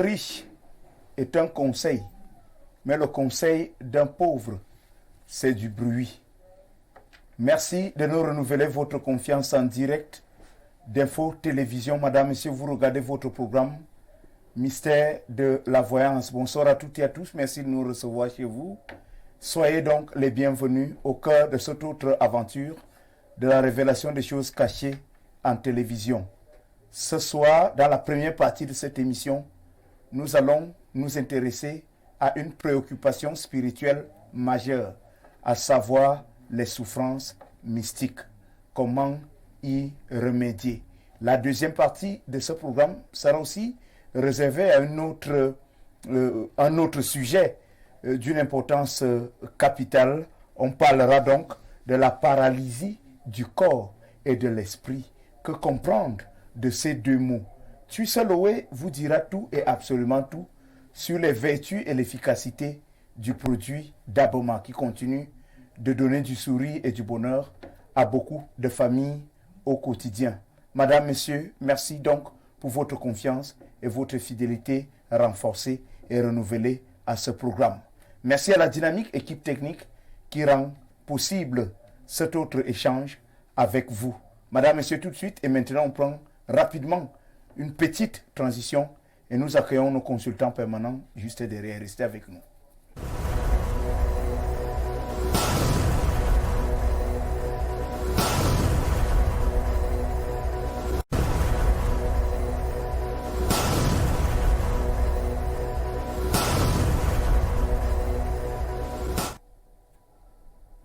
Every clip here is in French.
riche est un conseil, mais le conseil d'un pauvre, c'est du bruit. Merci de nous renouveler votre confiance en direct d'Info Télévision. Madame, Monsieur, vous regardez votre programme Mystère de la Voyance. Bonsoir à toutes et à tous. Merci de nous recevoir chez vous. Soyez donc les bienvenus au cœur de cette autre aventure de la révélation des choses cachées en télévision. Ce soir, dans la première partie de cette émission, nous allons nous intéresser à une préoccupation spirituelle majeure, à savoir les souffrances mystiques. Comment y remédier? La deuxième partie de ce programme sera aussi réservée à un autre sujet d'une importance capitale. On parlera donc de la paralysie du corps et de l'esprit. Que comprendre de ces deux mots? Tuiseloé vous dira tout et absolument tout sur les vertus et l'efficacité du produit d'Aboma qui continue de donner du sourire et du bonheur à beaucoup de familles au quotidien. Madame, Monsieur, merci donc pour votre confiance et votre fidélité renforcée et renouvelée à ce programme. Merci à la dynamique équipe technique qui rend possible cet autre échange avec vous. Madame, Monsieur, tout de suite, et maintenant on prend rapidement une petite transition et nous accueillons nos consultants permanents juste derrière. Restez avec nous.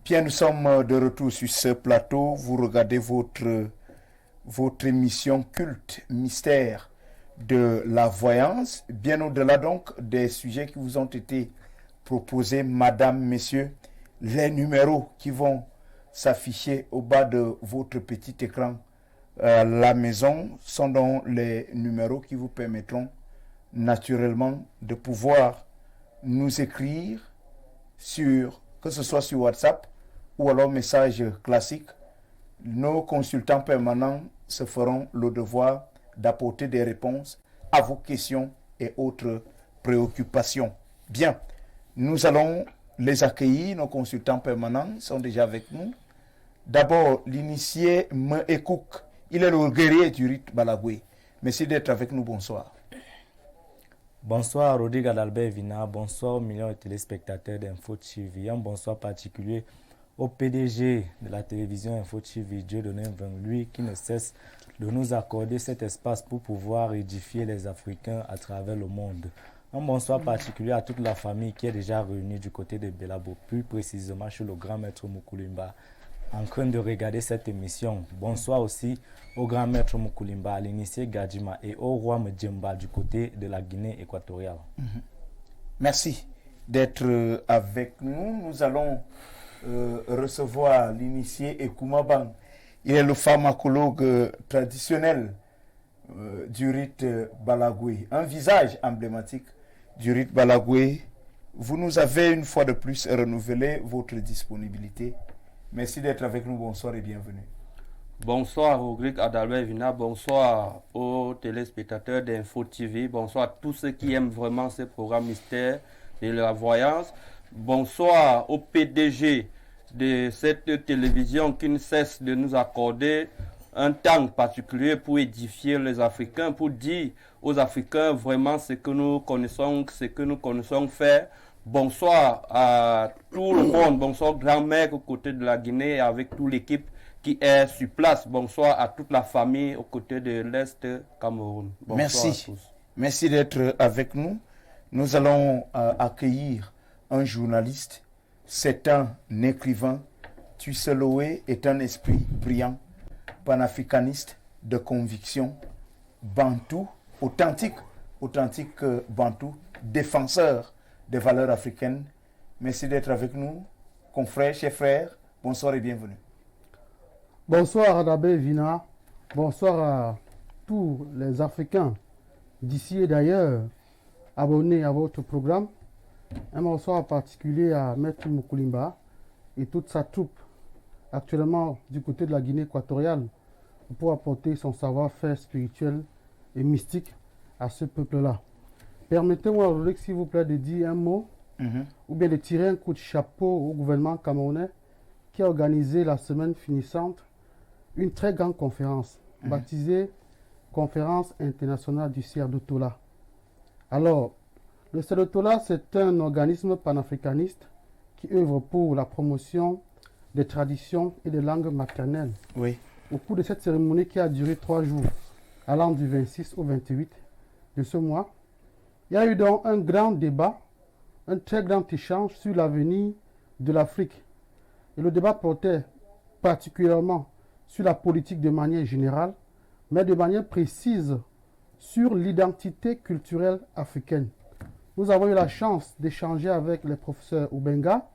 Bien, nous sommes de retour sur ce plateau. Vous regardez votre émission culte mystère de la voyance. Bien au-delà donc des sujets qui vous ont été proposés, madame, messieurs, les numéros qui vont s'afficher au bas de votre petit écran à la maison sont donc les numéros qui vous permettront naturellement de pouvoir nous écrire que ce soit sur WhatsApp ou alors message classique. Nos consultants permanents se feront le devoir d'apporter des réponses à vos questions et autres préoccupations. Bien, nous allons les accueillir. Nos consultants permanents sont déjà avec nous. D'abord, l'initié Meekouk. Il est le guerrier du rite Balagoué. Merci d'être avec nous. Bonsoir. Bonsoir Rodrigue Adalbert Vina. Bonsoir aux millions de téléspectateurs d'Info TV. Un bonsoir particulier au PDG de la télévision Info TV, Dieu donné lui, qui ne cesse de nous accorder cet espace pour pouvoir édifier les Africains à travers le monde. Un bonsoir particulier à toute la famille qui est déjà réunie du côté de Belabo, plus précisément chez le grand maître Moukulimba, en train de regarder cette émission. Bonsoir aussi au grand maître Moukulimba, à l'initié Gadjima et au roi Mdjemba du côté de la Guinée équatoriale. Merci d'être avec nous. Nous allons recevoir l'initié Ekoumaban. Il est le pharmacologue traditionnel du rite Balagoué, un visage emblématique du rite Balagoué. Vous nous avez une fois de plus renouvelé votre disponibilité. Merci d'être avec nous. Bonsoir et bienvenue. Bonsoir Rodrigue Adalbert Vina, bonsoir aux téléspectateurs d'Info TV, bonsoir à tous ceux qui aiment vraiment ce programme mystère de la voyance. Bonsoir au PDG de cette télévision qui ne cesse de nous accorder un temps particulier pour édifier les Africains, pour dire aux Africains vraiment ce que nous connaissons faire. Bonsoir à tout le monde, bonsoir grand-mère aux côtés de la Guinée avec toute l'équipe qui est sur place. Bonsoir à toute la famille aux côtés de l'Est Cameroun. Bonsoir. Merci. À tous. Merci d'être avec nous. Nous allons accueillir un journaliste. C'est un écrivain. Tuiseloé est un esprit brillant, panafricaniste de conviction, bantou, authentique bantou, défenseur des valeurs africaines. Merci d'être avec nous, confrères, chers frères. Bonsoir et bienvenue. Bonsoir Adabé Vina, bonsoir à tous les Africains d'ici et d'ailleurs abonnés à votre programme. Un bonsoir particulier à Maître Moukulimba et toute sa troupe actuellement du côté de la Guinée équatoriale pour apporter son savoir-faire spirituel et mystique à ce peuple-là. Permettez-moi, Rodrigue, s'il vous plaît, de dire un mot ou bien de tirer un coup de chapeau au gouvernement camerounais qui a organisé la semaine finissante une très grande conférence baptisée Conférence internationale du CERD de Tola. Alors, le CERD de Tola, c'est un organisme panafricaniste qui œuvre pour la promotion des traditions et des langues maternelles. Oui. Au cours de cette cérémonie qui a duré 3 jours, allant du 26 au 28 de ce mois, il y a eu donc un grand débat, un très grand échange sur l'avenir de l'Afrique. Et le débat portait particulièrement sur la politique de manière générale, mais de manière précise sur l'identité culturelle africaine. Nous avons eu la chance d'échanger avec les professeurs Ubenga,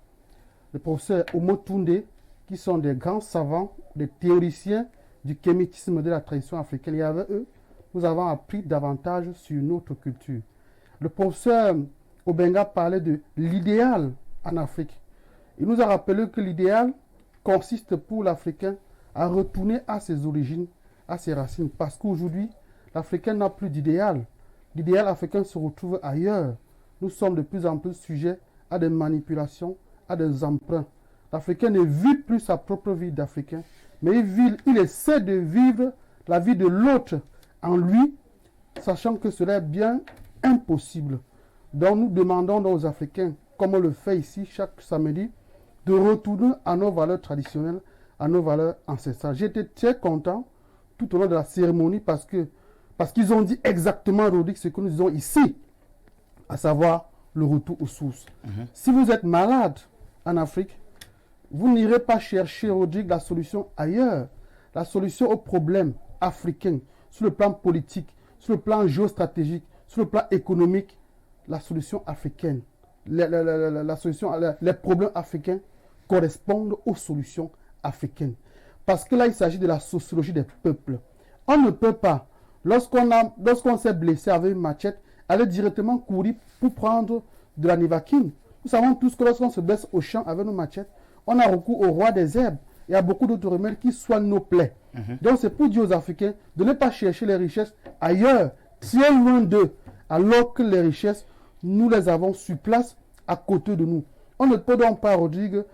les professeurs Omotunde, qui sont des grands savants, des théoriciens du kémétisme de la tradition africaine. Et avec eux, nous avons appris davantage sur notre culture. Le professeur Obenga parlait de l'idéal en Afrique. Il nous a rappelé que l'idéal consiste pour l'Africain à retourner à ses origines, à ses racines. Parce qu'aujourd'hui, l'Africain n'a plus d'idéal. L'idéal africain se retrouve ailleurs. Nous sommes de plus en plus sujets à des manipulations, à des emprunts. L'Africain ne vit plus sa propre vie d'Africain, mais il essaie de vivre la vie de l'autre en lui, sachant que cela est bien impossible. Donc nous demandons aux Africains, comme on le fait ici chaque samedi, de retourner à nos valeurs traditionnelles, à nos valeurs ancestrales. J'étais très content tout au long de la cérémonie parce qu'ils ont dit exactement, Rodrigue, ce que nous disons ici, à savoir le retour aux sources. Si vous êtes malade en Afrique, vous n'irez pas chercher, Rodrigue, la solution ailleurs. La solution aux problèmes africains, sur le plan politique, sur le plan géostratégique, sur le plan économique, la solution africaine, les problèmes africains correspondent aux solutions africaines. Parce que là, il s'agit de la sociologie des peuples. On ne peut pas, lorsqu'on s'est blessé avec une machette, aller directement courir pour prendre de la nivaquine. Nous savons tous que lorsqu'on se blesse au champ avec nos machettes, on a recours au roi des herbes. Il y a beaucoup d'autres remèdes qui soignent nos plaies. Donc c'est pour dire aux Africains de ne pas chercher les richesses ailleurs, très loin d'eux, alors que les richesses, nous les avons sur place, à côté de nous. On ne peut donc pas, Rodrigue,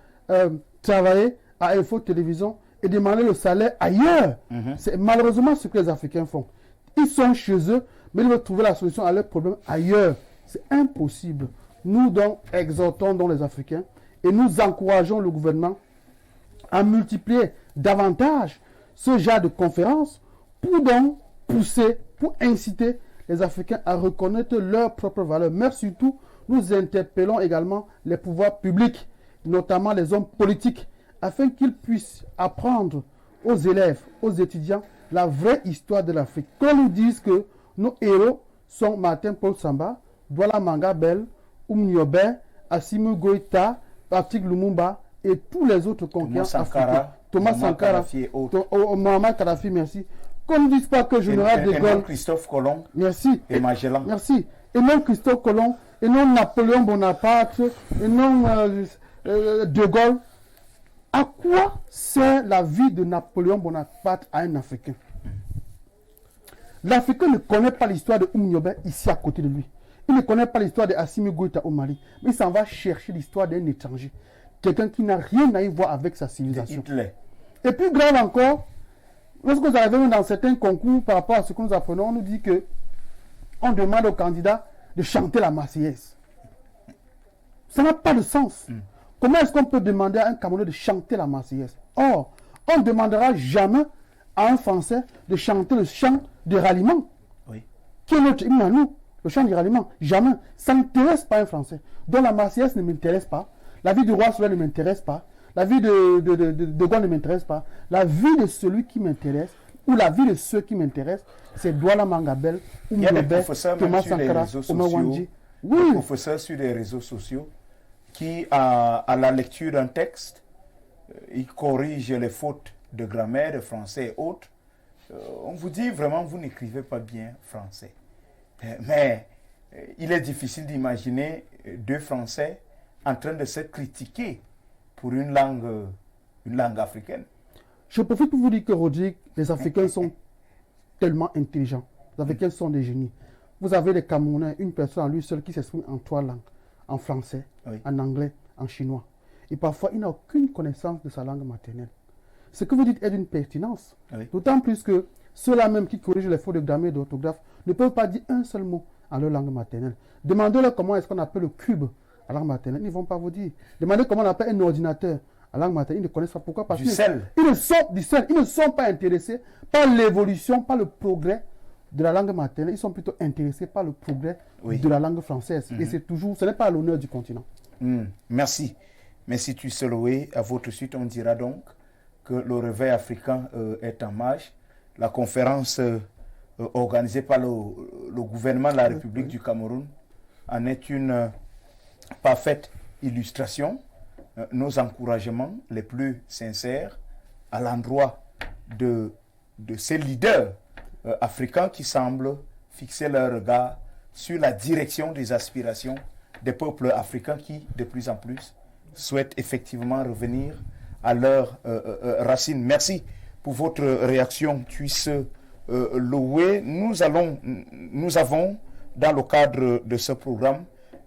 travailler à Info Télévision et demander le salaire ailleurs. C'est malheureusement ce que les Africains font. Ils sont chez eux, mais ils veulent trouver la solution à leurs problèmes ailleurs. C'est impossible. Nous donc exhortons donc les Africains et nous encourageons le gouvernement à multiplier davantage ce genre de conférences pour donc pousser, pour inciter les Africains à reconnaître leurs propres valeurs. Mais surtout, nous interpellons également les pouvoirs publics, notamment les hommes politiques, afin qu'ils puissent apprendre aux élèves, aux étudiants, la vraie histoire de l'Afrique. Qu'on nous dise que nos héros sont Martin Paul Samba, Douala Manga Bel, Oumniobé, Assimi Goïta, Patrick Lumumba et tous les autres conquérants africains. Thomas Sankara, Mohamed Kadhafi, merci. Qu'on ne dise pas que le général de Gaulle. Christophe Colomb. Merci. Et Magellan. Merci. Et non Christophe Colomb, et non Napoléon Bonaparte, et non de Gaulle. À quoi sert la vie de Napoléon Bonaparte à un Africain? L'Africain ne connaît pas l'histoire de Oumniobé ici à côté de lui. Il ne connaît pas l'histoire de Assimi Goïta au Mali. Mais il s'en va chercher l'histoire d'un étranger. Quelqu'un qui n'a rien à y voir avec sa civilisation. Et plus grave encore, lorsque nous arrivons dans certains concours par rapport à ce que nous apprenons, on nous dit que on demande aux candidats de chanter la Marseillaise. Ça n'a pas de sens. Comment est-ce qu'on peut demander à un Camerounais de chanter la Marseillaise? Or, on ne demandera jamais à un Français de chanter le chant de ralliement. Oui. Qui est notre hymne à nous? Le chant du ralliement. Jamais. Ça n'intéresse pas un Français. Donc la Marseillaise ne m'intéresse pas. La vie du roi Soleil ne m'intéresse pas. La vie de Gaulle ne m'intéresse pas. La vie de celui qui m'intéresse, ou la vie de ceux qui m'intéressent, c'est Douala Mangabel, Oumniobé, Thomas Sankara, Omar Wandji. Oui. Des professeurs sur les réseaux sociaux qui, à la lecture d'un texte, ils corrigent les fautes de grammaire, de français et autres. On vous dit vraiment, vous n'écrivez pas bien français. Mais il est difficile d'imaginer deux Français en train de se critiquer pour une langue africaine. Je profite pour vous dire que, Rodrigue, les Africains sont tellement intelligents. Les Africains sont des génies. vous avez les Camerounais, une personne en lui seul qui s'exprime en 3 langues, en français, en anglais, en chinois. Et parfois, il n'a aucune connaissance de sa langue maternelle. Ce que vous dites est d'une pertinence. D'autant plus que ceux-là même qui corrigent les fautes de grammaire et d'orthographe ne peuvent pas dire un seul mot en leur langue maternelle. Demandez-leur comment est-ce qu'on appelle le cube à langue maternelle, ils ne vont pas vous dire. Demandez comment on appelle un ordinateur à langue maternelle, ils ne connaissent pas. Pourquoi? Parce qu'ils ne sont pas intéressés par l'évolution, par le progrès de la langue maternelle. Ils sont plutôt intéressés par le progrès de la langue française. Et c'est toujours, ce n'est pas à l'honneur du continent. Merci. Merci Tuseloé. À votre suite, on dira donc que le réveil africain est en marche. La conférence organisée par le gouvernement de la République du Cameroun en est une parfaite illustration. Nos encouragements les plus sincères à l'endroit de ces leaders africains qui semblent fixer leur regard sur la direction des aspirations des peuples africains qui, de plus en plus, souhaitent effectivement revenir à leurs racines. Merci pour votre réaction, Tuisse Loué. Nous avons, dans le cadre de ce programme,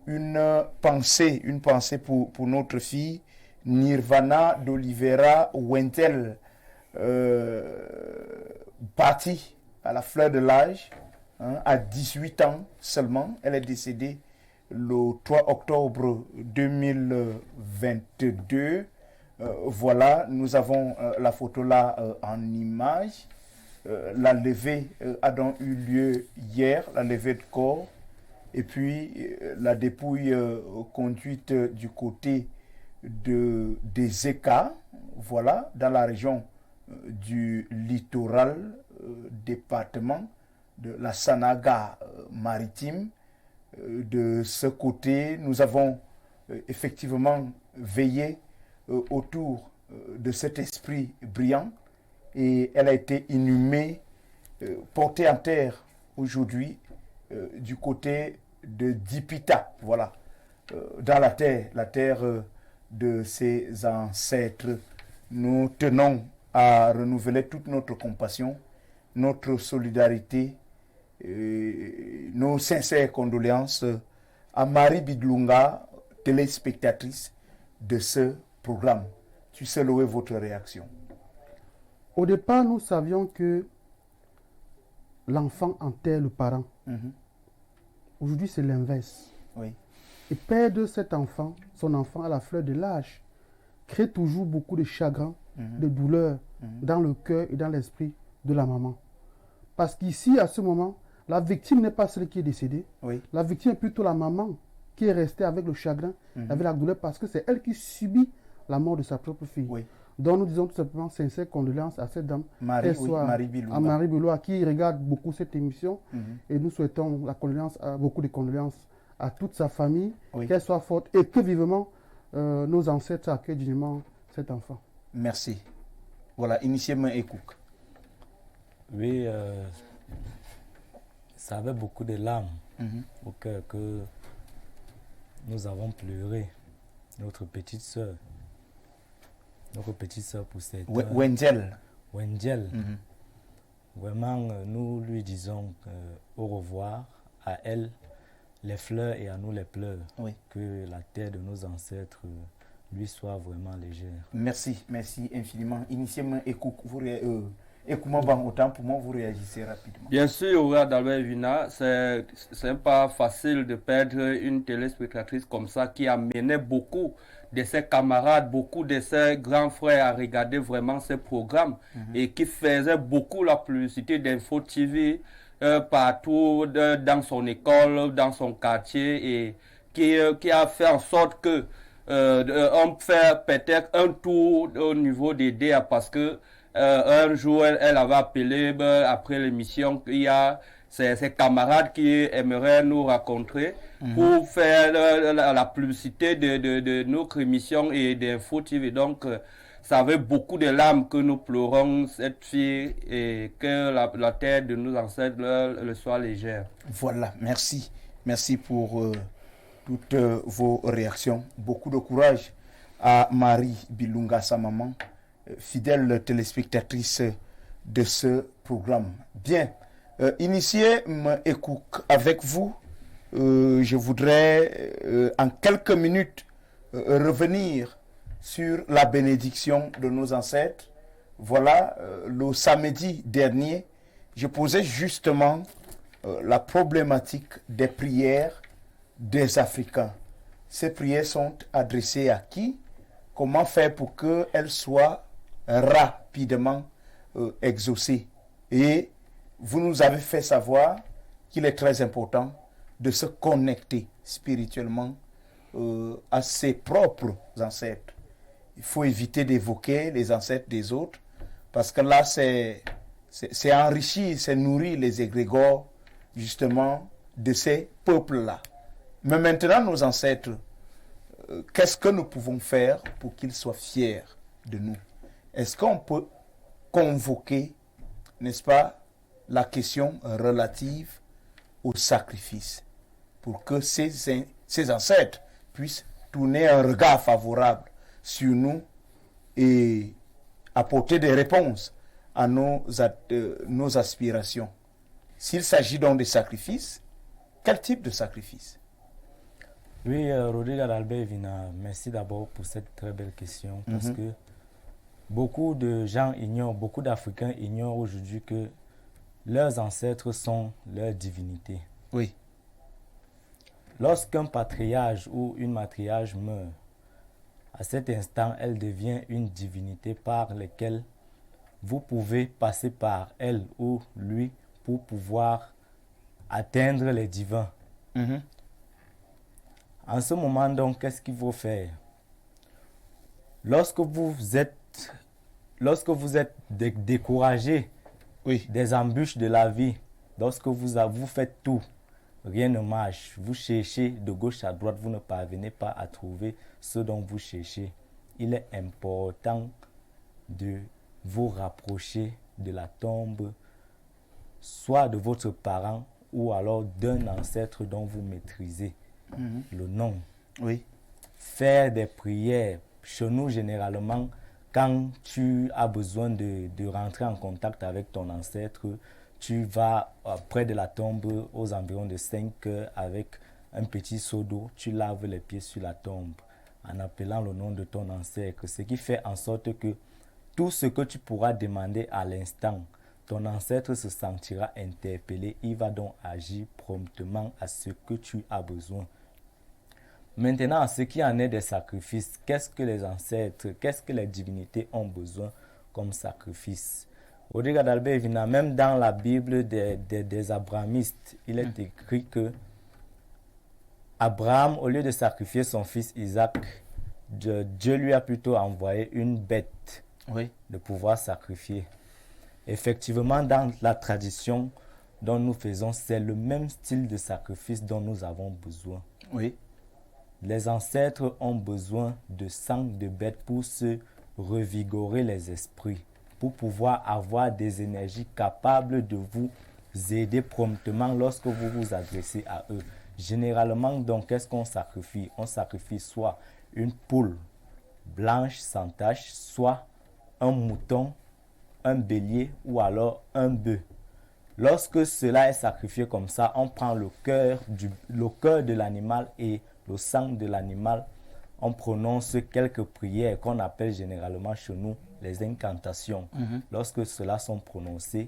une pensée pour notre fille Nirvana d'Olivera Wentel, partie à la fleur de l'âge, à 18 ans seulement. Elle est décédée le 3 octobre 2022. Voilà, nous avons la photo là en image. La levée a donc eu lieu hier, la levée de corps. Et puis la dépouille conduite du côté des Éca, voilà, dans la région du littoral, département de la Sanaga maritime. De ce côté, nous avons effectivement veillé autour de cet esprit brillant et elle a été inhumée, portée en terre aujourd'hui du côté de Dipita, voilà, dans la terre de ses ancêtres. Nous tenons à renouveler toute notre compassion, notre solidarité, nos sincères condoléances à Marie Bidlunga, téléspectatrice de ce programme. Tu sais louer votre réaction. Au départ, nous savions que l'enfant enterre le parent. Aujourd'hui, c'est l'inverse. Et perdre cet enfant, son enfant à la fleur de l'âge, crée toujours beaucoup de chagrin, de douleur dans le cœur et dans l'esprit de la maman. Parce qu'ici, à ce moment, la victime n'est pas celle qui est décédée. La victime est plutôt la maman qui est restée avec le chagrin, avec la douleur, parce que c'est elle qui subit la mort de sa propre fille. Donc nous disons tout simplement sincères condoléances à cette dame, Marie Biloua, qui regarde beaucoup cette émission. Et nous souhaitons beaucoup de condoléances à toute sa famille, qu'elle soit forte et que vivement nos ancêtres accueillent dignement cet enfant. Merci. Voilà, initialement Ekouk. Oui, ça avait beaucoup de larmes au cœur que nous avons pleuré. Notre petite sœur pour cette... Wenzel. Vraiment, nous lui disons au revoir à elle, les fleurs et à nous les pleurs. Que la terre de nos ancêtres lui soit vraiment légère. Merci infiniment. Initialement, autant pour moi, vous réagissez rapidement. Bien sûr, Adalbert Vina, c'est pas facile de perdre une téléspectatrice comme ça qui a mené beaucoup de ses camarades, beaucoup de ses grands frères à regarder vraiment ces programmes et qui faisait beaucoup la publicité d'Info TV partout dans son école, dans son quartier et qui a fait en sorte que on fait peut-être un tour au niveau des DA parce que un jour elle avait appelé après l'émission qu'il y a ses camarades qui aimeraient nous rencontrer pour faire la publicité de notre émission et d'Info TV. Donc ça avait beaucoup de larmes que nous pleurons cette fille et que la terre de nos ancêtres le soit légère. Voilà, merci pour toutes vos réactions. Beaucoup de courage à Marie Bilunga, sa maman, fidèle téléspectatrice de ce programme. Bien, Initié Ekouk, avec vous, je voudrais en quelques minutes revenir sur la bénédiction de nos ancêtres. Voilà, le samedi dernier, je posais justement la problématique des prières des Africains. Ces prières sont adressées à qui? Comment faire pour qu'elles soient rapidement exaucées? Et vous nous avez fait savoir qu'il est très important de se connecter spirituellement à ses propres ancêtres. Il faut éviter d'évoquer les ancêtres des autres, parce que là, c'est enrichir, c'est nourrir les égrégores, justement, de ces peuples-là. Mais maintenant, nos ancêtres, qu'est-ce que nous pouvons faire pour qu'ils soient fiers de nous? Est-ce qu'on peut convoquer, n'est-ce pas, la question relative au sacrifice, pour que ces ancêtres puissent tourner un regard favorable sur nous et apporter des réponses à nos aspirations? S'il s'agit donc de sacrifices, quel type de sacrifice? Oui, Rodrigue Adalbert Vina, merci d'abord pour cette très belle question, parce que beaucoup de gens ignorent, beaucoup d'Africains ignorent aujourd'hui que leurs ancêtres sont leurs divinités. Oui. Lorsqu'un patriarche ou une matriarche meurt, à cet instant, elle devient une divinité par laquelle vous pouvez passer par elle ou lui pour pouvoir atteindre les divins. En ce moment, donc, qu'est-ce qu'il faut faire? Lorsque vous êtes découragé des embûches de la vie, lorsque vous faites tout, rien ne marche, vous cherchez de gauche à droite, vous ne parvenez pas à trouver ce dont vous cherchez, il est important de vous rapprocher de la tombe, soit de votre parent ou alors d'un ancêtre dont vous maîtrisez le nom. Oui. Faire des prières. Chez nous, généralement, quand tu as besoin de rentrer en contact avec ton ancêtre, tu vas près de la tombe aux environs de 5 heures avec un petit seau d'eau, tu laves les pieds sur la tombe en appelant le nom de ton ancêtre, ce qui fait en sorte que tout ce que tu pourras demander à l'instant, ton ancêtre se sentira interpellé, il va donc agir promptement à ce que tu as besoin. Maintenant, ce qui en est des sacrifices, qu'est-ce que les ancêtres, qu'est-ce que les divinités ont besoin comme sacrifice? Rodrigue Adalbert Vina, même dans la Bible des Abrahamistes, il est écrit que Abraham, au lieu de sacrifier son fils Isaac, Dieu lui a plutôt envoyé une bête de pouvoir sacrifier. Effectivement, dans la tradition dont nous faisons, c'est le même style de sacrifice dont nous avons besoin. Oui. Les ancêtres ont besoin de sang de bête pour se revigorer les esprits, pour pouvoir avoir des énergies capables de vous aider promptement lorsque vous vous adressez à eux. Généralement, donc, qu'est-ce qu'on sacrifie? On sacrifie soit une poule blanche sans tache, soit un mouton, un bélier ou alors un bœuf. Lorsque cela est sacrifié comme ça, on prend le cœur de l'animal et le sang de l'animal. On prononce quelques prières qu'on appelle généralement chez nous les incantations. Lorsque cela sont prononcés,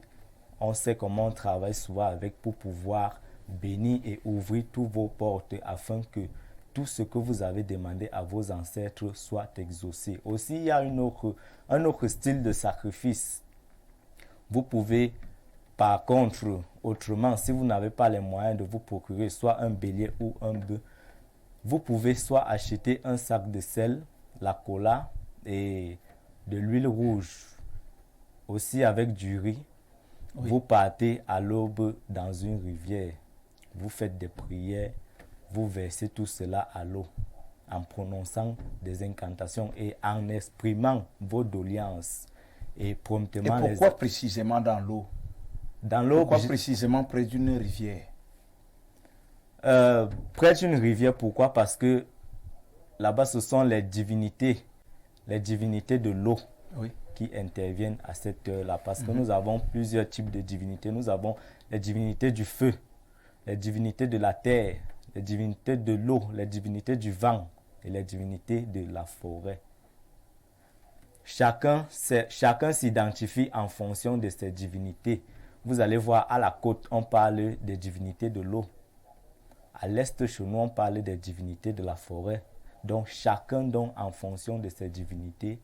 on sait comment on travaille souvent avec pour pouvoir bénir et ouvrir toutes vos portes afin que tout ce que vous avez demandé à vos ancêtres soit exaucé. Aussi, il y a un autre style de sacrifice. Vous pouvez, par contre, autrement, si vous n'avez pas les moyens de vous procurer soit un bélier ou un bœuf, vous pouvez soit acheter un sac de sel, la cola et de l'huile rouge, aussi avec du riz. Vous partez à l'aube dans une rivière, vous faites des prières, vous versez tout cela à l'eau en prononçant des incantations et en exprimant vos doléances. Et promptement. Et pourquoi précisément dans l'eau? Dans l'eau. Pourquoi précisément près d'une rivière? Près d'une rivière, pourquoi? Parce que là-bas, ce sont les divinités de l'eau qui interviennent à cette heure-là. Parce que nous avons plusieurs types de divinités. Nous avons les divinités du feu, les divinités de la terre, les divinités de l'eau, les divinités du vent et les divinités de la forêt. Chacun s'identifie en fonction de ses divinités. Vous allez voir, à la côte, on parle des divinités de l'eau. À l'est, chez nous, on parle des divinités de la forêt. Donc, chacun, donc, en fonction de ses divinités,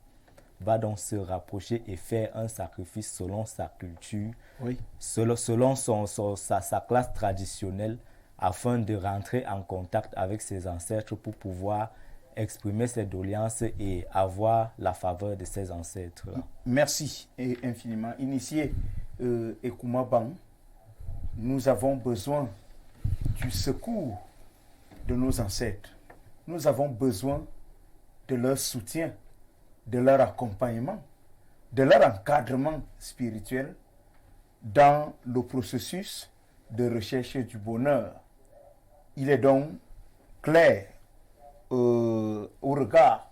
va donc se rapprocher et faire un sacrifice selon sa culture, selon sa classe traditionnelle, afin de rentrer en contact avec ses ancêtres pour pouvoir exprimer ses doléances et avoir la faveur de ses ancêtres. Merci et infiniment. Initié Ekouma Bang, nous avons besoin du secours de nos ancêtres. Nous avons besoin de leur soutien, de leur accompagnement, de leur encadrement spirituel dans le processus de recherche du bonheur. Il est donc clair au regard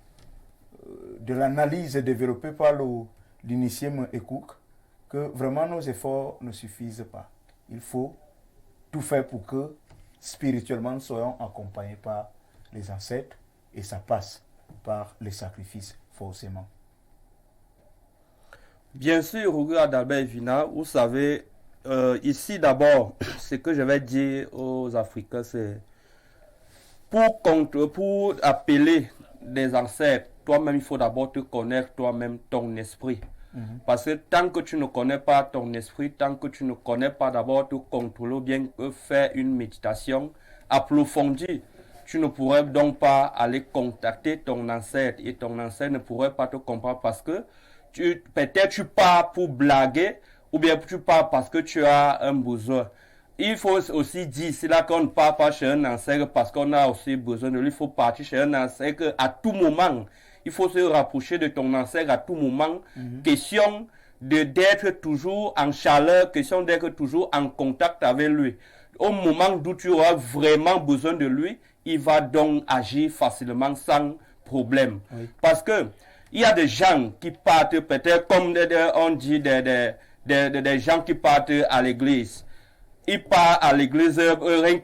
de l'analyse développée par l'initié Ekouk que vraiment nos efforts ne suffisent pas. Il faut tout faire pour que spirituellement nous soyons accompagnés par les ancêtres et ça passe par les sacrifices forcément. Bien sûr, Roger Adalbert Vina, vous savez, ici d'abord, ce que je vais dire aux Africains, c'est pour appeler des ancêtres, toi-même, il faut d'abord te connaître toi-même ton esprit. Parce que tant que tu ne connais pas ton esprit, tant que tu ne connais pas d'abord te contrôler, bien que faire une méditation approfondie, tu ne pourrais donc pas aller contacter ton ancêtre et ton ancêtre ne pourrait pas te comprendre parce que peut-être tu pars pour blaguer ou bien tu pars parce que tu as un besoin. Il faut aussi dire, c'est là qu'on ne part pas chez un ancêtre parce qu'on a aussi besoin de lui. Il faut partir chez un ancêtre à tout moment. Il faut se rapprocher de ton ancêtre à tout moment. Question d'être toujours en chaleur, question d'être toujours en contact avec lui. Au moment où tu auras vraiment besoin de lui, il va donc agir facilement sans problème. Parce que il y a des gens qui partent peut-être comme on dit des gens qui partent à l'église. Il part à l'église rien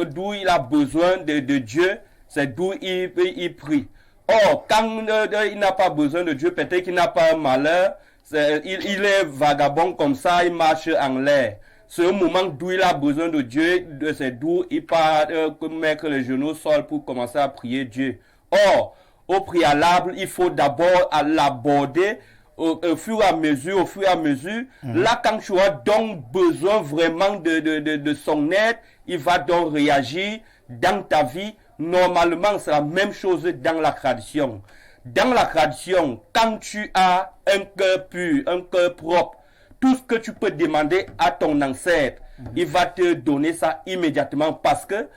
d'où il a besoin de Dieu, c'est d'où il prie. Or, quand il n'a pas besoin de Dieu, peut-être qu'il n'a pas un malheur, il est vagabond comme ça, il marche en l'air. C'est un moment d'où il a besoin de Dieu, c'est d'où il part mettre les genoux au sol pour commencer à prier Dieu. Or, au préalable, il faut d'abord l'aborder au fur et à mesure, Là, quand tu as donc besoin vraiment de son aide, il va donc réagir dans ta vie. Normalement, c'est la même chose dans la tradition. Dans la tradition, quand tu as un cœur pur, un cœur propre, tout ce que tu peux demander à ton ancêtre, il va te donner ça immédiatement parce que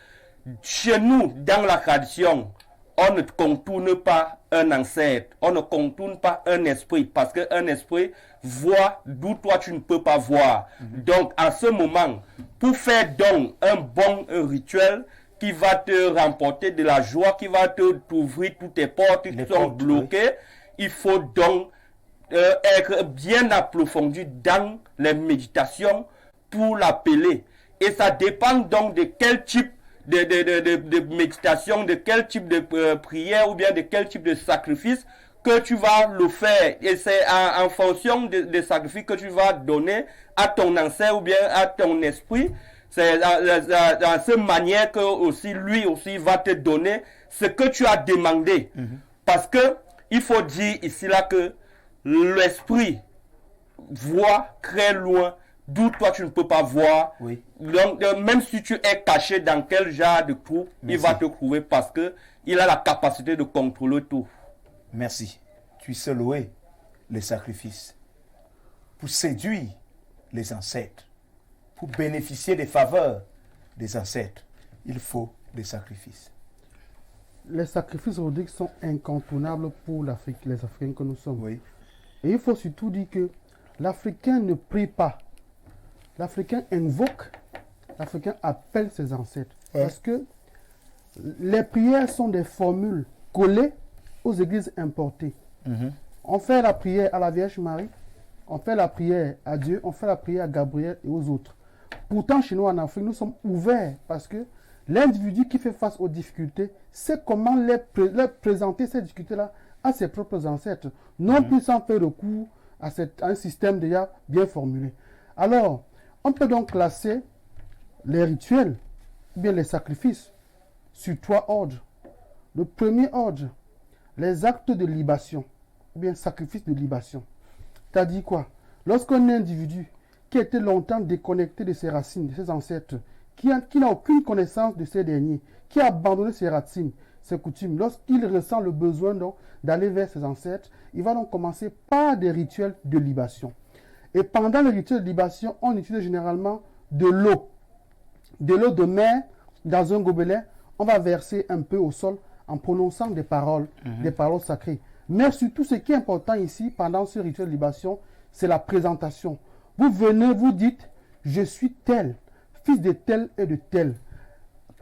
chez nous, dans la tradition, on ne contourne pas un ancêtre, on ne contourne pas un esprit parce qu'un esprit voit d'où toi tu ne peux pas voir. Donc, à ce moment, pour faire donc un bon rituel qui va te remporter de la joie, qui va t'ouvrir toutes tes portes qui sont bloquées, il faut donc être bien approfondi dans les méditations pour l'appeler. Et ça dépend donc de quel type de méditation, de quel type de prière ou bien de quel type de sacrifice que tu vas le faire. Et c'est en fonction des sacrifices que tu vas donner à ton ancêtre ou bien à ton esprit. C'est dans cette manière que aussi lui aussi va te donner ce que tu as demandé. Parce que il faut dire ici là que l'esprit voit très loin d'où toi tu ne peux pas voir. Donc même si tu es caché dans quel genre de trou, il va te trouver parce que il a la capacité de contrôler tout. Merci. Tu sais louer les sacrifices pour séduire les ancêtres, pour bénéficier des faveurs des ancêtres. Il faut des sacrifices. Les sacrifices Rodrigue sont incontournables pour l'Afrique, les Africains que nous sommes. Oui. Et il faut surtout dire que l'Africain ne prie pas. L'Africain invoque, l'Africain appelle ses ancêtres. Parce que les prières sont des formules collées aux églises importées. On fait la prière à la Vierge Marie, on fait la prière à Dieu, on fait la prière à Gabriel et aux autres. Pourtant, chez nous en Afrique, nous sommes ouverts parce que l'individu qui fait face aux difficultés sait comment leur présenter ces difficultés-là à ses propres ancêtres, non plus sans faire recours à un système déjà bien formulé. Alors, on peut donc classer les rituels, ou bien les sacrifices, sur 3 ordres. Le premier ordre, les actes de libation, ou bien sacrifice de libation. C'est-à-dire quoi? Lorsqu'un individu qui était longtemps déconnecté de ses racines, de ses ancêtres, qui n'a aucune connaissance de ces derniers, qui a abandonné ses racines, ses coutumes, lorsqu'il ressent le besoin d'aller vers ses ancêtres, il va donc commencer par des rituels de libation. Et pendant les rituels de libation, on utilise généralement de l'eau de mer dans un gobelet. On va verser un peu au sol en prononçant des paroles sacrées. Mais surtout, ce qui est important ici, pendant ce rituel de libation, c'est la présentation. Vous venez, vous dites, je suis tel, fils de tel et de tel,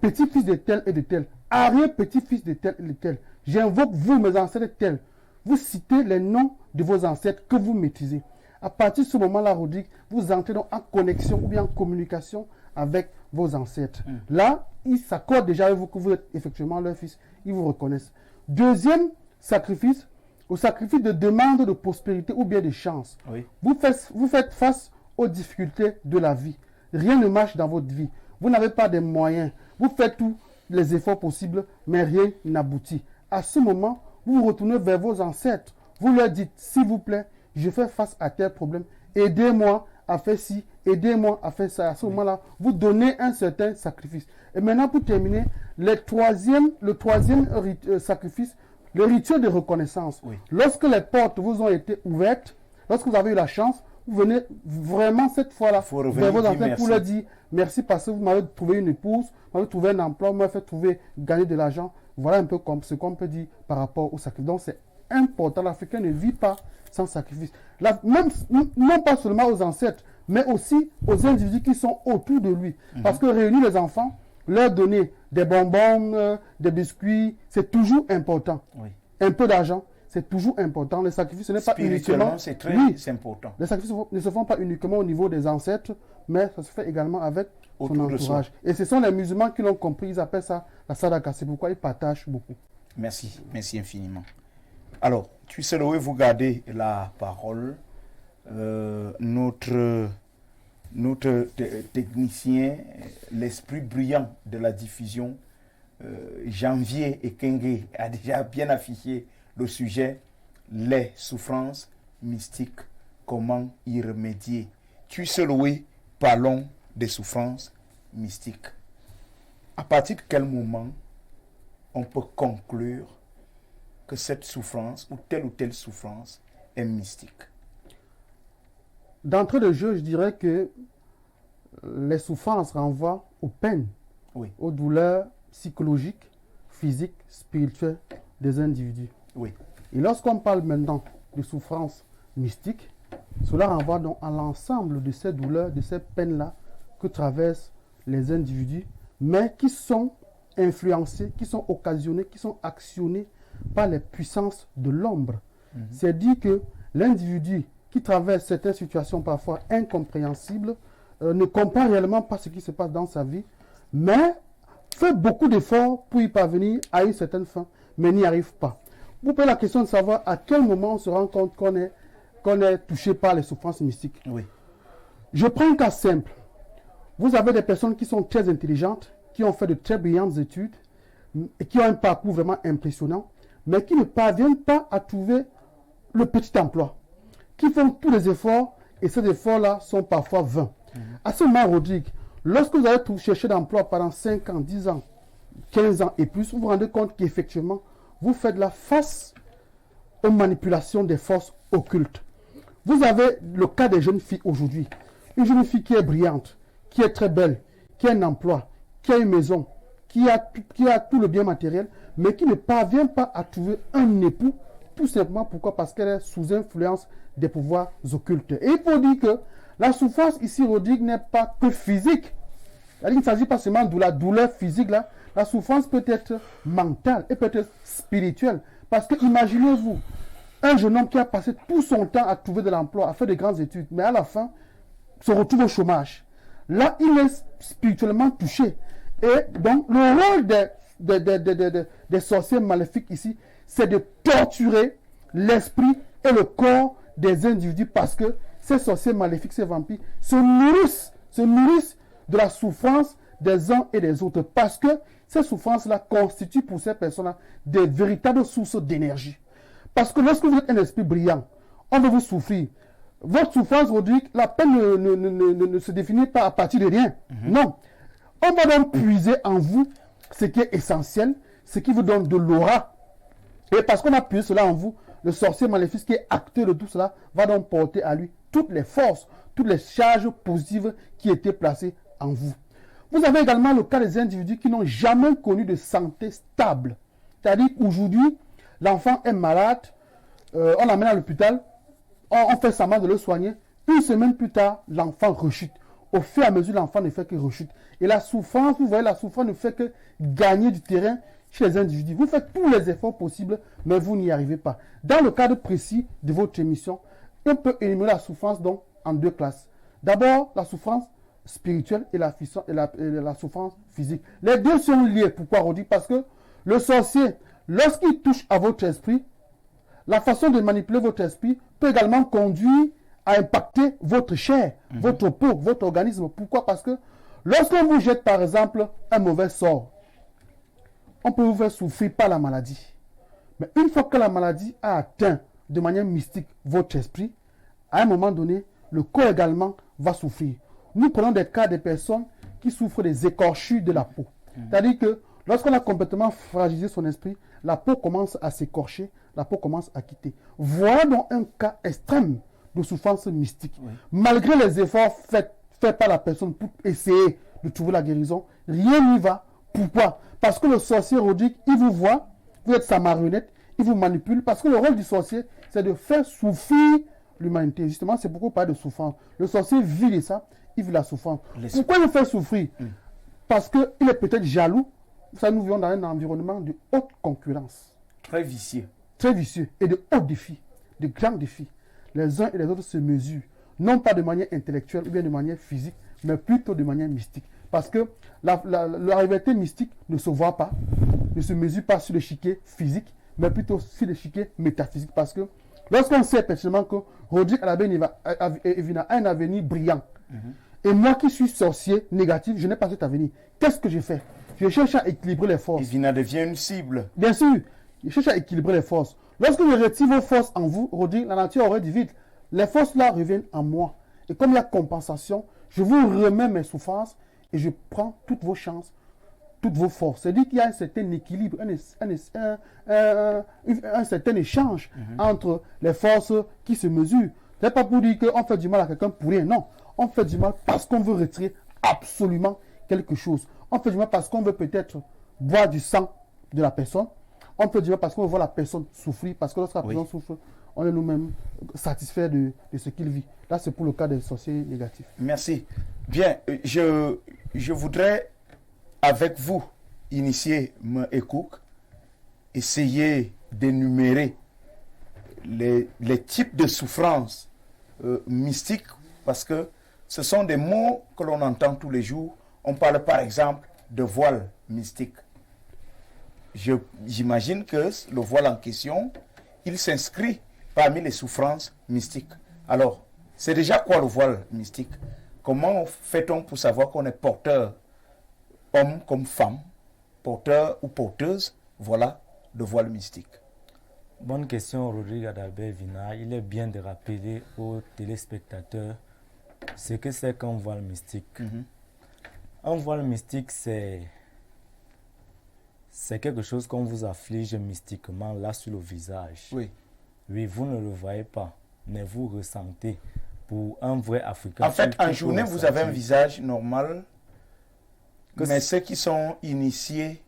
petit-fils de tel et de tel, arrière-petit-fils de tel et de tel. J'invoque vous, mes ancêtres tels. Vous citez les noms de vos ancêtres que vous maîtrisez. À partir de ce moment-là, Rodrigue, vous entrez donc en connexion ou bien en communication avec vos ancêtres. Là, ils s'accordent déjà avec vous que vous êtes effectivement leur fils. Ils vous reconnaissent. Deuxième sacrifice, au sacrifice de demande de prospérité ou bien de chance. Oui. Vous faites face aux difficultés de la vie. Rien ne marche dans votre vie. Vous n'avez pas de moyens. Vous faites tous les efforts possibles, mais rien n'aboutit. À ce moment, vous vous retournez vers vos ancêtres. Vous leur dites, s'il vous plaît, je fais face à tel problème. Aidez-moi à faire ci, aidez-moi à faire ça. À ce moment-là, vous donnez un certain sacrifice. Et maintenant, pour terminer, le troisième sacrifice, le rituel de reconnaissance. Oui. Lorsque les portes vous ont été ouvertes, lorsque vous avez eu la chance, vous venez vraiment cette fois-là vers vos ancêtres pour leur dire merci parce que vous m'avez trouvé une épouse, vous m'avez trouvé un emploi, vous m'avez fait gagner de l'argent. Voilà un peu comme ce qu'on peut dire par rapport au sacrifice. Donc c'est important, l'Africain ne vit pas sans sacrifice. Là, même, non pas seulement aux ancêtres, mais aussi aux individus qui sont autour de lui. Parce que réunir les enfants, leur donner des bonbons, des biscuits, c'est toujours important. Oui. Un peu d'argent, c'est toujours important. Les sacrifices, ce n'est pas uniquement... c'est très important. Les sacrifices ne se font pas uniquement au niveau des ancêtres, mais ça se fait également avec son entourage. Et ce sont les musulmans qui l'ont compris, ils appellent ça la sadaka. C'est pourquoi ils partagent beaucoup. Merci infiniment. Alors, tu sais, vous gardez la parole. Notre technicien, l'esprit brillant de la diffusion, Janvier Ekenge, a déjà bien affiché le sujet, les souffrances mystiques, comment y remédier. Tu sais, parlons des souffrances mystiques. À partir de quel moment on peut conclure que cette souffrance ou telle souffrance est mystique? D'entrée de jeu, je dirais que les souffrances renvoient aux peines, aux douleurs psychologiques, physiques, spirituelles des individus. Oui. Et lorsqu'on parle maintenant de souffrances mystiques, cela renvoie donc à l'ensemble de ces douleurs, de ces peines-là que traversent les individus, mais qui sont influencés, qui sont occasionnés, qui sont actionnés par les puissances de l'ombre. C'est dit que l'individu qui traverse certaines situations parfois incompréhensibles ne comprend réellement pas ce qui se passe dans sa vie, mais fait beaucoup d'efforts pour y parvenir à une certaine fin, mais n'y arrive pas. Vous posez la question de savoir à quel moment on se rend compte qu'on est touché par les souffrances mystiques. Oui. Je prends un cas simple. Vous avez des personnes qui sont très intelligentes, qui ont fait de très brillantes études, et qui ont un parcours vraiment impressionnant, mais qui ne parviennent pas à trouver le petit emploi, qui font tous les efforts, et ces efforts-là sont parfois vains. À ce moment, Rodrigue, lorsque vous allez chercher d'emploi pendant 5 ans, 10 ans, 15 ans et plus, vous vous rendez compte qu'effectivement, vous faites la face aux manipulations des forces occultes. Vous avez le cas des jeunes filles aujourd'hui. Une jeune fille qui est brillante, qui est très belle, qui a un emploi, qui a une maison, qui a tout le bien matériel, mais qui ne parvient pas à trouver un époux, tout simplement pourquoi? Parce qu'elle est sous influence des pouvoirs occultes. Et il faut dire que la souffrance ici, Rodrigue, n'est pas que physique. Il ne s'agit pas seulement de la douleur physique, là. La souffrance peut être mentale et peut être spirituelle. Parce que imaginez-vous, un jeune homme qui a passé tout son temps à trouver de l'emploi, à faire de grandes études, mais à la fin, se retrouve au chômage. Là, il est spirituellement touché. Et donc, le rôle des sorciers maléfiques ici, c'est de torturer l'esprit et le corps des individus parce que ces sorciers maléfiques, ces vampires, se nourrissent de la souffrance des uns et des autres parce que ces souffrances-là constituent pour ces personnes-là des véritables sources d'énergie. Parce que lorsque vous êtes un esprit brillant, on veut vous souffrir. Votre souffrance, Rodrigue, la peine ne se définit pas à partir de rien. Non. On va donc puiser en vous ce qui est essentiel, ce qui vous donne de l'aura. Et parce qu'on a puisé cela en vous, le sorcier maléfique qui est acteur de tout cela va donc porter à lui toutes les forces, toutes les charges positives qui étaient placées en vous. Vous avez également le cas des individus qui n'ont jamais connu de santé stable. C'est-à-dire qu'aujourd'hui, l'enfant est malade, on l'amène à l'hôpital, on fait semblant de le soigner. Une semaine plus tard, l'enfant rechute. Au fur et à mesure, l'enfant ne fait que rechute. Et la souffrance, vous voyez, la souffrance ne fait que gagner du terrain chez les individus. Vous faites tous les efforts possibles, mais vous n'y arrivez pas. Dans le cadre précis de votre émission, on peut énumérer la souffrance donc en deux classes. D'abord, la souffrance spirituelle et la souffrance physique. Les deux sont liés. Pourquoi, Rodi? Parce que le sorcier, lorsqu'il touche à votre esprit, la façon de manipuler votre esprit peut également conduire à impacter votre chair, votre peau, votre organisme. Pourquoi? Parce que lorsqu'on vous jette par exemple un mauvais sort, on peut vous faire souffrir par la maladie. Mais une fois que la maladie a atteint de manière mystique votre esprit, à un moment donné, le corps également va souffrir. Nous prenons des cas de personnes qui souffrent des écorchures de la peau. C'est-à-dire que lorsqu'on a complètement fragilisé son esprit, la peau commence à s'écorcher, la peau commence à quitter. Voilà donc un cas extrême de souffrance mystique. Oui. Malgré les efforts faits par la personne pour essayer de trouver la guérison, rien n'y va. Pourquoi? Parce que le sorcier Rodrigue, il vous voit, vous êtes sa marionnette, il vous manipule, parce que le rôle du sorcier, c'est de faire souffrir l'humanité. Justement, c'est pourquoi on parle de souffrance. Le sorcier vit de ça, il vit la souffrance. Pourquoi il vous fait souffrir? Parce qu'il est peut-être jaloux. Ça, nous vivons dans un environnement de haute concurrence. Très vicieux. Très vicieux et de hauts défis, de grands défis. Les uns et les autres se mesurent, non pas de manière intellectuelle ou bien de manière physique, mais plutôt de manière mystique. Parce que la réalité mystique ne se voit pas, ne se mesure pas sur l'échiquier physique, mais plutôt sur l'échiquier métaphysique. Parce que lorsqu'on sait personnellement que Rodrigue Adalbert a un avenir brillant, et moi qui suis sorcier négatif, je n'ai pas cet avenir, qu'est-ce que je fais? Je cherche à équilibrer les forces. Vina devient une cible. Bien sûr, je cherche à équilibrer les forces. Lorsque je retire vos forces en vous, Rodrigue, la nature aurait dit vite, les forces là reviennent en moi. Et comme il y a compensation, je vous remets mes souffrances et je prends toutes vos chances, toutes vos forces. C'est-à-dire qu'il y a un certain équilibre, un certain échange entre les forces qui se mesurent. Ce n'est pas pour dire qu'on fait du mal à quelqu'un pour rien. Non, on fait du mal parce qu'on veut retirer absolument quelque chose. On fait du mal parce qu'on veut peut-être boire du sang de la personne. On fait du mal parce qu'on veut voir la personne souffrir. Parce que lorsque la personne souffre, on est nous-mêmes satisfaits de ce qu'il vit. Là, c'est pour le cas des sorciers négatifs. Merci. Bien, je voudrais, avec vous, initier Ekouk, essayer d'énumérer les types de souffrances mystiques, parce que ce sont des mots que l'on entend tous les jours. On parle par exemple de voile mystique. J'imagine que le voile en question, il s'inscrit parmi les souffrances mystiques. Alors, c'est déjà quoi le voile mystique? Comment fait-on pour savoir qu'on est porteur, homme comme femme, porteur ou porteuse, voilà, de voile mystique? Bonne question, Rodrigue Adalbert Vina. Il est bien de rappeler aux téléspectateurs ce que c'est qu'un voile mystique. Un voile mystique, c'est quelque chose qu'on vous afflige mystiquement là sur le visage. Oui. Oui, vous ne le voyez pas, mais vous ressentez. Pour un vrai Africain. En fait, en journée, vous avez un visage normal, mais ceux qui sont initiés,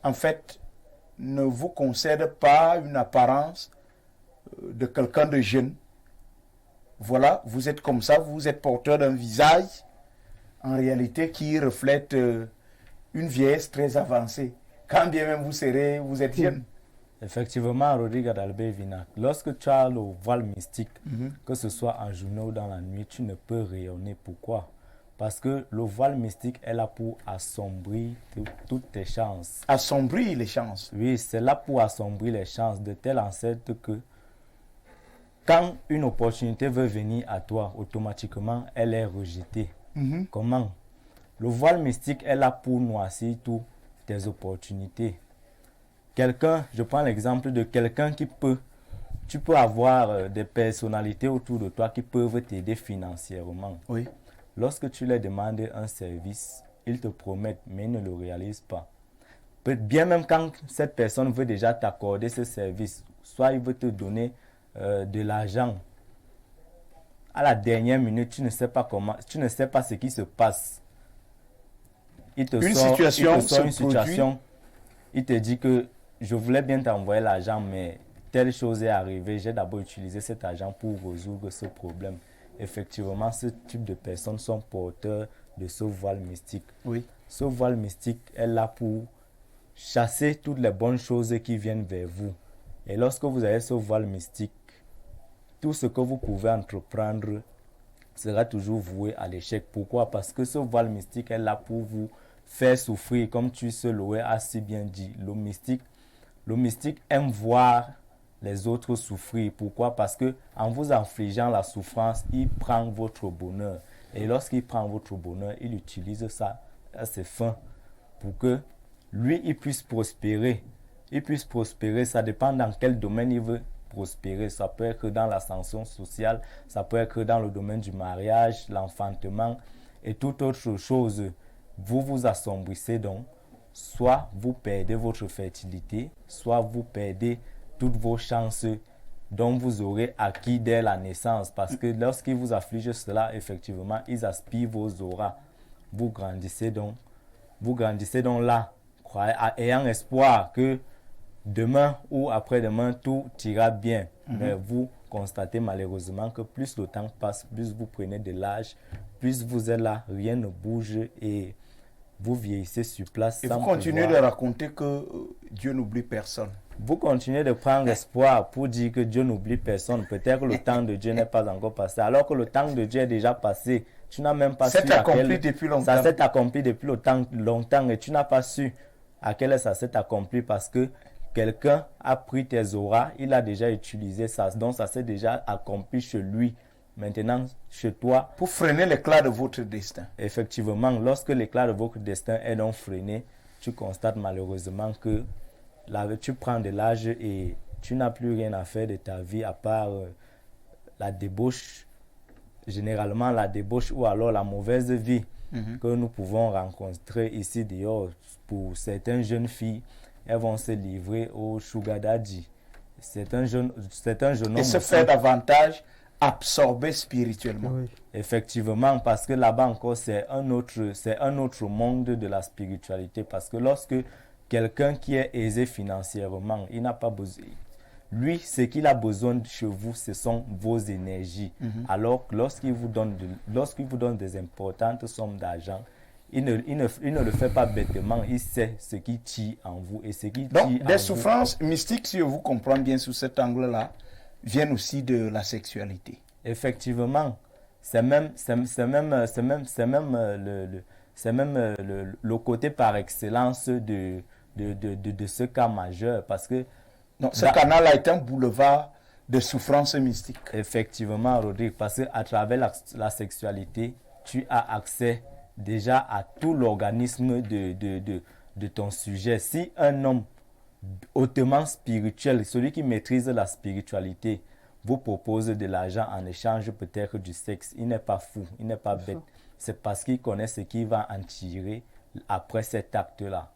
en fait, ne vous concèdent pas une apparence de quelqu'un de jeune. Voilà, vous êtes comme ça, vous êtes porteur d'un visage, en réalité, qui reflète une vieillesse très avancée. Quand bien même vous êtes jeune. Effectivement, Rodrigue Adalbert Vina, lorsque tu as le voile mystique, que ce soit en journée ou dans la nuit, tu ne peux rayonner. Pourquoi? Parce que le voile mystique est là pour assombrir toutes tes chances. Assombrir les chances. Oui, c'est là pour assombrir les chances, de telle sorte que quand une opportunité veut venir à toi, automatiquement, elle est rejetée. Comment? Le voile mystique est là pour noircir toutes tes opportunités. Quelqu'un, je prends l'exemple de quelqu'un tu peux avoir des personnalités autour de toi qui peuvent t'aider financièrement. Oui. Lorsque tu leur demandes un service, ils te promettent, mais ils ne le réalisent pas. Bien même quand cette personne veut déjà t'accorder ce service, soit il veut te donner de l'argent, à la dernière minute, tu ne sais pas ce qui se passe. Il te sort une situation, il te dit que je voulais bien t'envoyer l'argent, mais telle chose est arrivée, j'ai d'abord utilisé cet argent pour résoudre ce problème. Effectivement, ce type de personnes sont porteurs de ce voile mystique. Oui. Ce voile mystique est là pour chasser toutes les bonnes choses qui viennent vers vous. Et lorsque vous avez ce voile mystique, tout ce que vous pouvez entreprendre sera toujours voué à l'échec. Pourquoi? Parce que ce voile mystique est là pour vous faire souffrir, comme tu Loé a si bien dit. Le mystique aime voir les autres souffrir. Pourquoi? Parce que en vous infligeant la souffrance, il prend votre bonheur. Et lorsqu'il prend votre bonheur, il utilise ça à ses fins pour que lui, il puisse prospérer. Il puisse prospérer, ça dépend dans quel domaine il veut prospérer. Ça peut être dans l'ascension sociale, ça peut être dans le domaine du mariage, l'enfantement et toute autre chose. Vous vous assombrissez donc, soit vous perdez votre fertilité, soit vous perdez toutes vos chances dont vous aurez acquis dès la naissance. Parce que lorsqu'ils vous affligent cela, effectivement, ils aspirent vos auras. Vous grandissez donc là, ayant espoir que demain ou après-demain, tout ira bien. Mais vous constatez malheureusement que plus le temps passe, plus vous prenez de l'âge, plus vous êtes là, rien ne bouge et vous vieillissez sur place. Et vous continuez de raconter que Dieu n'oublie personne. Vous continuez de prendre espoir pour dire que Dieu n'oublie personne. Peut-être que le temps de Dieu n'est pas encore passé. Alors que le temps de Dieu est déjà passé. Tu n'as même pas su. Ça s'est accompli depuis longtemps. Ça s'est accompli depuis longtemps et tu n'as pas su à quel ça s'est accompli parce que quelqu'un a pris tes auras, il a déjà utilisé ça. Donc ça s'est déjà accompli chez lui. Maintenant, chez toi. Pour freiner l'éclat de votre destin. Effectivement, lorsque l'éclat de votre destin est donc freiné, tu constates malheureusement que tu prends de l'âge et tu n'as plus rien à faire de ta vie à part la débauche, généralement la débauche ou alors la mauvaise vie que nous pouvons rencontrer ici dehors. Pour certaines jeunes filles, elles vont se livrer au sugar daddy. C'est un jeune homme. Et se faire davantage absorber spirituellement. Oui. Effectivement, parce que là-bas encore, c'est un autre monde de la spiritualité. Parce que lorsque quelqu'un qui est aisé financièrement, il n'a pas besoin. Lui, ce qu'il a besoin de chez vous, ce sont vos énergies. Alors que lorsqu'il vous donne des importantes sommes d'argent, il ne le fait pas bêtement. Il sait ce qui tire en vous et ce qui Donc, tire des en souffrances mystiques, si je vous comprends bien sous cet angle-là, viennent aussi de la sexualité. Effectivement, c'est même le côté par excellence de ce cas majeur parce que donc ce canal a été un boulevard de souffrances mystiques. Effectivement, Rodrigue, parce qu'à travers la sexualité, tu as accès déjà à tout l'organisme de ton sujet. Si un homme hautement spirituel, celui qui maîtrise la spiritualité, vous propose de l'argent en échange peut-être du sexe, il n'est pas fou, il n'est pas bête. C'est parce qu'il connaît ce qu'il va en tirer après cet acte-là.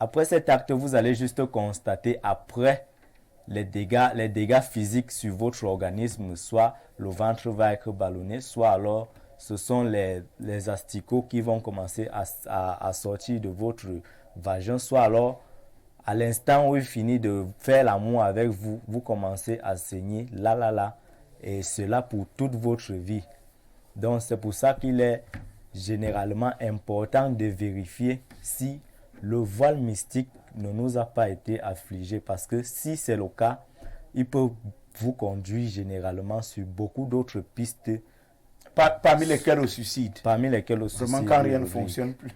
Après cet acte, vous allez juste constater après les dégâts physiques sur votre organisme, soit le ventre va être ballonné, soit alors ce sont les asticots qui vont commencer à sortir de votre vagin, soit alors à l'instant où il finit de faire l'amour avec vous, vous commencez à saigner, et cela pour toute votre vie. Donc c'est pour ça qu'il est généralement important de vérifier si le voile mystique ne nous a pas été affligé, parce que si c'est le cas, il peut vous conduire généralement sur beaucoup d'autres pistes. Parmi lesquelles au suicide. Parmi lesquelles au suicide. Vraiment, quand rien ne fonctionne plus,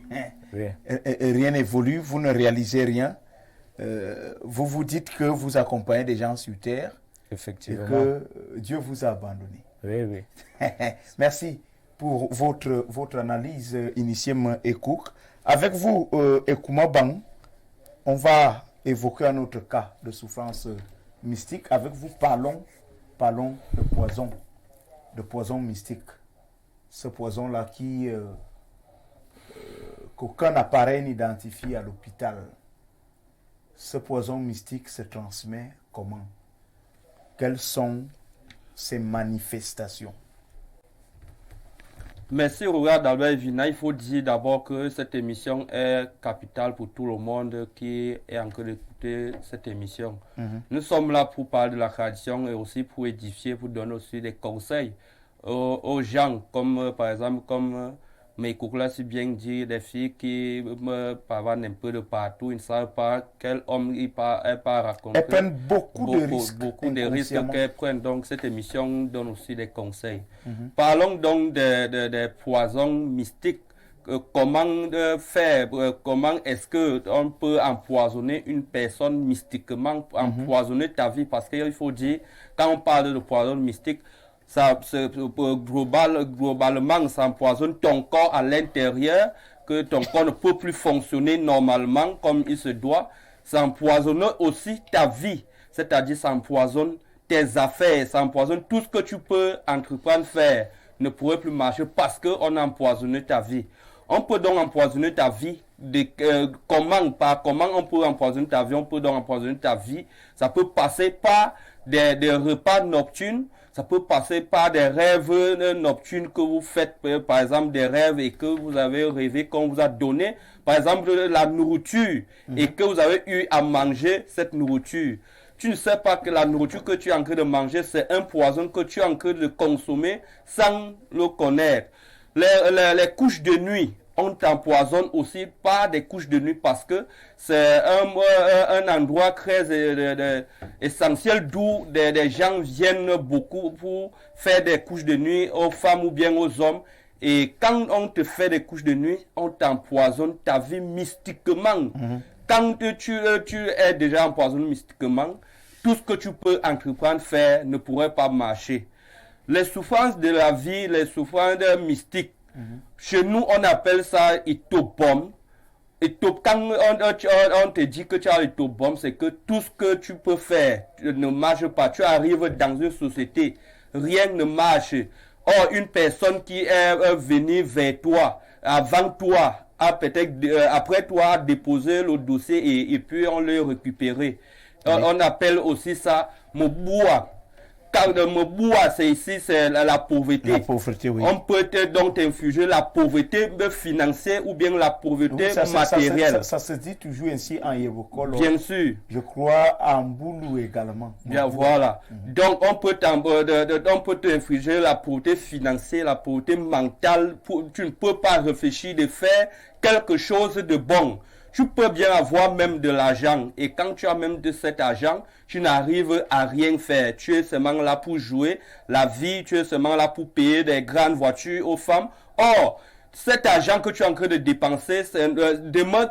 et rien n'évolue, vous ne réalisez rien, vous vous dites que vous accompagnez des gens sur terre. Effectivement. Et que Dieu vous a abandonné. Oui, oui. Merci pour votre analyse initialement Ekouk. Avec vous, Ekouma Bang, on va évoquer un autre cas de souffrance mystique. Avec vous, parlons de poison mystique. Ce poison-là qu'aucun appareil n'identifie à l'hôpital. Ce poison mystique se transmet comment? Quelles sont ses manifestations? Merci Robert d'Albert Vina. Il faut dire d'abord que cette émission est capitale pour tout le monde qui est en train d'écouter cette émission. Nous sommes là pour parler de la tradition et aussi pour édifier, pour donner aussi des conseils aux gens, comme par exemple, comme mes là si bien dit, des filles qui me parlent un peu de partout, ils ne savent pas quel homme elle part raconter. Elles prennent beaucoup de risques. Beaucoup de risques qu'elles prennent. Donc cette émission donne aussi des conseils. Parlons donc des poisons mystiques. Comment faire, comment est-ce qu'on peut empoisonner une personne mystiquement, empoisonner ta vie? Parce qu'il faut dire, quand on parle de poison mystique, globalement, ça empoisonne ton corps à l'intérieur, que ton corps ne peut plus fonctionner normalement comme il se doit. Ça empoisonne aussi ta vie, c'est-à-dire ça empoisonne tes affaires, ça empoisonne tout ce que tu peux entreprendre faire, ne pourrait plus marcher parce qu'on a empoisonné ta vie. On peut donc empoisonner ta vie. Comment on peut empoisonner ta vie? On peut donc empoisonner ta vie. Ça peut passer par des repas nocturnes. Ça peut passer par des rêves nocturnes que vous faites, par exemple des rêves et que vous avez rêvé qu'on vous a donné, par exemple la nourriture et que vous avez eu à manger cette nourriture. Tu ne sais pas que la nourriture que tu es en train de manger, c'est un poison que tu es en train de consommer sans le connaître. Les couches de nuit, on t'empoisonne aussi par des couches de nuit parce que c'est un endroit très essentiel d'où des gens viennent beaucoup pour faire des couches de nuit aux femmes ou bien aux hommes. Et quand on te fait des couches de nuit, on t'empoisonne ta vie mystiquement. Quand tu es déjà empoisonné mystiquement, tout ce que tu peux entreprendre faire ne pourrait pas marcher. Les souffrances de la vie, les souffrances mystiques, chez nous, on appelle ça itobombe. Quand on te dit que tu as itobombe, c'est que tout ce que tu peux faire ne marche pas. Tu arrives dans une société, rien ne marche. Or, une personne qui est venue vers toi, avant toi, peut-être après toi, a déposé le dossier et puis on l'a récupéré. On appelle aussi ça Moboua. Quand le Moboua, c'est ici, c'est la pauvreté. La pauvreté, oui. On peut donc t'infuger la pauvreté financière ou bien la pauvreté matérielle. Ça se dit toujours ainsi en Yébokolo. Bien sûr. Je crois en Boulou également. Bien, voilà. Donc, on peut t'infliger la pauvreté financière, la pauvreté mentale. Tu ne peux pas réfléchir de faire quelque chose de bon. Tu peux bien avoir même de l'argent. Et quand tu as même de cet argent, tu n'arrives à rien faire. Tu es seulement là pour jouer la vie. Tu es seulement là pour payer des grandes voitures aux femmes. Or, cet argent que tu es en train de dépenser, demain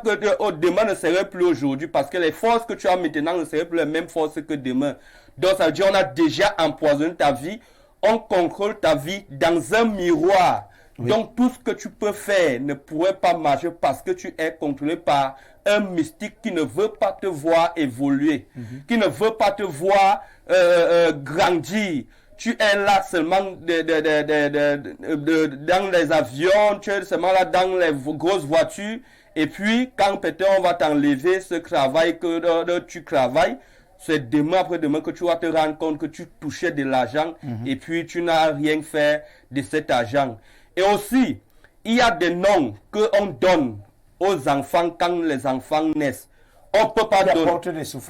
ne serait plus aujourd'hui parce que les forces que tu as maintenant ne seraient plus les mêmes forces que demain. Donc, ça veut dire qu'on a déjà empoisonné ta vie. On contrôle ta vie dans un miroir. Oui. Donc, tout ce que tu peux faire ne pourrait pas marcher parce que tu es contrôlé par un mystique qui ne veut pas te voir évoluer, qui ne veut pas te voir grandir. Tu es là seulement dans les avions, tu es seulement là dans les grosses voitures. Et puis, quand peut-être on va t'enlever ce travail que tu travailles, c'est demain après-demain que tu vas te rendre compte que tu touchais de l'argent et puis tu n'as rien fait de cet argent. Et aussi, il y a des noms qu'on donne aux enfants quand les enfants naissent. On ne peut pas donner.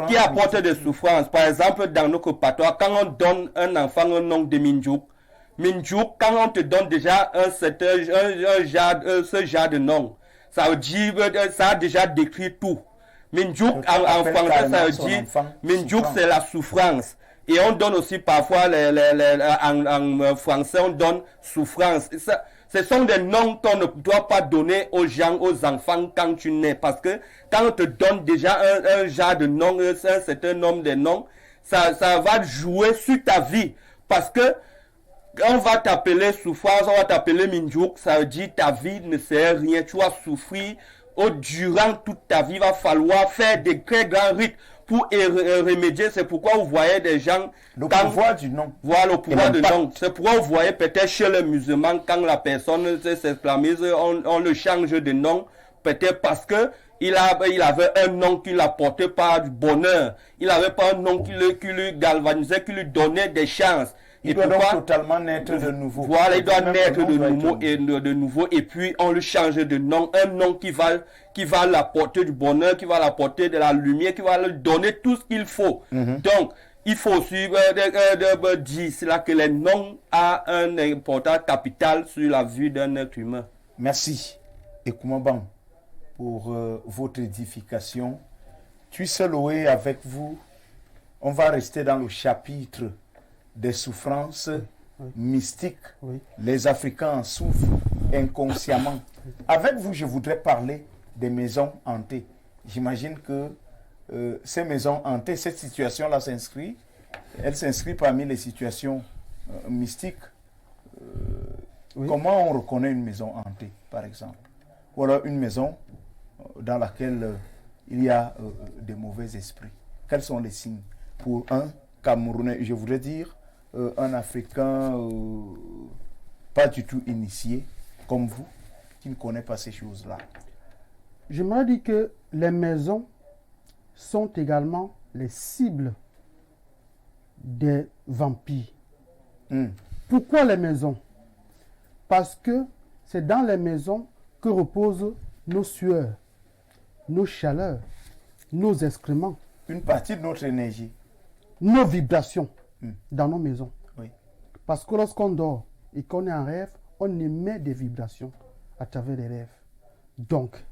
Qui apporte des souffrances. Par exemple, dans notre patois, quand on donne un enfant un nom de Minjouk, quand on te donne déjà ce genre de nom, ça veut dire, ça a déjà décrit tout. Minjuk en français, ça veut dire Minjuk, c'est la souffrance. Et on donne aussi parfois, en français, on donne souffrance. Ce sont des noms qu'on ne doit pas donner aux gens, aux enfants quand tu nais. Parce que quand on te donne déjà un genre de nom, un certain nombre de noms, ça va jouer sur ta vie. Parce que on va t'appeler souffrance, on va t'appeler Minjuk, ça veut dire ta vie ne sert rien. Tu vas souffrir durant toute ta vie. Il va falloir faire des très grands rites pour remédier. C'est pourquoi vous voyez des gens... Le pouvoir du nom. Voilà, le pouvoir du nom. C'est pourquoi vous voyez peut-être chez les musulmans, quand la personne s'exclamise, on le change de nom. Peut-être parce que il avait un nom qui l'apportait pas du bonheur. Il avait pas un nom qui lui galvanisait, qui lui donnait des chances. Il doit donc totalement naître de nouveau. Voilà, il doit naître de nouveau et puis on lui change de nom. Un nom qui va l'apporter du bonheur, qui va l'apporter de la lumière, qui va lui donner tout ce qu'il faut. Donc, il faut aussi dire cela que les noms ont un important capital sur la vie d'un être humain. Merci. Et Koumaban, pour votre édification. Tu sais, Loé, avec vous, on va rester dans le chapitre des souffrances mystiques. Les Africains en souffrent inconsciemment. Avec vous, je voudrais parler des maisons hantées. J'imagine que ces maisons hantées, cette situation-là s'inscrit, elle s'inscrit parmi les situations mystiques. Comment on reconnaît une maison hantée, par exemple? Ou alors une maison dans laquelle il y a des mauvais esprits. Quels sont les signes pour un Camerounais, je voudrais dire, un Africain pas du tout initié, comme vous, qui ne connaît pas ces choses-là? Je me dis que les maisons sont également les cibles des vampires. Pourquoi les maisons? Parce que c'est dans les maisons que reposent nos sueurs, nos chaleurs, nos excréments. Une partie de notre énergie. Nos vibrations dans nos maisons. Oui. Parce que lorsqu'on dort et qu'on est en rêve, on émet des vibrations à travers les rêves. Donc,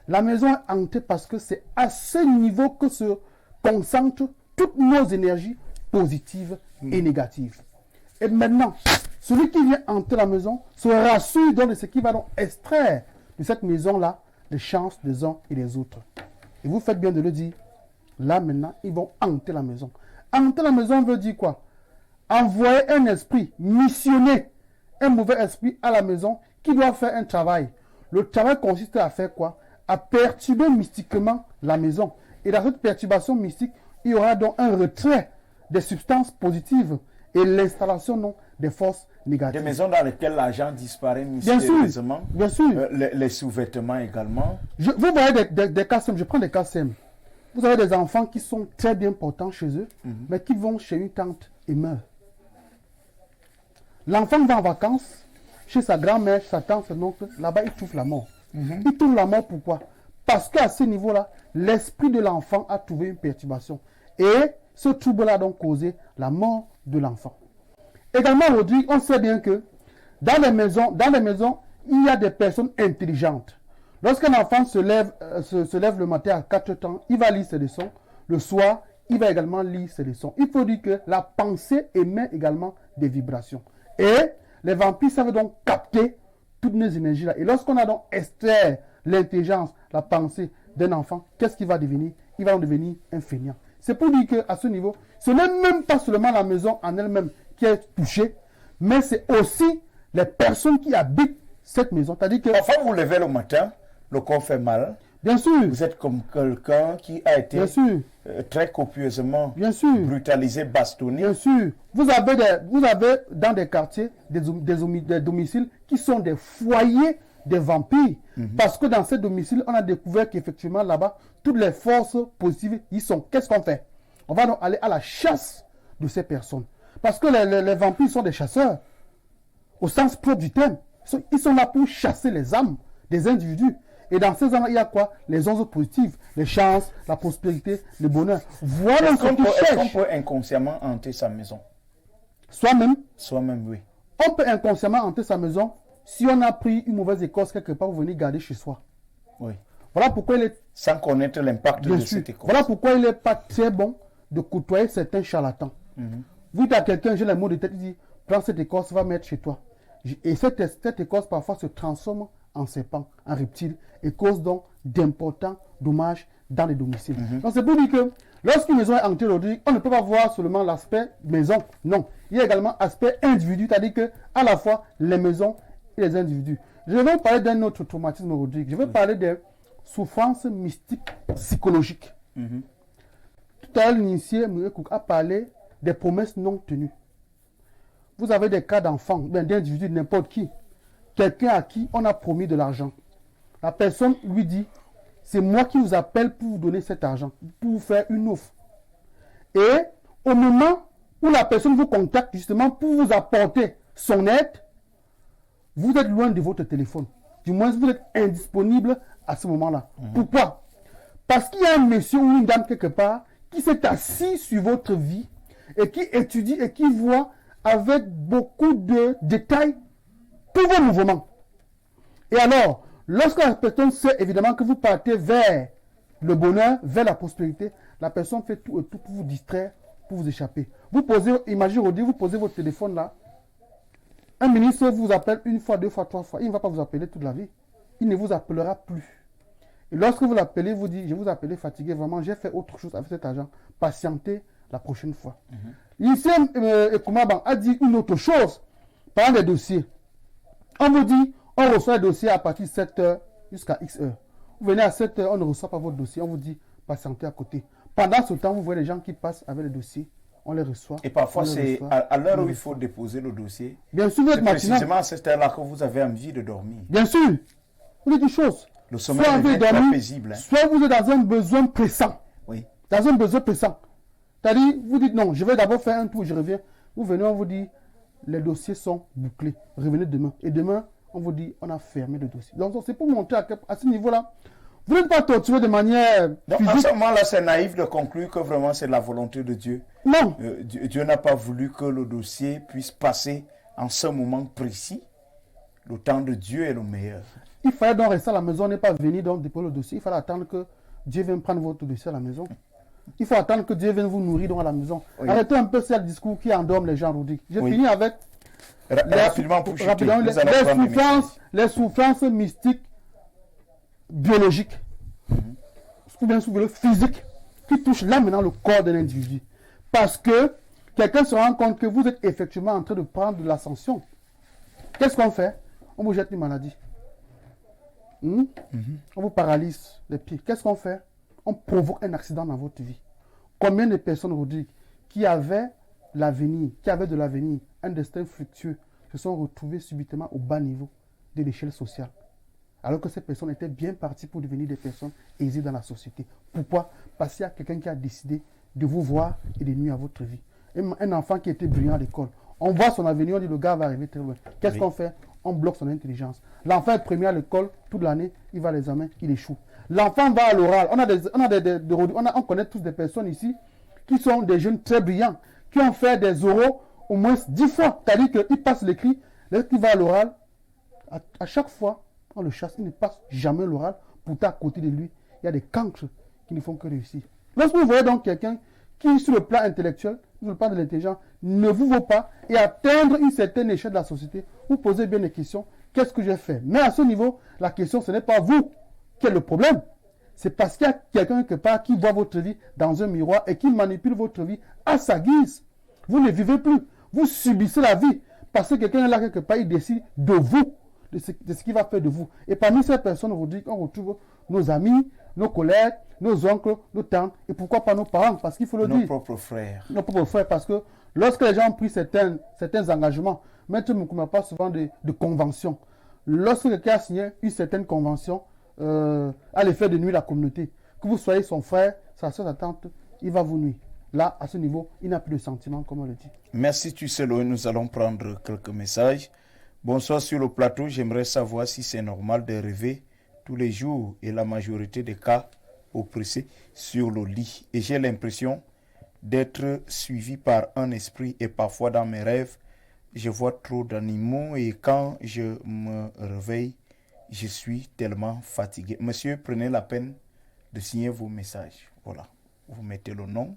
la maison est hantée parce que c'est à ce niveau que se concentrent toutes nos énergies positives et négatives. Et maintenant, celui qui vient hanter la maison se rassure donc de ce qui va donc extraire de cette maison-là les chances des uns et des autres. Et vous faites bien de le dire. Là, maintenant, ils vont hanter la maison. Hanter la maison veut dire quoi? Envoyer un esprit, missionner un mauvais esprit à la maison qui doit faire un travail. Le travail consiste à faire quoi? À perturber mystiquement la maison. Et dans cette perturbation mystique, il y aura donc un retrait des substances positives et l'installation des forces négatives. Des maisons dans lesquelles l'argent disparaît mystérieusement. Bien sûr. Les sous-vêtements également. Vous voyez des cas simples, je prends des cas simples. Vous avez des enfants qui sont très bien portants chez eux, mais qui vont chez une tante et meurent. L'enfant va en vacances chez sa grand-mère, chez sa tante, son oncle, là-bas il trouve la mort. Il trouve la mort pourquoi? Parce qu'à ce niveau-là, l'esprit de l'enfant a trouvé une perturbation. Et ce trouble-là a donc causé la mort de l'enfant. Également, Rodrigue, on sait bien que dans les maisons, il y a des personnes intelligentes. Lorsqu'un enfant se lève le matin à 4 ans, il va lire ses leçons. Le soir, il va également lire ses leçons. Il faut dire que la pensée émet également des vibrations. Et les vampires savent donc capter toutes nos énergies-là. Et lorsqu'on a donc extrait l'intelligence, la pensée d'un enfant, qu'est-ce qu'il va devenir? Il va devenir un feignant. C'est pour dire qu'à ce niveau, ce n'est même pas seulement la maison en elle-même qui est touchée, mais c'est aussi les personnes qui habitent cette maison. C'est-à-dire que... Enfin, vous levez le matin, le corps fait mal. Bien sûr. Vous êtes comme quelqu'un qui a été très copieusement brutalisé, bastonné. Bien sûr. Vous avez dans des quartiers des domiciles qui sont des foyers des vampires. Parce que dans ces domiciles, on a découvert qu'effectivement là-bas, toutes les forces positives y sont. Qu'est-ce qu'on fait? On va donc aller à la chasse de ces personnes. Parce que les vampires sont des chasseurs. Au sens propre du terme. Ils sont là pour chasser les âmes des individus. Et dans ces âmes, il y a quoi? Les ondes positives, les chances, la prospérité, le bonheur. Voilà ce qu'on cherche. Est-ce qu'on peut inconsciemment hanter sa maison? Soi-même? Soi-même, oui. On peut inconsciemment hanter sa maison si on a pris une mauvaise écorce quelque part pour venir garder chez soi. Oui. Voilà pourquoi il est... Sans connaître l'impact de cette écorce. Voilà pourquoi il n'est pas très bon de côtoyer certains charlatans. Vous dites à quelqu'un, j'ai les mots de tête, il dit, prends cette écorce, va mettre chez toi. Et cette écorce parfois se transforme en serpent, en reptile, et cause donc d'importants dommages dans les domiciles. Donc c'est pour dire que lorsqu'une maison est hantée aujourd'hui, on ne peut pas voir seulement l'aspect maison. Non, il y a également l'aspect individu, c'est-à-dire que à la fois les maisons et les individus. Je vais vous parler d'un autre traumatisme aujourd'hui. Je vais parler des souffrances mystiques psychologiques. Tout à l'heure, l'initié a parlé des promesses non tenues. Vous avez des cas d'enfants, d'individus, n'importe qui. Quelqu'un à qui on a promis de l'argent. La personne lui dit, c'est moi qui vous appelle pour vous donner cet argent, pour vous faire une offre. Et au moment où la personne vous contacte justement pour vous apporter son aide, vous êtes loin de votre téléphone. Du moins, vous êtes indisponible à ce moment-là. Pourquoi? Parce qu'il y a un monsieur ou une dame quelque part qui s'est assis sur votre vie et qui étudie et qui voit avec beaucoup de détails tous vos mouvements. Et alors, lorsque la personne sait évidemment que vous partez vers le bonheur, vers la prospérité, la personne fait tout et tout pour vous distraire, pour vous échapper. Vous posez, imaginez aujourd'hui, vous posez votre téléphone là, un ministre vous appelle une fois, deux fois, trois fois, il ne va pas vous appeler toute la vie. Il ne vous appellera plus. Et lorsque vous l'appelez, vous dites, je vous appelais fatigué, vraiment, j'ai fait autre chose avec cet argent. Patientez la prochaine fois. Ici, Ekoumaban a dit une autre chose, parlant des dossiers. On vous dit, on reçoit le dossier à partir de 7 heures jusqu'à X heures. Vous venez à 7 heures, on ne reçoit pas votre dossier, on vous dit, patientez à côté. Pendant ce temps, vous voyez les gens qui passent avec le dossier, on les reçoit. Et parfois, c'est à l'heure où il faut déposer le dossier. Bien sûr, vous êtes matinal. Précisément à cette heure-là que vous avez envie de dormir. Bien sûr. Vous dites une chose. Le sommeil devient très paisible. Soit vous êtes dans un besoin pressant. Oui. Dans un besoin pressant. C'est-à-dire, vous dites non, je vais d'abord faire un tour, je reviens. Vous venez, on vous dit, les dossiers sont bouclés. Revenez demain. Et demain, on vous dit, on a fermé le dossier. Donc, c'est pour montrer à ce niveau-là. Vous n'êtes pas torturé de manière donc, physique. À ce moment-là, c'est naïf de conclure que vraiment c'est la volonté de Dieu. Non. Dieu n'a pas voulu que le dossier puisse passer en ce moment précis. Le temps de Dieu est le meilleur. Il fallait donc rester à la maison, on n'est pas venu donc déposer le dossier. Il fallait attendre que Dieu vienne prendre votre dossier à la maison. Il faut attendre que Dieu vienne vous nourrir donc à la maison. Oui. Arrêtez un peu ce discours qui endorme les gens aujourd'hui. J'ai fini avec les souffrances mystiques, biologiques, ou bien physiques, qui touchent là maintenant le corps d'un individu. Parce que quelqu'un se rend compte que vous êtes effectivement en train de prendre de l'ascension. Qu'est-ce qu'on fait? On vous jette une maladie. On vous paralyse les pieds. Qu'est-ce qu'on fait? On provoque un accident dans votre vie. Combien de personnes aujourd'hui qui avaient l'avenir, qui avaient de l'avenir, un destin fructueux, se sont retrouvées subitement au bas niveau de l'échelle sociale. Alors que ces personnes étaient bien parties pour devenir des personnes aisées dans la société. Pourquoi? Parce qu'il y a quelqu'un qui a décidé de vous voir et de nuire à votre vie. Un enfant qui était brillant à l'école, on voit son avenir, on dit le gars va arriver très loin. Qu'est-ce qu'on fait? On bloque son intelligence. L'enfant est premier à l'école, toute l'année, il va à l'examen, il échoue. L'enfant va à l'oral. On connaît tous des personnes ici qui sont des jeunes très brillants, qui ont fait des oraux au moins 10 fois. C'est-à-dire qu'il passe l'écrit, lorsqu'il va à l'oral, à chaque fois, on le chasse, il ne passe jamais l'oral. Pourtant, à côté de lui, il y a des cancres qui ne font que réussir. Lorsque vous voyez donc quelqu'un qui, sur le plan intellectuel, sur le plan de l'intelligence, ne vous vaut pas et atteindre une certaine échelle de la société, vous posez bien des questions. Qu'est-ce que j'ai fait? Mais à ce niveau, la question, ce n'est pas vous qui est le problème. C'est parce qu'il y a quelqu'un quelque part qui voit votre vie dans un miroir et qui manipule votre vie à sa guise. Vous ne vivez plus. Vous subissez la vie. Parce que quelqu'un est là quelque part, il décide de vous, de ce qu'il va faire de vous. Et parmi ces personnes, aujourd'hui, on retrouve nos amis, nos collègues, nos oncles, nos tantes, et pourquoi pas nos parents? Parce qu'il faut le dire. Nos propres frères. Nos propres frères, parce que lorsque les gens ont pris certains engagements, Maître Moukouma parle souvent de convention. Lorsque quelqu'un a signé une certaine convention, à l'effet de nuire la communauté, que vous soyez son frère, sa soeur, sa tante, il va vous nuire. Là, à ce niveau, il n'a plus de sentiments, comme on le dit. Merci, Tusselo. Nous allons prendre quelques messages. Bonsoir sur le plateau. J'aimerais savoir si c'est normal de rêver tous les jours et la majorité des cas oppressés sur le lit. Et j'ai l'impression d'être suivi par un esprit et parfois dans mes rêves, je vois trop d'animaux et quand je me réveille, je suis tellement fatigué. Monsieur, prenez la peine de signer vos messages. Voilà. Vous mettez le nom.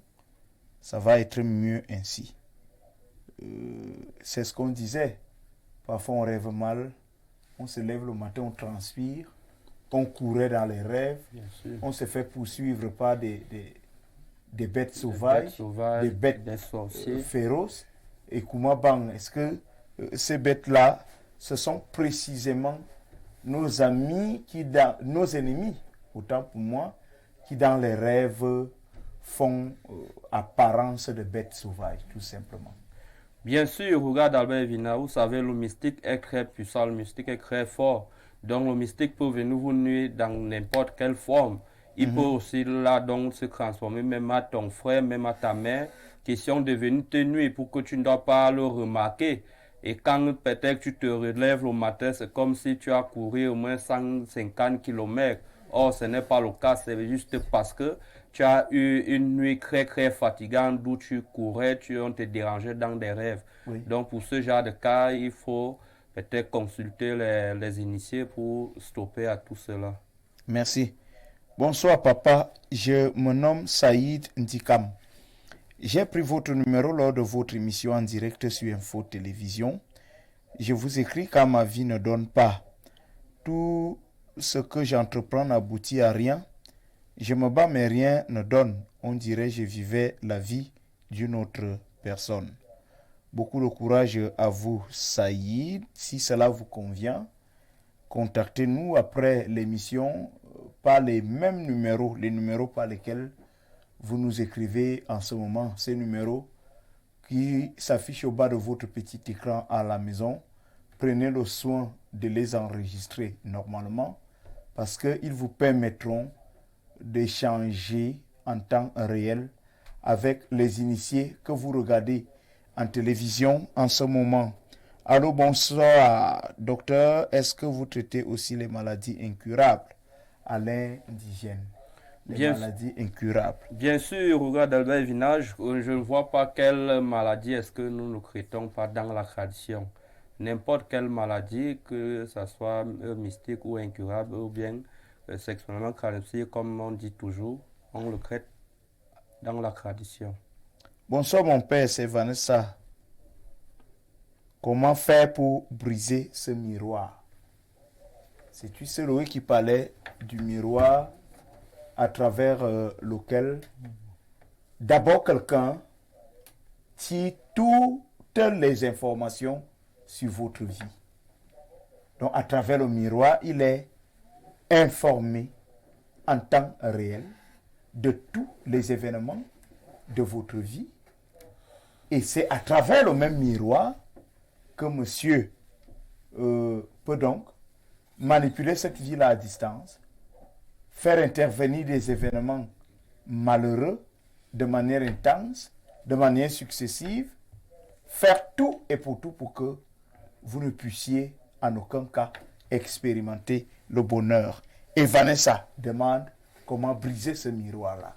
Ça va être mieux ainsi. C'est ce qu'on disait. Parfois, on rêve mal. On se lève le matin, on transpire. On courait dans les rêves. On se fait poursuivre par des bêtes sauvages, des bêtes féroces. Et Koumabang, est-ce que ces bêtes-là, ce sont précisément nos amis, nos ennemis, autant pour moi, qui dans les rêves font apparence de bêtes sauvages, tout simplement. Bien sûr, regarde Albert Vina, vous savez, le mystique est très puissant, le mystique est très fort. Donc le mystique peut venir vous nuire dans n'importe quelle forme. Il peut aussi là donc se transformer même à ton frère, même à ta mère. Question de venir te nuire pour que tu ne dois pas le remarquer. Et quand peut-être tu te relèves le matin, c'est comme si tu as couru au moins 150 km. Or, ce n'est pas le cas, c'est juste parce que tu as eu une nuit très très fatigante d'où tu courais, on te dérangeait dans des rêves. Oui. Donc pour ce genre de cas, il faut peut-être consulter les initiés pour stopper à tout cela. Merci. Bonsoir papa, je me nomme Saïd Ndikam. J'ai pris votre numéro lors de votre émission en direct sur Info Télévision. Je vous écris car ma vie ne donne pas. Tout ce que j'entreprends n'aboutit à rien. Je me bats mais rien ne donne. On dirait que je vivais la vie d'une autre personne. Beaucoup de courage à vous, Saïd. Si cela vous convient, contactez-nous après l'émission par les mêmes numéros, les numéros par lesquels vous nous écrivez en ce moment. Ces numéros qui s'affichent au bas de votre petit écran à la maison. Prenez le soin de les enregistrer normalement parce qu'ils vous permettront d'échanger en temps réel avec les initiés que vous regardez en télévision en ce moment. Allô, bonsoir, docteur. Est-ce que vous traitez aussi les maladies incurables? Alain Indigène. Les maladies incurables. Bien sûr, regarde Albert Vinage, je ne vois pas quelle maladie est-ce que nous ne traitons pas dans la tradition. N'importe quelle maladie, que ce soit mystique ou incurable ou bien sexuellement transmissible, comme on dit toujours, on le traite dans la tradition. Bonsoir mon père, c'est Vanessa. Comment faire pour briser ce miroir? C'est-tu celui qui parlait du miroir à travers lequel d'abord quelqu'un tire toutes les informations sur votre vie. Donc à travers le miroir, il est informé en temps réel de tous les événements de votre vie. Et c'est à travers le même miroir que monsieur peut donc manipuler cette vie-là à distance, faire intervenir des événements malheureux de manière intense, de manière successive, faire tout et pour tout pour que vous ne puissiez en aucun cas expérimenter le bonheur. Et Vanessa demande comment briser ce miroir-là.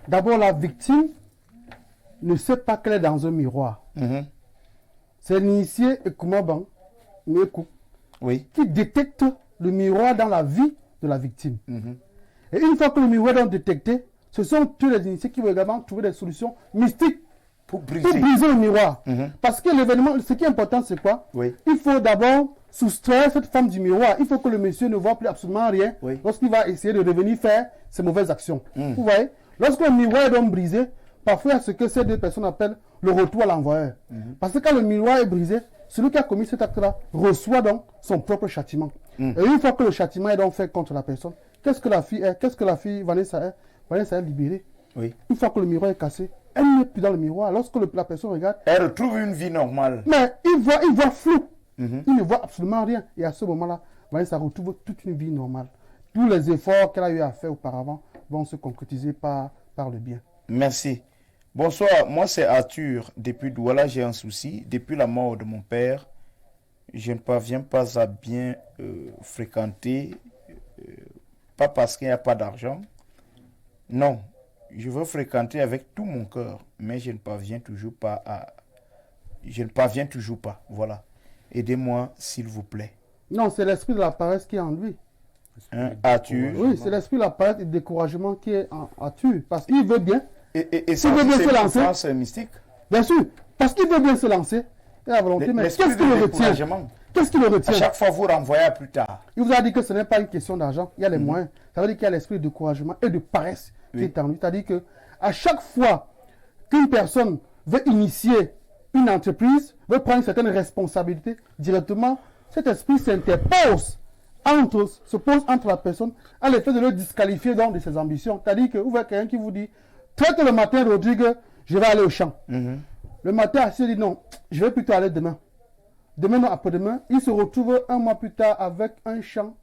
D'abord, la victime ne sait pas qu'elle est dans un miroir. C'est l'initié et Koumabang, qui détecte le miroir dans la vie de la victime. Et une fois que le miroir est détecté, ce sont tous les initiés qui vont également trouver des solutions mystiques pour briser le miroir. Parce que l'événement, ce qui est important, c'est quoi? Il faut d'abord soustraire cette femme du miroir. Il faut que le monsieur ne voit plus absolument rien lorsqu'il va essayer de revenir faire ses mauvaises actions. Vous voyez? Lorsque le miroir est donc brisé, parfois il y a ce que ces deux personnes appellent le retour à l'envoyeur. Parce que quand le miroir est brisé, celui qui a commis cet acte-là reçoit donc son propre châtiment. Et une fois que le châtiment est donc fait contre la personne, qu'est-ce que la fille est? Qu'est-ce que la fille Vanessa est? Vanessa est libérée. Une fois que le miroir est cassé, elle n'est plus dans le miroir. Lorsque la personne regarde, elle retrouve une vie normale. Mais il voit flou. Il ne voit absolument rien. Et à ce moment-là, Vanessa retrouve toute une vie normale. Tous les efforts qu'elle a eu à faire auparavant vont se concrétiser par le bien. Merci. Bonsoir, moi c'est Arthur. Depuis Douala, j'ai un souci. Depuis la mort de mon père, je ne parviens pas à bien fréquenter, pas parce qu'il n'y a pas d'argent. Non, je veux fréquenter avec tout mon cœur, mais je ne parviens toujours pas. Voilà. Aidez-moi, s'il vous plaît. Non, c'est l'esprit de la paresse qui est en lui. As-tu? Oui, c'est l'esprit de la paresse et du découragement qui est en tu. Parce qu'il veut bien. Et ça, veut bien c'est se une lancer. souffrance mystique. Bien sûr, parce qu'il veut bien se lancer. Et la volonté, mais L'esprit qu'est-ce qui de le retient? découragement. Qu'est-ce qui le À retient? chaque fois, vous renvoyez à plus tard. Il vous a dit que ce n'est pas une question d'argent, il y a les moyens. Ça veut dire qu'il y a l'esprit de découragement et de paresse qui est en lui. C'est-à-dire que à chaque fois qu'une personne veut initier une entreprise, veut prendre certaines responsabilités, directement, cet esprit s'interpose se pose entre la personne à l'effet de le disqualifier donc de ses ambitions. C'est-à-dire que vous voyez quelqu'un qui vous dit, très tôt le matin, Rodrigue, je vais aller au champ. Le matin, il se dit non, je vais plutôt aller demain. Demain, non, après-demain, il se retrouve un mois plus tard avec un champ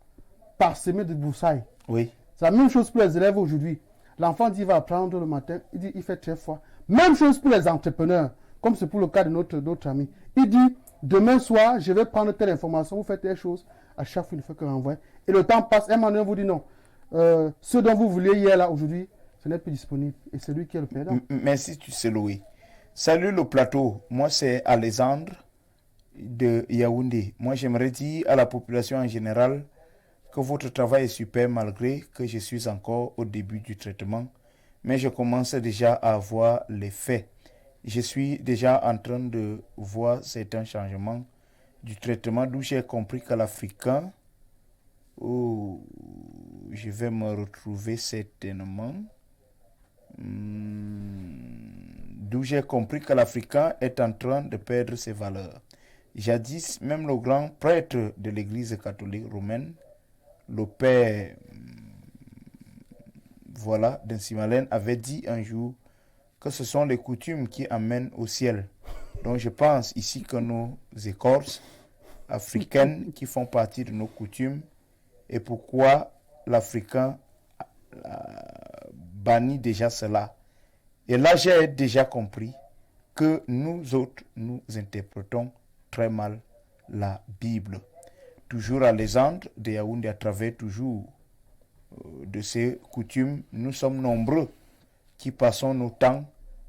parsemé de broussailles. Oui. C'est la même chose pour les élèves aujourd'hui. L'enfant dit, il va apprendre le matin, il dit, il fait très froid. Même chose pour les entrepreneurs, comme c'est pour le cas de notre ami. Il dit, demain soir, je vais prendre telle information, vous faites telle chose. À chaque fois, il ne fait que renvoyer. Et le temps passe, un moment vous dit non. Ce dont vous vouliez hier, là, aujourd'hui, ce n'est plus disponible. Et c'est lui qui est le perdant. Merci, tu sais, Louis. Salut le plateau. Moi, c'est Alexandre de Yaoundé. Moi, j'aimerais dire à la population en général que votre travail est super malgré que je suis encore au début du traitement. Mais je commence déjà à voir les faits. Je suis déjà en train de voir certains changements du traitement, d'où j'ai compris que l'Africain, je vais me retrouver certainement, d'où j'ai compris que l'Africain est en train de perdre ses valeurs. Jadis, même le grand prêtre de l'Église catholique romaine, le père d'Insimalène, avait dit un jour que ce sont les coutumes qui amènent au ciel. Donc je pense ici que nos écorces africaines qui font partie de nos coutumes, et pourquoi l'Africain bannit déjà cela. Et là, j'ai déjà compris que nous autres, nous interprétons très mal la Bible. Toujours à Alexandre de Yaoundé, à travers toujours de ces coutumes, nous sommes nombreux qui passons nos temps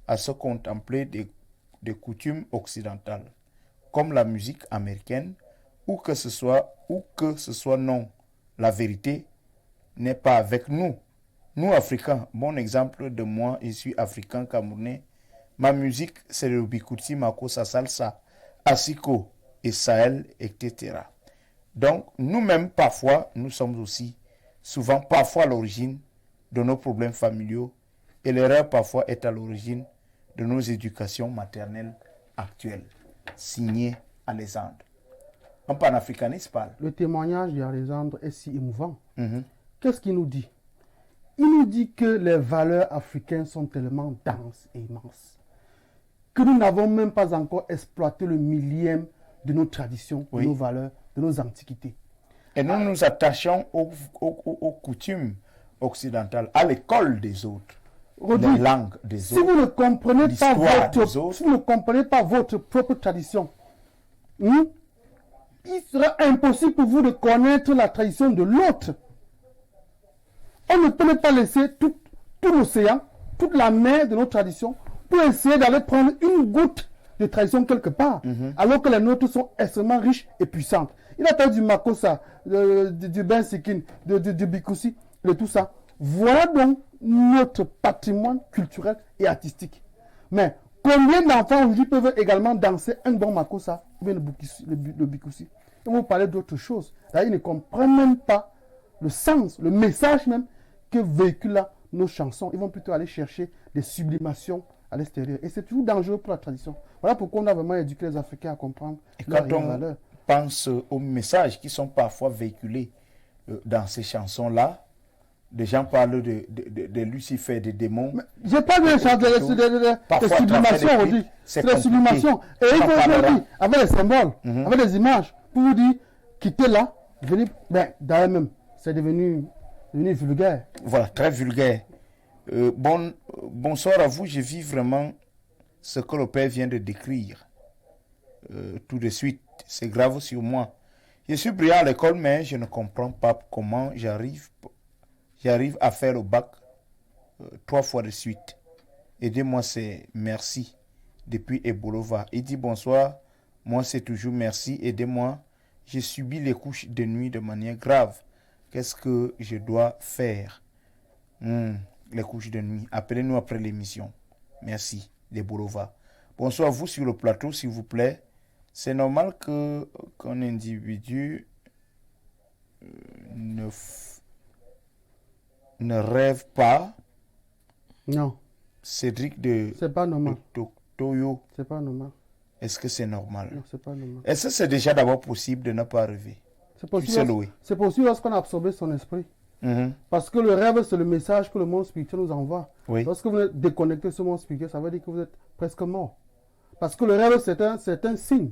à se contempler des coutumes occidentales, comme la musique américaine, ou que ce soit non. La vérité n'est pas avec nous. Nous, Africains, bon exemple de moi, je suis africain camerounais. Ma musique, c'est le bikuti, makossa, salsa, asiko et sahel, etc. Donc, nous-mêmes, parfois, nous sommes aussi, parfois à l'origine de nos problèmes familiaux, et l'erreur parfois est à l'origine de nos éducations maternelles actuelles. Signé Alexandre. Un panafricaniste parle. Le témoignage d'Alexandre est si émouvant. Qu'est-ce qu'il nous dit? Il nous dit que les valeurs africaines sont tellement denses et immenses que nous n'avons même pas encore exploité le millième de nos traditions, de nos valeurs, de nos antiquités. Et nous nous attachons aux coutumes occidentales, à l'école des autres, les langues des autres. Si vous ne comprenez pas votre propre tradition, il sera impossible pour vous de connaître la tradition de l'autre. On ne peut pas laisser tout l'océan, toute la mer de nos traditions pour essayer d'aller prendre une goutte de tradition quelque part, alors que les nôtres sont extrêmement riches et puissantes. Il a parlé du makossa, du bensikin, du bikusi, de tout ça. Voilà donc notre patrimoine culturel et artistique. Mais combien d'enfants aujourd'hui peuvent également danser un bon makossa ou bien le bikusi? Et vous parlez d'autre chose. Ils ne comprennent même pas le sens, le message même que véhiculent nos chansons. Ils vont plutôt aller chercher des sublimations à l'extérieur. Et c'est toujours dangereux pour la tradition. Voilà pourquoi on a vraiment éduqué les Africains à comprendre leurs valeurs. Pense aux messages qui sont parfois véhiculés dans ces chansons-là. Des gens parlent de Lucifer, des démons. Je parle de sublimation aujourd'hui. C'est la sublimation. Et ils vont avec des symboles, avec des images, pour vous dire, quittez là, venez. Ben, d'ailleurs même, c'est devenu vulgaire. Voilà, très vulgaire. Bonsoir à vous, je vis vraiment ce que le Père vient de décrire. Tout de suite, c'est grave sur moi. Je suis brillant à l'école, mais je ne comprends pas comment j'arrive à faire le bac 3 fois de suite. Aidez-moi, c'est merci depuis Ebolova. Il dit bonsoir, moi c'est toujours merci, aidez-moi. j'ai subi les couches de nuit de manière grave. Qu'est-ce que je dois faire? Les couches de nuit. Appelez-nous après l'émission. Merci, les Bolova. Bonsoir, vous sur le plateau, s'il vous plaît. C'est normal qu'un individu ne rêve pas. Non. Cédric de C'est pas normal. Toyo. C'est pas normal. Est-ce que c'est normal? Non, c'est pas normal. Est-ce que c'est déjà d'abord possible de ne pas rêver? C'est possible lorsqu'on a absorbé son esprit. Parce que le rêve, c'est le message que le monde spirituel nous envoie. Oui. Lorsque vous êtes déconnecté de ce monde spirituel, ça veut dire que vous êtes presque mort. Parce que le rêve, c'est un signe.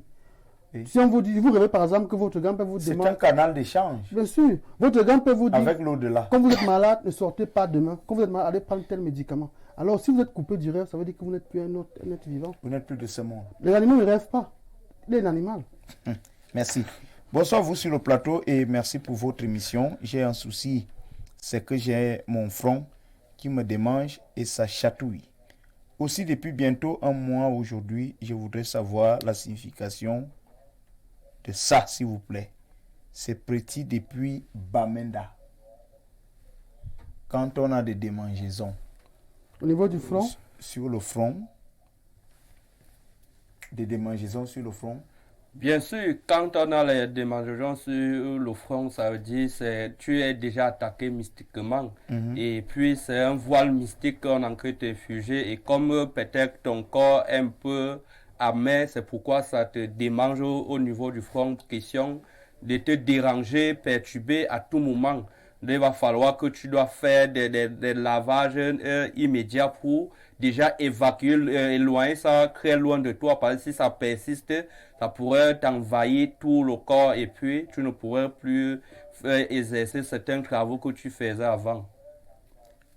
Oui. Si on vous dit, vous rêvez par exemple que votre gamme peut vous demander... C'est un canal d'échange. Bien sûr. Votre gamme peut vous dire... Avec l'au-delà. Quand vous êtes malade, ne sortez pas demain. Quand vous êtes malade, allez prendre tel médicament. Alors, si vous êtes coupé du rêve, ça veut dire que vous n'êtes plus un être vivant. Vous n'êtes plus de ce monde. Les animaux ne rêvent pas. Il est un animal. Merci. Bonsoir, vous sur le plateau, et merci pour votre émission. J'ai un souci, c'est que j'ai mon front qui me démange et ça chatouille. Aussi, depuis bientôt un mois aujourd'hui, je voudrais savoir la signification de ça, s'il vous plaît. C'est petit depuis Bamenda. Quand on a des démangeaisons. Au niveau du front? Sur le front. Des démangeaisons sur le front. Bien sûr, quand on a les démangeaisons sur le front, ça veut dire que tu es déjà attaqué mystiquement. Et puis c'est un voile mystique qu'on est en train de te fuger. Et comme peut-être ton corps est un peu amer, c'est pourquoi ça te démange au niveau du front. Question de te déranger, perturber à tout moment. Il va falloir que tu dois faire des lavages immédiats pour déjà évacuer, éloigner ça très loin de toi. Parce que si ça persiste, ça pourrait t'envahir tout le corps et puis tu ne pourrais plus exercer certains travaux que tu faisais avant.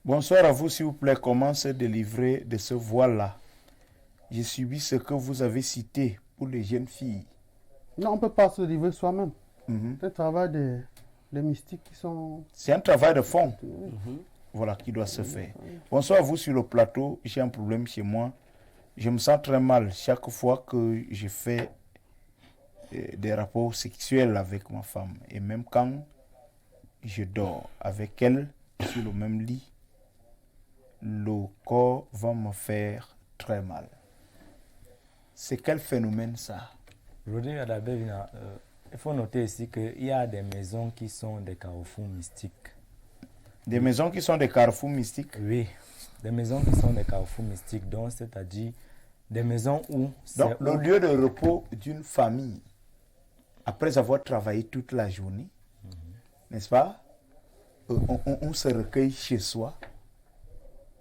Bonsoir à vous, s'il vous plaît. Comment se délivrer de ce voile-là? J'ai subi ce que vous avez cité pour les jeunes filles. Non, on ne peut pas se délivrer soi-même. C'est un travail des mystiques qui sont... C'est un travail de fond. Voilà, qui doit se faire. Bonsoir à vous sur le plateau. J'ai un problème chez moi. Je me sens très mal chaque fois que je fais des rapports sexuels avec ma femme. Et même quand je dors avec elle sur le même lit, le corps va me faire très mal. C'est quel phénomène ça? Rodrigue Adalbert, il faut noter ici qu'il y a des maisons qui sont des carrefours mystiques. Des maisons qui sont des carrefours mystiques? Oui, des maisons qui sont des carrefours mystiques, donc c'est-à-dire des maisons où... Donc le lieu de repos d'une famille, après avoir travaillé toute la journée, n'est-ce pas? On se recueille chez soi,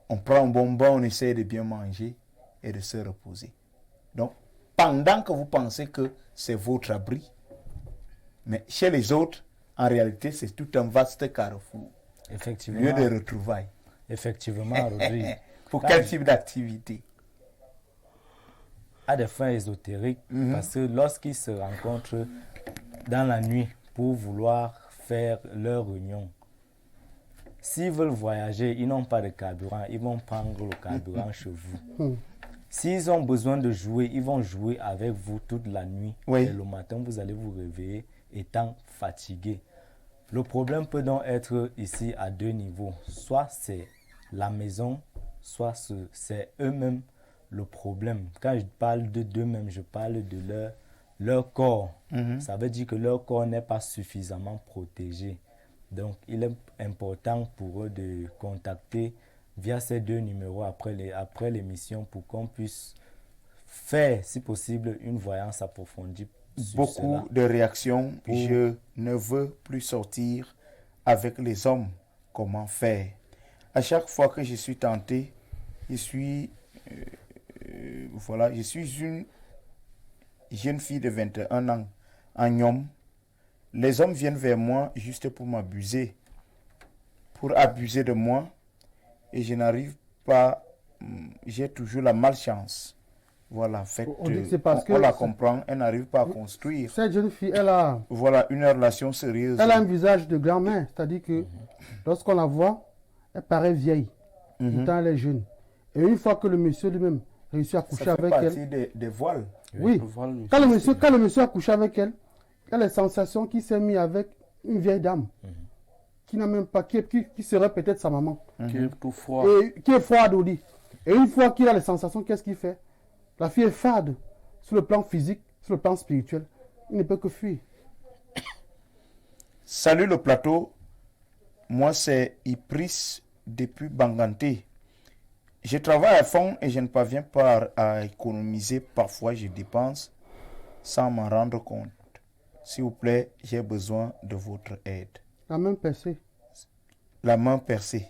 on prend un bon bain, on essaie de bien manger et de se reposer. Donc, pendant que vous pensez que c'est votre abri, mais chez les autres, en réalité, c'est tout un vaste carrefour. Effectivement. Lieu de retrouvailles. Effectivement, Rodrigue. Pour quel type d'activité? À des fins ésotériques, parce que lorsqu'ils se rencontrent dans la nuit pour vouloir faire leur réunion, s'ils veulent voyager, ils n'ont pas de carburant, ils vont prendre le carburant chez vous. S'ils ont besoin de jouer, ils vont jouer avec vous toute la nuit. Oui. Et le matin, vous allez vous réveiller étant fatigué. Le problème peut donc être ici à deux niveaux. Soit c'est la maison, soit c'est eux-mêmes le problème. Quand je parle de d'eux-mêmes, je parle de leur corps. Ça veut dire que leur corps n'est pas suffisamment protégé. Donc, il est important pour eux de contacter via ces deux numéros après l'émission pour qu'on puisse faire, si possible, une voyance approfondie. Beaucoup de réactions. Je ne veux plus sortir avec les hommes. Comment faire? À chaque fois que je suis tenté, je suis une jeune fille de 21 ans, un homme. Les hommes viennent vers moi juste pour m'abuser, pour abuser de moi, et je n'arrive pas, j'ai toujours la malchance. Voilà, en fait, on la comprend, elle n'arrive pas à construire. Cette jeune fille, elle a... Voilà, une relation sérieuse. Elle a un visage de grand-mère, c'est-à-dire que lorsqu'on la voit, elle paraît vieille, pourtant elle est jeune. Et une fois que le monsieur lui-même réussit à coucher avec elle... Ça fait partie des voiles. Oui, quand le monsieur a couché avec elle, il y a les sensations qui s'est mis avec une vieille dame qui n'a même pas, qui serait peut-être sa maman. Qui est tout froid. Et qui est froide au lit. Et une fois qu'il a les sensations, qu'est-ce qu'il fait? La fille est fade sur le plan physique, sur le plan spirituel. Il ne peut que fuir. Salut le plateau. Moi, c'est Ipris depuis Banganté. Je travaille à fond et je ne parviens pas à économiser. Parfois, je dépense sans m'en rendre compte. S'il vous plaît, j'ai besoin de votre aide. La main percée. La main percée.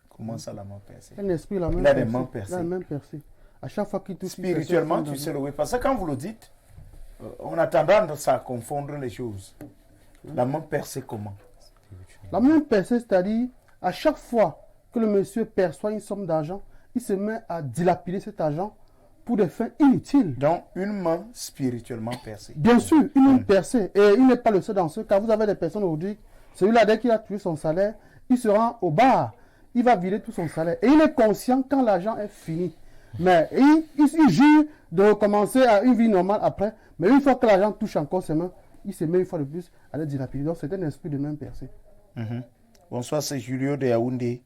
Comment ça, la main percée? Un esprit, la main Il a percée. des mains percées. Il a la main percée. À chaque fois qu'il touche... Spirituellement, tu sais le oui. Parce que quand vous le dites, on a tendance à confondre les choses. La main percée comment? La main percée, c'est-à-dire, à chaque fois que le monsieur perçoit une somme d'argent, il se met à dilapider cet argent pour des fins inutiles. Donc, une main spirituellement percée. Bien sûr, une main percée. Et il n'est pas le seul dans ce cas. Vous avez des personnes aujourd'hui, celui-là, dès qu'il a tué son salaire, il se rend au bar. Il va vider tout son salaire. Et il est conscient quand l'argent est fini. Mais il jure de recommencer à une vie normale après. Mais une fois que l'argent touche encore ses mains, il se met une fois de plus à le dilapider. Donc, c'est un esprit de main percée. Bonsoir, c'est Julio de Yaoundé.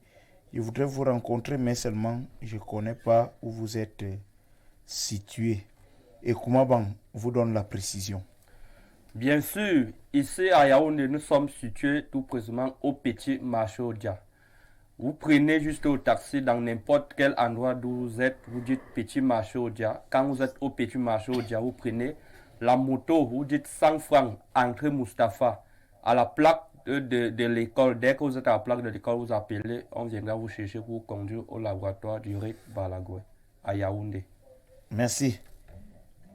Je voudrais vous rencontrer, mais seulement je ne connais pas où vous êtes situé. Et Koumaban vous donne la précision. Bien sûr, ici à Yaoundé, nous sommes situés tout précisément au Petit Marché Odia. Vous prenez juste au taxi dans n'importe quel endroit d'où vous êtes, vous dites Petit Marché Odia. Quand vous êtes au Petit Marché Odia, vous prenez la moto, vous dites 100 francs, entrée Mustapha, à la plaque de l'école. Dès que vous êtes à la plaque de l'école, vous appelez, on viendra vous chercher pour vous conduire au laboratoire du RIC Balagoué à Yaoundé. Merci.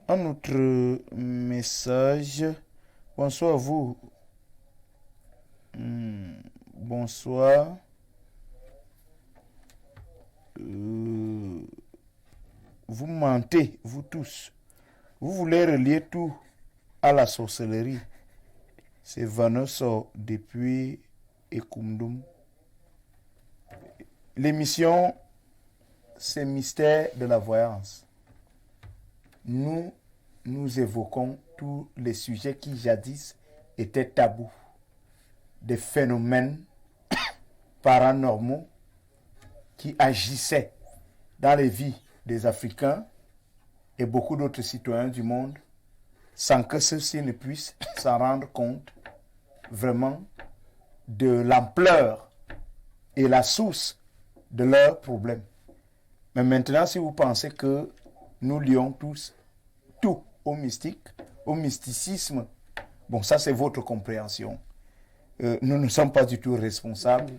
Un autre message. Bonsoir à vous. Bonsoir. Vous mentez, vous tous. Vous voulez relier tout à la sorcellerie. C'est Vanessa depuis Ekumdum. L'émission, c'est Mystère de la voyance. Nous évoquons tous les sujets qui jadis étaient tabous. Des phénomènes paranormaux qui agissaient dans les vies des Africains et beaucoup d'autres citoyens du monde sans que ceux-ci ne puissent s'en rendre compte vraiment de l'ampleur et la source de leurs problèmes. Mais maintenant, si vous pensez que nous lions tous tout au mystique, au mysticisme, bon, ça c'est votre compréhension. Nous ne sommes pas du tout responsables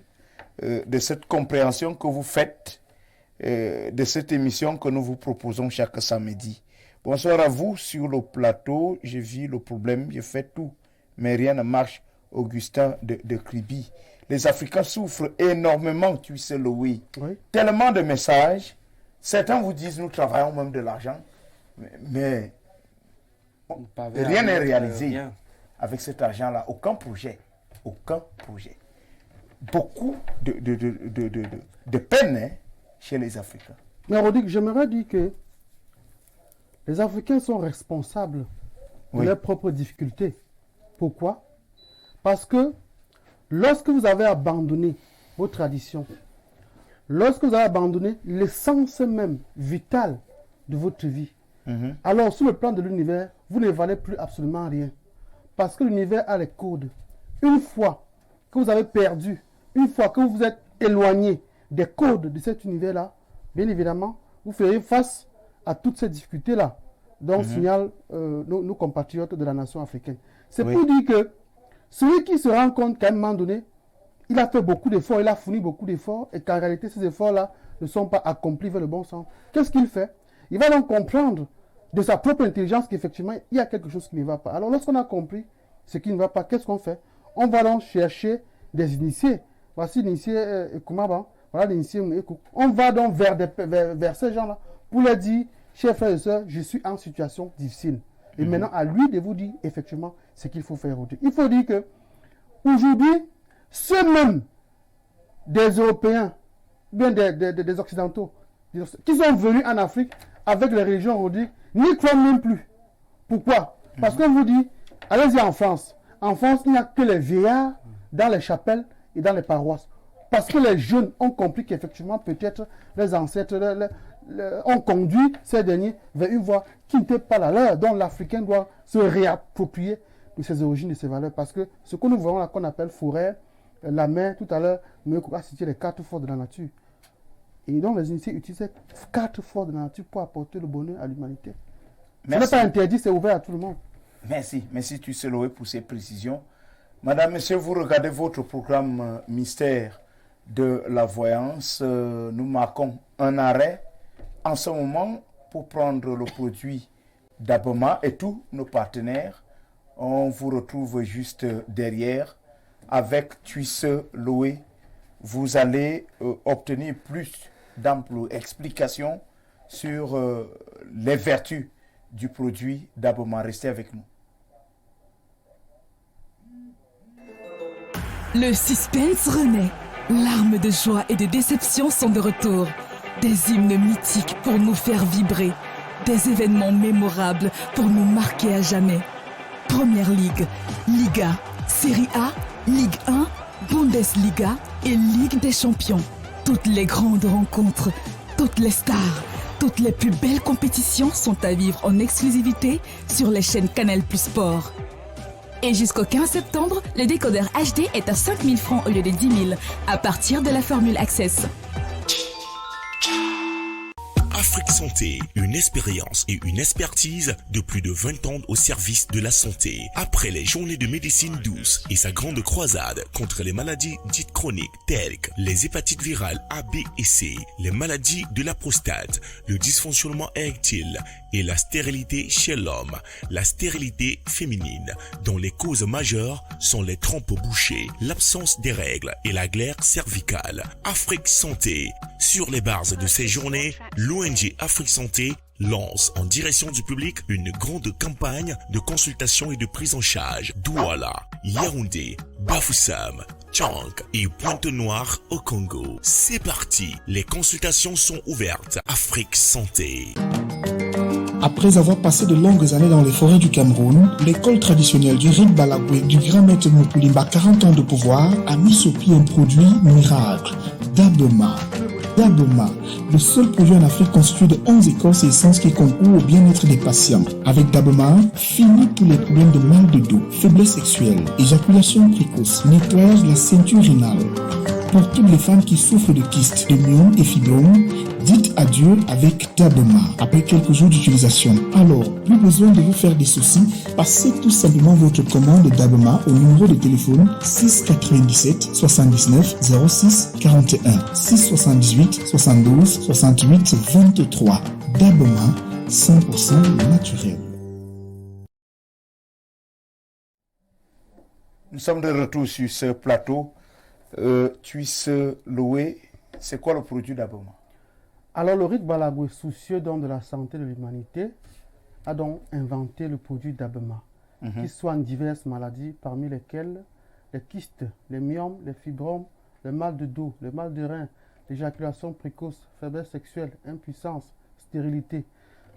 de cette compréhension que vous faites de cette émission que nous vous proposons chaque samedi. Bonsoir à vous sur le plateau. J'ai vu le problème, j'ai fait tout, mais rien ne marche. Augustin de Kribi. Les Africains souffrent énormément, tu sais, Louis. Oui. Tellement de messages. Certains vous disent, nous travaillons même de l'argent, mais rien n'est réalisé rien. Avec cet argent-là. Aucun projet. Aucun projet. Beaucoup de peine hein, chez les Africains. Mais Rodrigue, j'aimerais dire que les Africains sont responsables de leurs propres difficultés. Pourquoi? Parce que lorsque vous avez abandonné vos traditions, lorsque vous avez abandonné l'essence même vitale de votre vie, alors sur le plan de l'univers, vous ne valez plus absolument rien. Parce que l'univers a les codes. Une fois que vous avez perdu, une fois que vous vous êtes éloigné des codes de cet univers-là, bien évidemment, vous ferez face à toutes ces difficultés-là dont signalent nos compatriotes de la nation africaine. C'est pour dire que celui qui se rend compte qu'à un moment donné, il a fait beaucoup d'efforts, il a fourni beaucoup d'efforts, et qu'en réalité, ces efforts-là ne sont pas accomplis vers le bon sens. Qu'est-ce qu'il fait? Il va donc comprendre de sa propre intelligence qu'effectivement, il y a quelque chose qui ne va pas. Alors, lorsqu'on a compris ce qui ne va pas, qu'est-ce qu'on fait? On va donc chercher des initiés. Voici l'initié Koumaba, voilà l'initié Mouekou. On va donc vers ces gens-là pour leur dire, chers frères et sœurs, je suis en situation difficile. Et maintenant, à lui de vous dire effectivement ce qu'il faut faire aujourd'hui. Il faut dire que aujourd'hui, ceux-mêmes des Européens, bien des Occidentaux, qui sont venus en Afrique avec les religions aujourd'hui, n'y croient même plus. Pourquoi? Parce qu'on vous dit, Allez-y en France. En France, il n'y a que les vieillards dans les chapelles et dans les paroisses. Parce que les jeunes ont compris qu'effectivement, peut-être, les ancêtres ont conduit ces derniers vers une voie qui n'était pas la leur. Donc l'Africain doit se réapproprier de ses origines, de ses valeurs. Parce que ce que nous voyons là, qu'on appelle forêt, la mer, tout à l'heure, nous avons cité les 4 forces de la nature. Et donc les initiés utilisent ces 4 forces de la nature pour apporter le bonheur à l'humanité. Ce n'est pas interdit, c'est ouvert à tout le monde. Merci Tuisseloé pour ces précisions. Madame, Monsieur, vous regardez votre programme Mystère de la voyance. Nous marquons un arrêt en ce moment pour prendre le produit d'Aboma et tous nos partenaires. On vous retrouve juste derrière avec Tuisseloé. Vous allez obtenir plus d'amples explications sur les vertus du produit d'Aboma. Restez avec nous. Le suspense renaît. Larmes de joie et de déception sont de retour. Des hymnes mythiques pour nous faire vibrer. Des événements mémorables pour nous marquer à jamais. Première Ligue, Liga, Série A, Ligue 1, Bundesliga et Ligue des Champions. Toutes les grandes rencontres, toutes les stars, toutes les plus belles compétitions sont à vivre en exclusivité sur les chaînes Canal+ Sport. Et jusqu'au 15 septembre, le décodeur HD est à 5 000 francs au lieu de 10 000 à partir de la formule Access. Afrique Santé, une expérience et une expertise de plus de 20 ans au service de la santé. Après les journées de médecine douce et sa grande croisade contre les maladies dites chroniques telles que les hépatites virales A, B et C, les maladies de la prostate, le dysfonctionnement érectile et la stérilité chez l'homme, la stérilité féminine, dont les causes majeures sont les trompes bouchées, l'absence des règles et la glaire cervicale. Afrique Santé. Sur les bases de ces journées, l'ONG Afrique Santé lance en direction du public une grande campagne de consultation et de prise en charge. Douala, Yaoundé, Bafoussam, Tchang et Pointe-Noire au Congo. C'est parti, les consultations sont ouvertes. Afrique Santé. Après avoir passé de longues années dans les forêts du Cameroun, l'école traditionnelle du Rick Balagwe du grand maître Moukulimba, 40 ans de pouvoir, a mis sur pied un produit miracle, Daboma. Daboma, le seul produit en Afrique constitué de 11 écorces et essences qui concourent au bien-être des patients. Avec Daboma, fini tous les problèmes de mal de dos, faiblesse sexuelle, éjaculation précoce, nettoyage de la ceinture rénale. Pour toutes les femmes qui souffrent de kystes, de myomes et fibromes, dites adieu avec Daboma après quelques jours d'utilisation. Alors, plus besoin de vous faire des soucis, passez tout simplement votre commande Daboma au numéro de téléphone 697 79 06 41 678 72 68 23. Daboma, 100% naturel. Nous sommes de retour sur ce plateau. Tuisseloé, c'est quoi le produit d'Aboma? Alors, le Rick Balagwe, soucieux donc de la santé de l'humanité, a donc inventé le produit d'Aboma, qui soigne diverses maladies, parmi lesquelles les kystes, les myomes, les fibromes, le mal de dos, le mal de rein, l'éjaculation précoce, faiblesse sexuelle, impuissance, stérilité.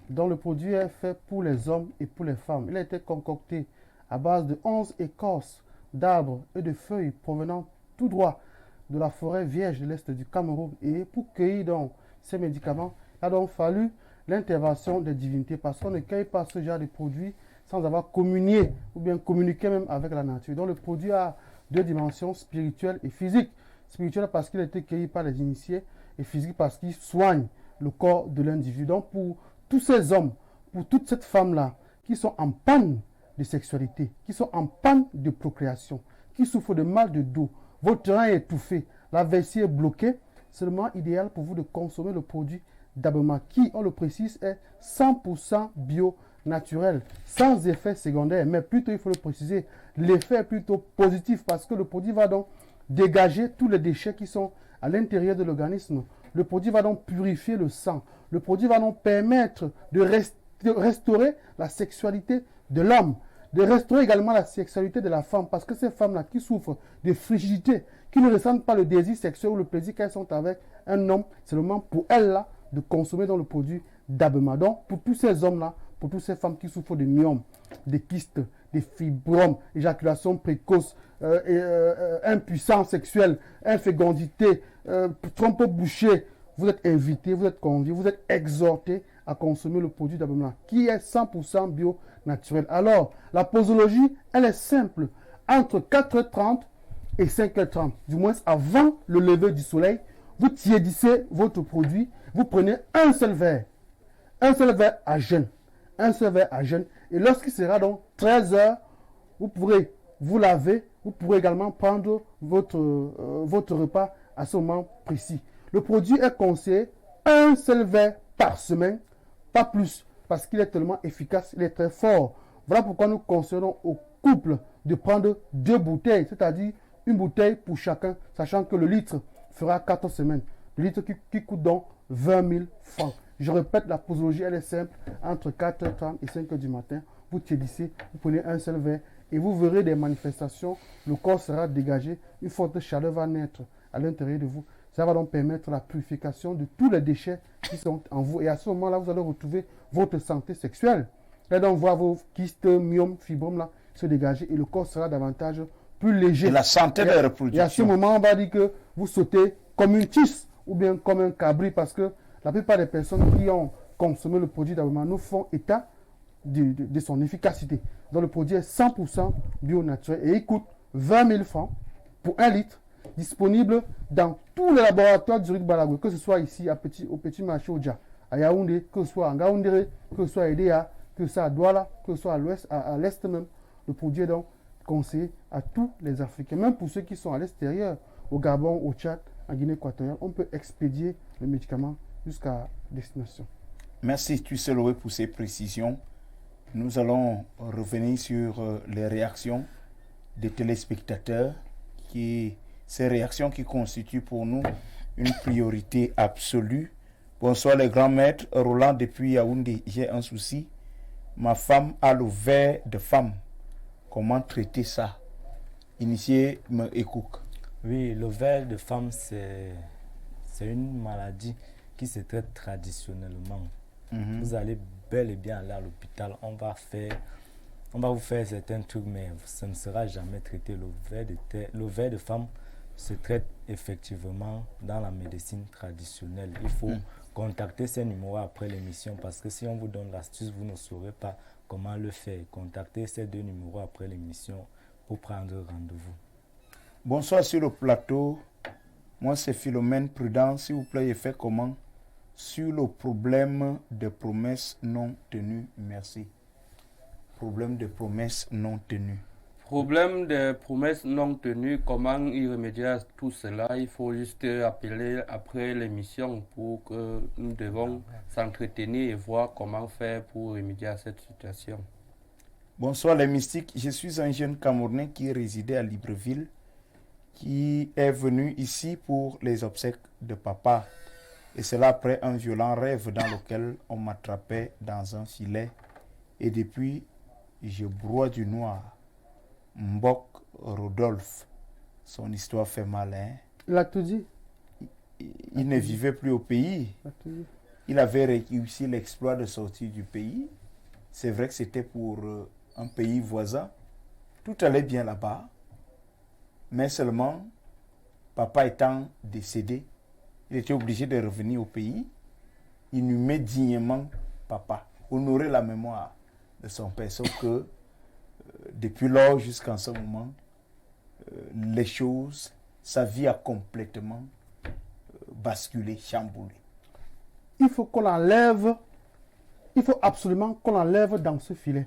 Donc, le produit est fait pour les hommes et pour les femmes. Il a été concocté à base de 11 écorces d'arbres et de feuilles provenant tout droit de la forêt vierge de l'Est du Cameroun. Et pour cueillir donc ces médicaments, il a donc fallu l'intervention des divinités, parce qu'on ne cueille pas ce genre de produits sans avoir communié ou bien communiqué même avec la nature. Donc le produit a deux dimensions, spirituelle et physique. Spirituelle parce qu'il a été cueilli par les initiés, et physique parce qu'il soigne le corps de l'individu. Donc pour tous ces hommes, pour toute cette femme-là, qui sont en panne de sexualité, qui sont en panne de procréation, qui souffrent de mal de dos, votre rein est étouffé, la vessie est bloquée, c'est le moment idéal pour vous de consommer le produit d'Aboma, qui, on le précise, est 100% bio naturel, sans effet secondaire, mais plutôt, il faut le préciser, l'effet est plutôt positif, parce que le produit va donc dégager tous les déchets qui sont à l'intérieur de l'organisme. Le produit va donc purifier le sang. Le produit va donc permettre de restaurer la sexualité de l'homme, de restaurer également la sexualité de la femme, parce que ces femmes-là qui souffrent de frigidité, qui ne ressentent pas le désir sexuel ou le plaisir qu'elles sont avec un homme, c'est le moment pour elles-là de consommer dans le produit d'Aboma. Donc, pour tous ces hommes-là, pour toutes ces femmes qui souffrent de myome, des kystes, des fibromes, éjaculation précoce, impuissance sexuelle, infécondité, trompe bouchée. Vous êtes invités, vous êtes conviés, vous êtes exhortés à consommer le produit d'Abomena qui est 100% bio naturel. Alors, la posologie, elle est simple. Entre 4h30 et 5h30, du moins avant le lever du soleil, vous tiédissez votre produit, vous prenez un seul verre à jeûne, et lorsqu'il sera donc 13h, vous pourrez vous laver, vous pourrez également prendre votre repas à ce moment précis. Le produit est conseillé un seul verre par semaine, pas plus, parce qu'il est tellement efficace, il est très fort. Voilà pourquoi nous conseillons aux couples de prendre 2 bouteilles, c'est-à-dire une bouteille pour chacun, sachant que le litre fera 4 semaines. Le litre qui coûte donc 20 000 francs. Je répète, la posologie, elle est simple. Entre 4h30 et 5h du matin, vous tiédissez, vous prenez un seul verre et vous verrez des manifestations. Le corps sera dégagé, une forte chaleur va naître à l'intérieur de vous. Ça va donc permettre la purification de tous les déchets qui sont en vous. Et à ce moment-là, vous allez retrouver votre santé sexuelle. Et donc, voir vos kystes, myomes, fibromes là, se dégager et le corps sera davantage plus léger. Et la santé de la reproduction. Et à ce moment, on va dire que vous sautez comme une tisse ou bien comme un cabri, parce que la plupart des personnes qui ont consommé le produit d'Abomena nous font état de son efficacité. Donc le produit est 100% bio naturel et il coûte 20 000 francs pour 1 litre, disponible dans tous les laboratoires du Rick Balagwe, que ce soit ici au Petit Marché Oja, à Yaoundé, que ce soit à Ngaoundéré, que ce soit à Edea, que ce soit à Douala, que ce soit à l'ouest, à l'est même. Le produit est donc conseillé à tous les Africains, même pour ceux qui sont à l'extérieur, au Gabon, au Tchad, en Guinée équatoriale. On peut expédier le médicament jusqu'à destination. Merci Tuseloé pour ces précisions. Nous allons revenir sur les réactions des téléspectateurs, ces réactions qui constituent pour nous une priorité absolue. Bonsoir les grands maîtres. Roland depuis Yaoundé, j'ai un souci. Ma femme a le verre de femme. Comment traiter ça? Initié me écoute. Oui, le ver de femme, c'est une maladie qui se traite traditionnellement. Vous allez bel et bien aller à l'hôpital, on va vous faire certains trucs, mais ça ne sera jamais traité. Le ver de femme se traite effectivement dans la médecine traditionnelle. Il faut contacter ces numéros après l'émission, parce que si on vous donne l'astuce, vous ne saurez pas comment le faire. Contactez ces 2 numéros après l'émission pour prendre rendez-vous. Bonsoir sur le plateau. Moi, c'est Philomène Prudent. S'il vous plaît, faites comment sur le problème de promesses non tenues? Merci. Problème de promesses non tenues. Problème de promesses non tenues, comment y remédier à tout cela? Il faut juste appeler après l'émission pour que nous devons s'entretenir et voir comment faire pour remédier à cette situation. Bonsoir les mystiques. Je suis un jeune Camerounais qui résidait à Libreville, qui est venu ici pour les obsèques de papa. Et cela après un violent rêve dans lequel on m'attrapait dans un filet. Et depuis, je broie du noir. Mbok Rodolphe. Son histoire fait mal, hein? Il a tout dit. Il ne vivait plus au pays. Il avait réussi l'exploit de sortir du pays. C'est vrai que c'était pour un pays voisin. Tout allait bien là-bas. Mais seulement, papa étant décédé, il était obligé de revenir au pays, inhumer dignement papa, honorer la mémoire de son père. Sauf que depuis lors jusqu'en ce moment, les choses, sa vie a complètement basculé, chamboulé. Il faut qu'on l'enlève, il faut absolument qu'on l'enlève dans ce filet.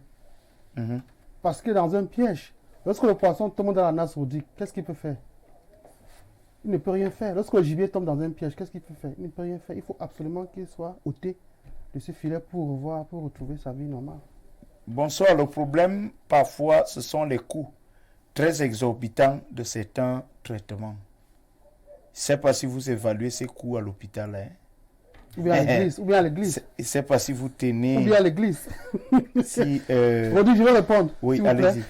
Parce que dans un piège, lorsque le poisson tombe dans la nasse roudique, qu'est-ce qu'il peut faire? Il ne peut rien faire. Lorsque le gibier tombe dans un piège, qu'est-ce qu'il peut faire? Il ne peut rien faire. Il faut absolument qu'il soit ôté de ce filet pour retrouver sa vie normale. Bonsoir. Le problème, parfois, ce sont les coûts très exorbitants de certains traitements. Je ne sais pas si vous évaluez ces coûts à l'hôpital. Hein? Ou bien à l'église. Ou bien à l'église. Je ne sais pas si vous tenez... Ou bien à l'église. Si, Rodrigue, je vais répondre. Oui, allez-y.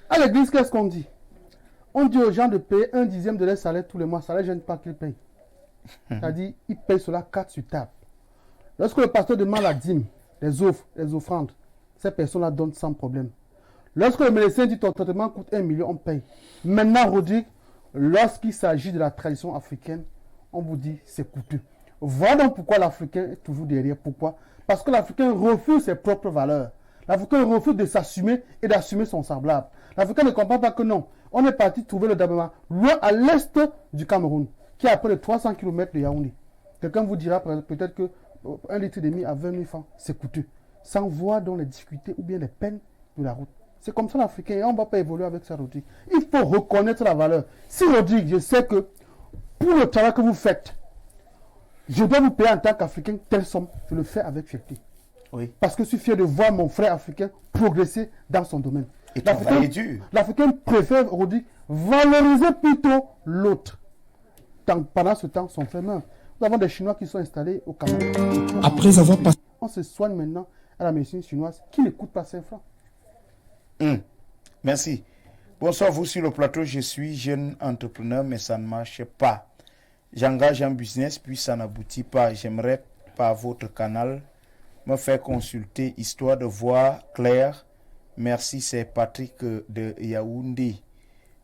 À l'église, qu'est-ce qu'on dit? On dit aux gens de payer 1/10 de leur salaire tous les mois. Ça ne les gêne pas qu'ils payent. C'est-à-dire, ils payent cela 4 sur table. Lorsque le pasteur demande la dîme, des offres, des offrandes. Ces personnes-là donnent sans problème. Lorsque le médecin dit ton traitement coûte 1 million, on paye. Maintenant, Rodrigue, lorsqu'il s'agit de la tradition africaine, on vous dit c'est coûteux. Voilà donc pourquoi l'Africain est toujours derrière. Pourquoi? Parce que l'Africain refuse ses propres valeurs. L'Africain refuse de s'assumer et d'assumer son semblable. L'Africain ne comprend pas que non. On est parti trouver le Dabama, loin à l'est du Cameroun, qui est à près de 300 km de Yaoundé. Quelqu'un vous dira peut-être que 1,5 litre à 20 000 francs, c'est coûteux. Sans voir dans les difficultés ou bien les peines de la route. C'est comme ça l'Africain et on ne va pas évoluer avec ça, Rodrigue. Il faut reconnaître la valeur. Si Rodrigue, je sais que pour le travail que vous faites, je dois vous payer en tant qu'Africain telle somme, je le fais avec fierté. Oui. Parce que je suis fier de voir mon frère africain progresser dans son domaine. Et travailler dur. L'Africain préfère, Rodrigue, valoriser plutôt l'autre. Pendant ce temps, son frère meurt. Nous avons des Chinois qui sont installés au Cameroun. Après avoir passé... On se soigne maintenant à la médecine chinoise qui ne coûte pas 5 francs. Merci. Bonsoir, vous sur le plateau. Je suis jeune entrepreneur, mais ça ne marche pas. J'engage un business, puis ça n'aboutit pas. J'aimerais par votre canal me faire consulter, histoire de voir clair. Merci, c'est Patrick de Yaoundé.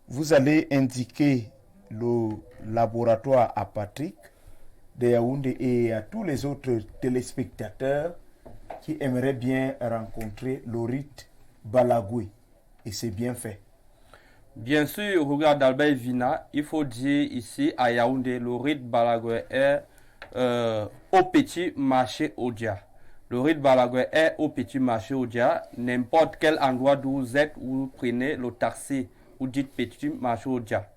Vous allez indiquer le laboratoire à Patrick de Yaoundé et à tous les autres téléspectateurs qui aimeraient bien rencontrer Lorit Balagoué. Et c'est bien fait. Bien sûr, regarde Albert Vina, il faut dire ici à Yaoundé, Lorit Balagoué est au petit marché Odia. Lorit Balagoué est au petit marché Odia. N'importe quel endroit d'où vous êtes, vous prenez le taxi, vous dites petit marché Odia.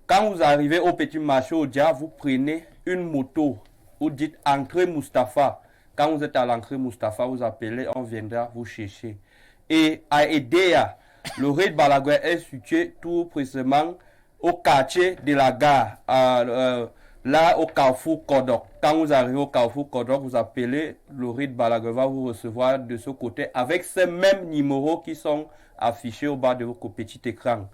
Quand vous arrivez au petit marché Odia, vous prenez une moto, vous dites entrée Mustapha. Quand vous êtes à l'entrée Mustapha, vous appelez, on viendra vous chercher. Et à Edea, le Lorit Balagoué est situé tout précisément au quartier de la gare, là au carrefour Kodok. Quand vous arrivez au carrefour Kodok, vous appelez le Lorit Balagoué, va vous recevoir de ce côté avec ces mêmes numéros qui sont affichés au bas de votre petit écran.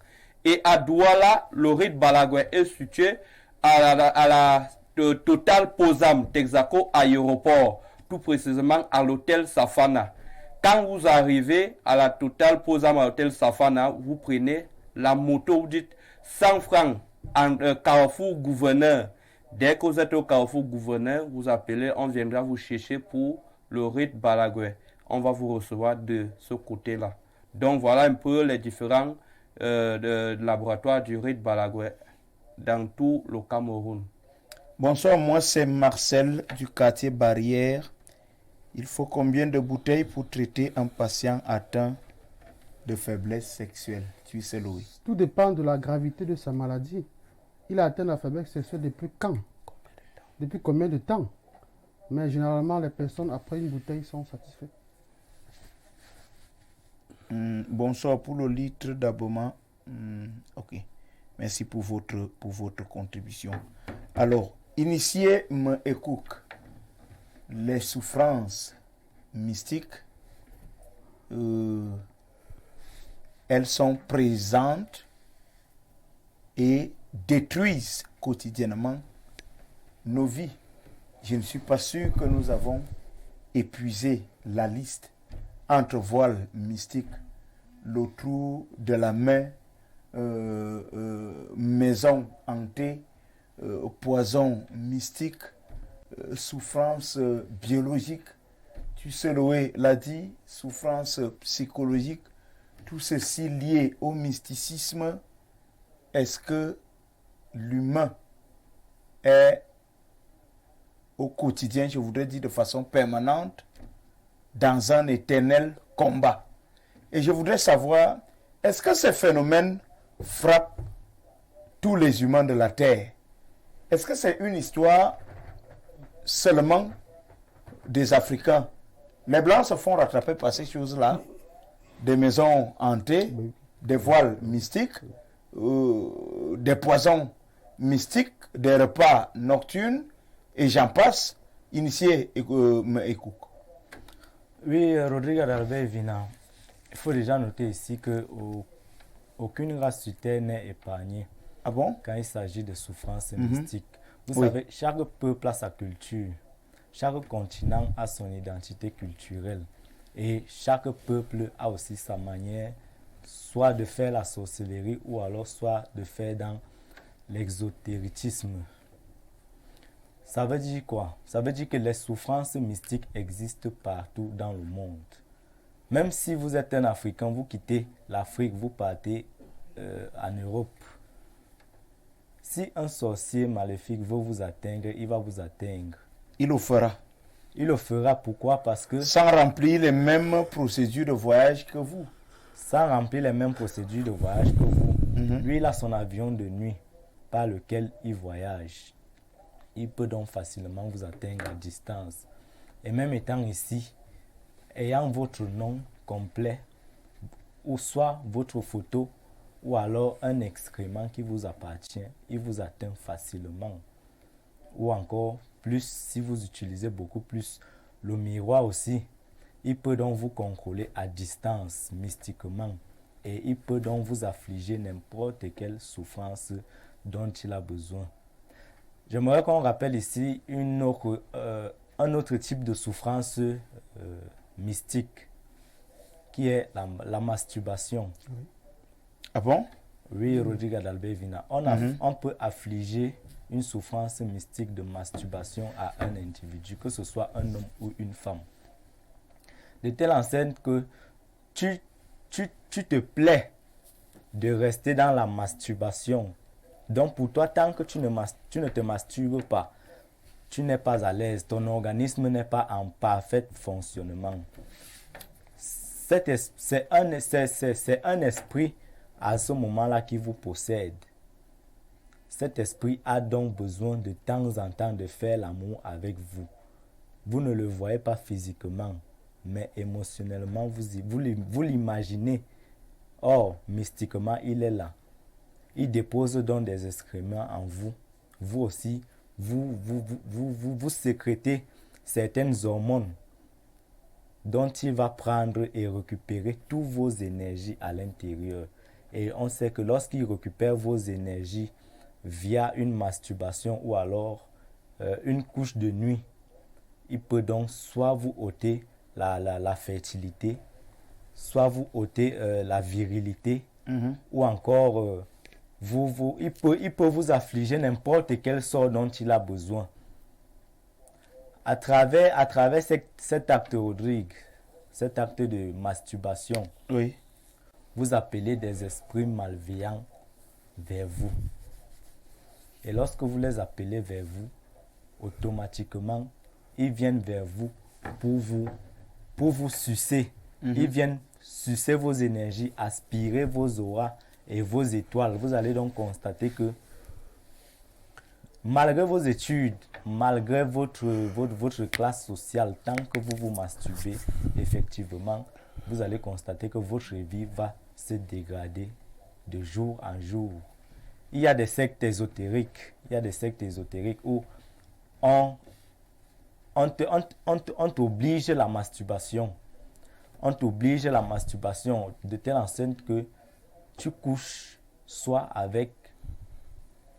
Et à Douala, le Lorit Balagoué est situé à la Total Posam Texaco aéroport, tout précisément à l'hôtel Safana. Quand vous arrivez à la Total Posam à l'hôtel Safana, vous prenez la moto, vous dites 100 francs en carrefour gouverneur. Dès que vous êtes au carrefour gouverneur, vous appelez, on viendra vous chercher pour le Lorit Balagoué. On va vous recevoir de ce côté-là. Donc voilà un peu les différents laboratoires du Lorit Balagoué dans tout le Cameroun. Bonsoir, moi c'est Marcel du quartier Barrière. Il faut combien de bouteilles pour traiter un patient atteint de faiblesse sexuelle? Tu sais, Louis. Tout dépend de la gravité de sa maladie. Il a atteint la faiblesse sexuelle depuis quand? Depuis combien de temps? Mais généralement, les personnes après une bouteille sont satisfaites. Bonsoir, pour le litre d'abonnement. Ok. Merci pour votre contribution. Alors, initié me écoute. Les souffrances mystiques, elles sont présentes et détruisent quotidiennement nos vies. Je ne suis pas sûr que nous avons épuisé la liste entre voile mystique, le trou de la main, maison hantée, poison mystique, souffrance biologique, tu sais, Loé l'a dit, souffrance psychologique, tout ceci lié au mysticisme. Est-ce que l'humain est au quotidien, je voudrais dire de façon permanente, dans un éternel combat? Et je voudrais savoir, est-ce que ces phénomènes frappent tous les humains de la Terre? Est-ce que c'est une histoire seulement des Africains? Les Blancs se font rattraper par ces choses-là, des maisons hantées, des voiles mystiques, des poisons mystiques, des repas nocturnes, et j'en passe, initié écoute. Oui, Rodrigue Adalbert Vina, il faut déjà noter ici que aucune race sur Terre n'est épargnée. Ah bon? Quand il s'agit de souffrances mystiques. Vous savez, chaque peuple a sa culture. Chaque continent a son identité culturelle. Et chaque peuple a aussi sa manière, soit de faire la sorcellerie ou alors soit de faire dans l'exotérisme. Ça veut dire quoi? Ça veut dire que les souffrances mystiques existent partout dans le monde. Même si vous êtes un Africain, vous quittez l'Afrique, vous partez en Europe. Si un sorcier maléfique veut vous atteindre, il va vous atteindre. Il le fera. Il le fera, pourquoi? Parce que... Sans remplir les mêmes procédures de voyage que vous. Sans remplir les mêmes procédures de voyage que vous. Lui, il a son avion de nuit par lequel il voyage. Il peut donc facilement vous atteindre à distance. Et même étant ici, ayant votre nom complet, ou soit votre photo, ou alors un excrément qui vous appartient, il vous atteint facilement. Ou encore, plus, si vous utilisez beaucoup plus le miroir aussi, il peut donc vous contrôler à distance, mystiquement. Et il peut donc vous affliger n'importe quelle souffrance dont il a besoin. J'aimerais qu'on rappelle ici un autre type de souffrance mystique, qui est la masturbation. Oui. Ah bon? Oui, Rodrigue Adalbert Vina. On peut affliger une souffrance mystique de masturbation à un individu, que ce soit un homme ou une femme. De telle enseigne que tu te plais de rester dans la masturbation. Donc pour toi, tant que tu ne te masturbes pas, tu n'es pas à l'aise, ton organisme n'est pas en parfait fonctionnement. C'est un esprit à ce moment-là qui vous possède. Cet esprit a donc besoin de temps en temps de faire l'amour avec vous. Vous ne le voyez pas physiquement, mais émotionnellement, vous l'imaginez. Or, mystiquement, il est là. Il dépose donc des excréments en vous. Vous aussi, vous sécrétez certaines hormones dont il va prendre et récupérer toutes vos énergies à l'intérieur. Et on sait que lorsqu'il récupère vos énergies via une masturbation ou alors une couche de nuit, il peut donc soit vous ôter la fertilité, soit vous ôter la virilité, ou encore il peut vous affliger n'importe quel sort dont il a besoin. À travers cet acte, Rodrigue, cet acte de masturbation, oui, vous appelez des esprits malveillants vers vous. Et lorsque vous les appelez vers vous, automatiquement, ils viennent vers vous pour vous sucer. Ils viennent sucer vos énergies, aspirer vos auras et vos étoiles. Vous allez donc constater que malgré vos études, malgré votre classe sociale, tant que vous vous masturbez, effectivement, vous allez constater que votre vie va se dégrader de jour en jour. Il y a des sectes ésotériques, où on t'oblige la masturbation. On t'oblige la masturbation de telle enceinte que tu couches soit avec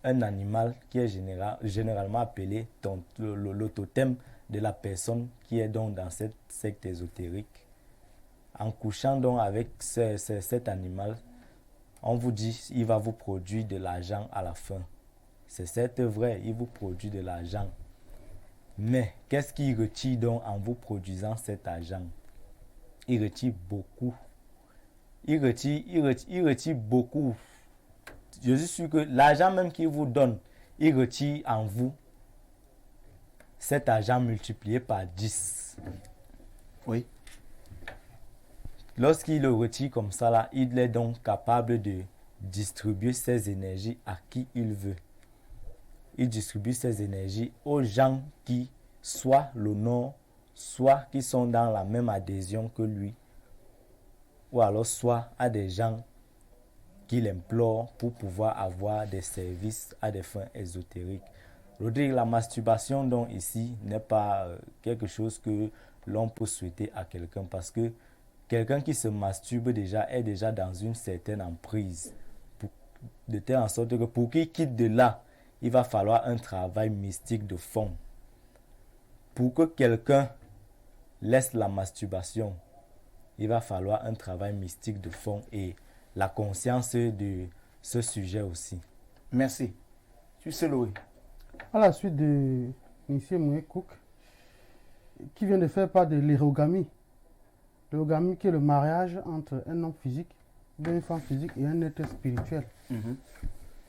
un animal qui est généralement appelé le totem de la personne qui est donc dans cette secte ésotérique. En couchant donc avec cet animal, on vous dit il va vous produire de l'argent à la fin. C'est certes vrai, il vous produit de l'argent. Mais qu'est-ce qu'il retire donc en vous produisant cet argent? Il retire beaucoup. Il retire beaucoup. Je suis sûr que l'argent même qu'il vous donne, il retire en vous cet argent multiplié par 10. Oui. Lorsqu'il le retire comme ça, là, il est donc capable de distribuer ses énergies à qui il veut. Il distribue ses énergies aux gens qui soit l'honorent, soit qui sont dans la même adhésion que lui, ou alors soit à des gens qu'il implore pour pouvoir avoir des services à des fins ésotériques. Rodrigue, la masturbation donc ici n'est pas quelque chose que l'on peut souhaiter à quelqu'un, parce que quelqu'un qui se masturbe déjà est déjà dans une certaine emprise, de telle en sorte que pour qu'il quitte de là, il va falloir un travail mystique de fond. Pour que quelqu'un laisse la masturbation, il va falloir un travail mystique de fond et la conscience de ce sujet aussi. Merci. Tu sais, Louis. À la suite de M. Moué Cook, qui vient de faire part de l'érogamie. L'érogamie qui est le mariage entre un homme physique, une femme physique et un être spirituel.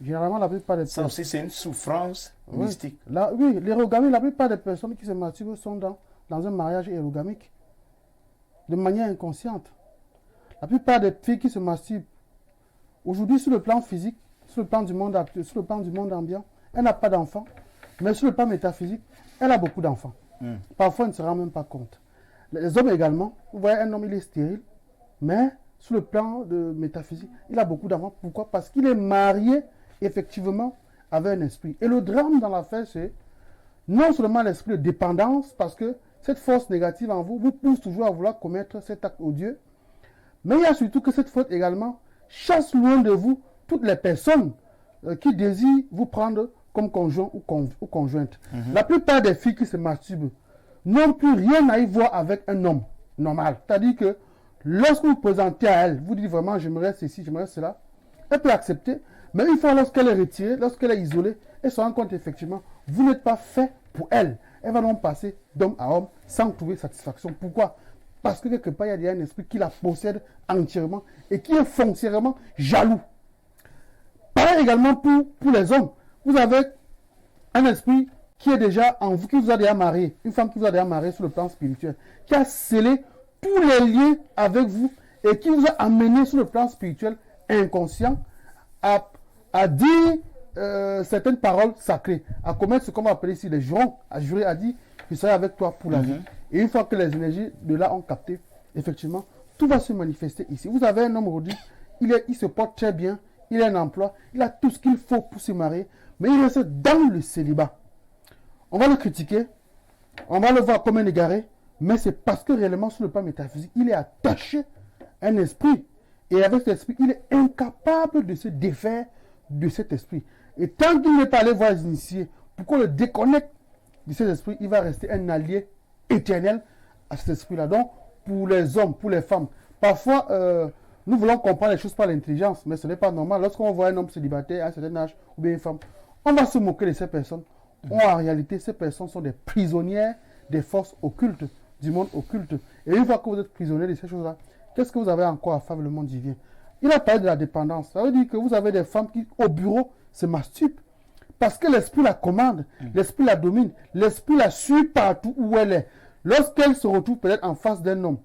Généralement, la plupart des Ça personnes... aussi, c'est une souffrance mystique. Oui, l'érogamie, la plupart des personnes qui se masturbent sont dans un mariage érogamique, de manière inconsciente. La plupart des filles qui se masturbent, aujourd'hui, sur le plan physique, sur le plan du monde ambiant, elle n'a pas d'enfant, mais sur le plan métaphysique, elle a beaucoup d'enfants. Parfois, elle ne se rend même pas compte. Les hommes également, vous voyez, un homme, il est stérile, mais sur le plan de métaphysique, il a beaucoup d'enfants. Pourquoi? Parce qu'il est marié, effectivement, avec un esprit. Et le drame dans l'affaire, c'est non seulement l'esprit de dépendance, parce que cette force négative en vous pousse toujours à vouloir commettre cet acte odieux, mais il y a surtout que cette faute également chasse loin de vous toutes les personnes qui désirent vous prendre comme conjoint ou conjointe. La plupart des filles qui se masturbent n'ont plus rien à y voir avec un homme normal. C'est-à-dire que lorsque vous présentez à elle, vous dites vraiment j'aimerais ceci, j'aimerais cela, elle peut accepter, mais une fois lorsqu'elle est retirée, lorsqu'elle est isolée, elle se rend compte effectivement, vous n'êtes pas fait pour elle. Elle va donc passer d'homme à homme sans trouver satisfaction. Pourquoi? Parce que quelque part, il y a un esprit qui la possède entièrement et qui est foncièrement jaloux. Pareil également pour les hommes. Vous avez un esprit qui est déjà en vous, qui vous a déjà marié, une femme qui vous a déjà marié sur le plan spirituel, qui a scellé tous les liens avec vous et qui vous a amené sur le plan spirituel inconscient à dire certaines paroles sacrées, à commettre ce qu'on va appeler ici les jurons, à jurer, à dire je serai avec toi pour la vie. Et une fois que les énergies de là ont capté, effectivement, tout va se manifester ici. Vous avez un homme aujourd'hui, il se porte très bien, il a un emploi, il a tout ce qu'il faut pour se marier, mais il reste dans le célibat. On va le critiquer, on va le voir comme un égaré, mais c'est parce que réellement sur le plan métaphysique, il est attaché à un esprit. Et avec cet esprit, il est incapable de se défaire de cet esprit. Et tant qu'il n'est pas allé voir les initiés, pour qu'on le déconnecte de cet esprit, il va rester un allié éternel à cet esprit-là. Donc, pour les hommes, pour les femmes, parfois, nous voulons comprendre les choses par l'intelligence, mais ce n'est pas normal. Lorsqu'on voit un homme célibataire à un certain âge, ou bien une femme, on va se moquer de ces personnes. En réalité, ces personnes sont des prisonnières des forces occultes, du monde occulte. Et une fois que vous êtes prisonnier de ces choses-là, qu'est-ce que vous avez encore à faire avec le monde divin? Il a parlé de la dépendance. Ça veut dire que vous avez des femmes qui, au bureau, se masturbent. Parce que l'esprit la commande, l'esprit la domine, l'esprit la suit partout où elle est. Lorsqu'elle se retrouve peut-être en face d'un homme,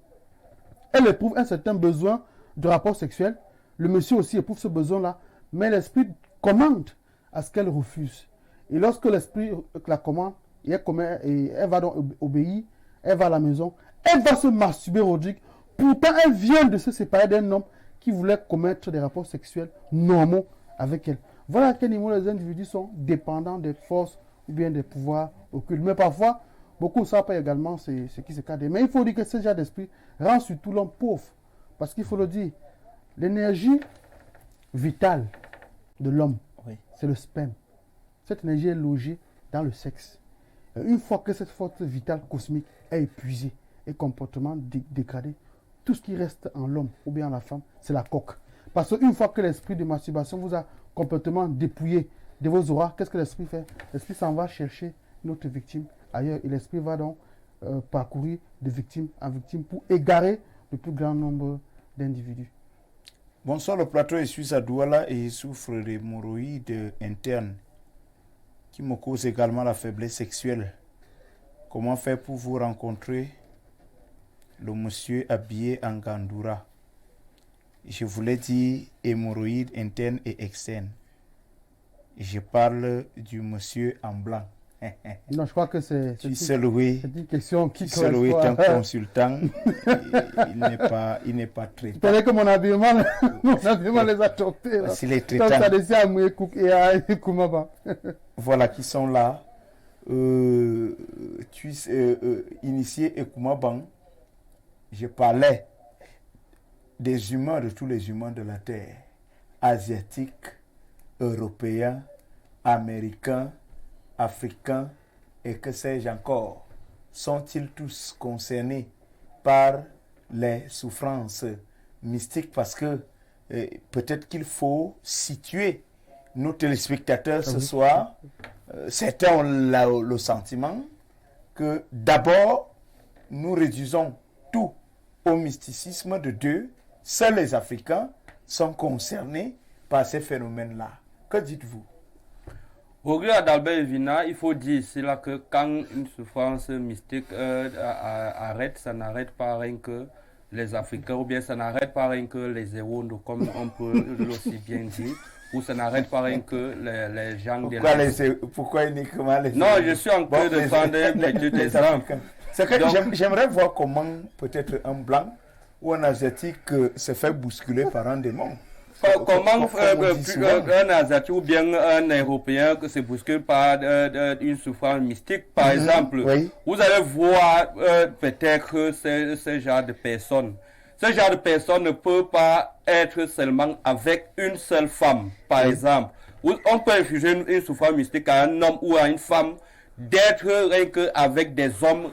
elle éprouve un certain besoin de rapport sexuel. Le monsieur aussi éprouve ce besoin-là. Mais l'esprit commande à ce qu'elle refuse. Et lorsque l'esprit la commande, et elle va donc obéir, elle va à la maison, elle va se masturber, Rodrigue. Pourtant, elle vient de se séparer d'un homme qui voulait commettre des rapports sexuels normaux avec elle. Voilà à quel niveau les individus sont dépendants des forces ou bien des pouvoirs occultes. Mais parfois, beaucoup ne savent pas également ce qui se cache. Mais il faut dire que ce genre d'esprit rend surtout l'homme pauvre. Parce qu'il faut le dire, l'énergie vitale de l'homme, c'est le sperme. Cette énergie est logée dans le sexe. Et une fois que cette force vitale cosmique est épuisée et complètement dégradée, tout ce qui reste en l'homme ou bien en la femme, c'est la coque. Parce qu'une fois que l'esprit de masturbation vous a complètement dépouillé de vos auras, qu'est-ce que l'esprit fait? L'esprit s'en va chercher une autre victime ailleurs et l'esprit va donc parcourir de victime en victime pour égarer le plus grand nombre d'individus. Bonsoir, le plateau est suisse à Douala et il souffre d'hémorroïdes internes qui me causent également la faiblesse sexuelle. Comment faire pour vous rencontrer le monsieur habillé en gandoura? Je voulais dire hémorroïdes internes et externes. Je parle du monsieur en blanc. Non, je crois que c'est une question qui correspond. Est un consultant. il n'est pas traitant. C'est vrai que mon habillement les a trompés. S'il est traitant. Ça décide à Moué Cook et à Koumaba. Voilà qui sont là. Initié et Koumaban, je parlais des humains, de tous les humains de la Terre, asiatiques, européens, américains, africains et que sais-je encore. Sont-ils tous concernés par les souffrances mystiques parce que peut-être qu'il faut situer nos téléspectateurs ce soir. Certains ont le sentiment que d'abord, nous réduisons tout au mysticisme de Dieu. Seuls les Africains sont concernés par ces phénomènes-là. Que dites-vous? Au gré d'Albert Vina, il faut dire ici là que quand une souffrance mystique arrête, ça n'arrête pas rien que les Africains, ou bien ça n'arrête pas rien que les héros, comme on peut aussi bien dire, ou ça n'arrête pas rien que les gens pourquoi uniquement les Non, je suis en train de prendre un petit exemple. C'est que j'aimerais voir comment peut-être un blanc ou un asiatique se fait bousculer par un démon. Comment un asiatique ou bien un européen que se bouscule par une souffrance mystique, par exemple, vous allez voir peut-être ce genre de personnes. Ce genre de personne ne peut pas être seulement avec une seule femme, par exemple. On peut infuser une souffrance mystique à un homme ou à une femme d'être rien qu'avec des hommes,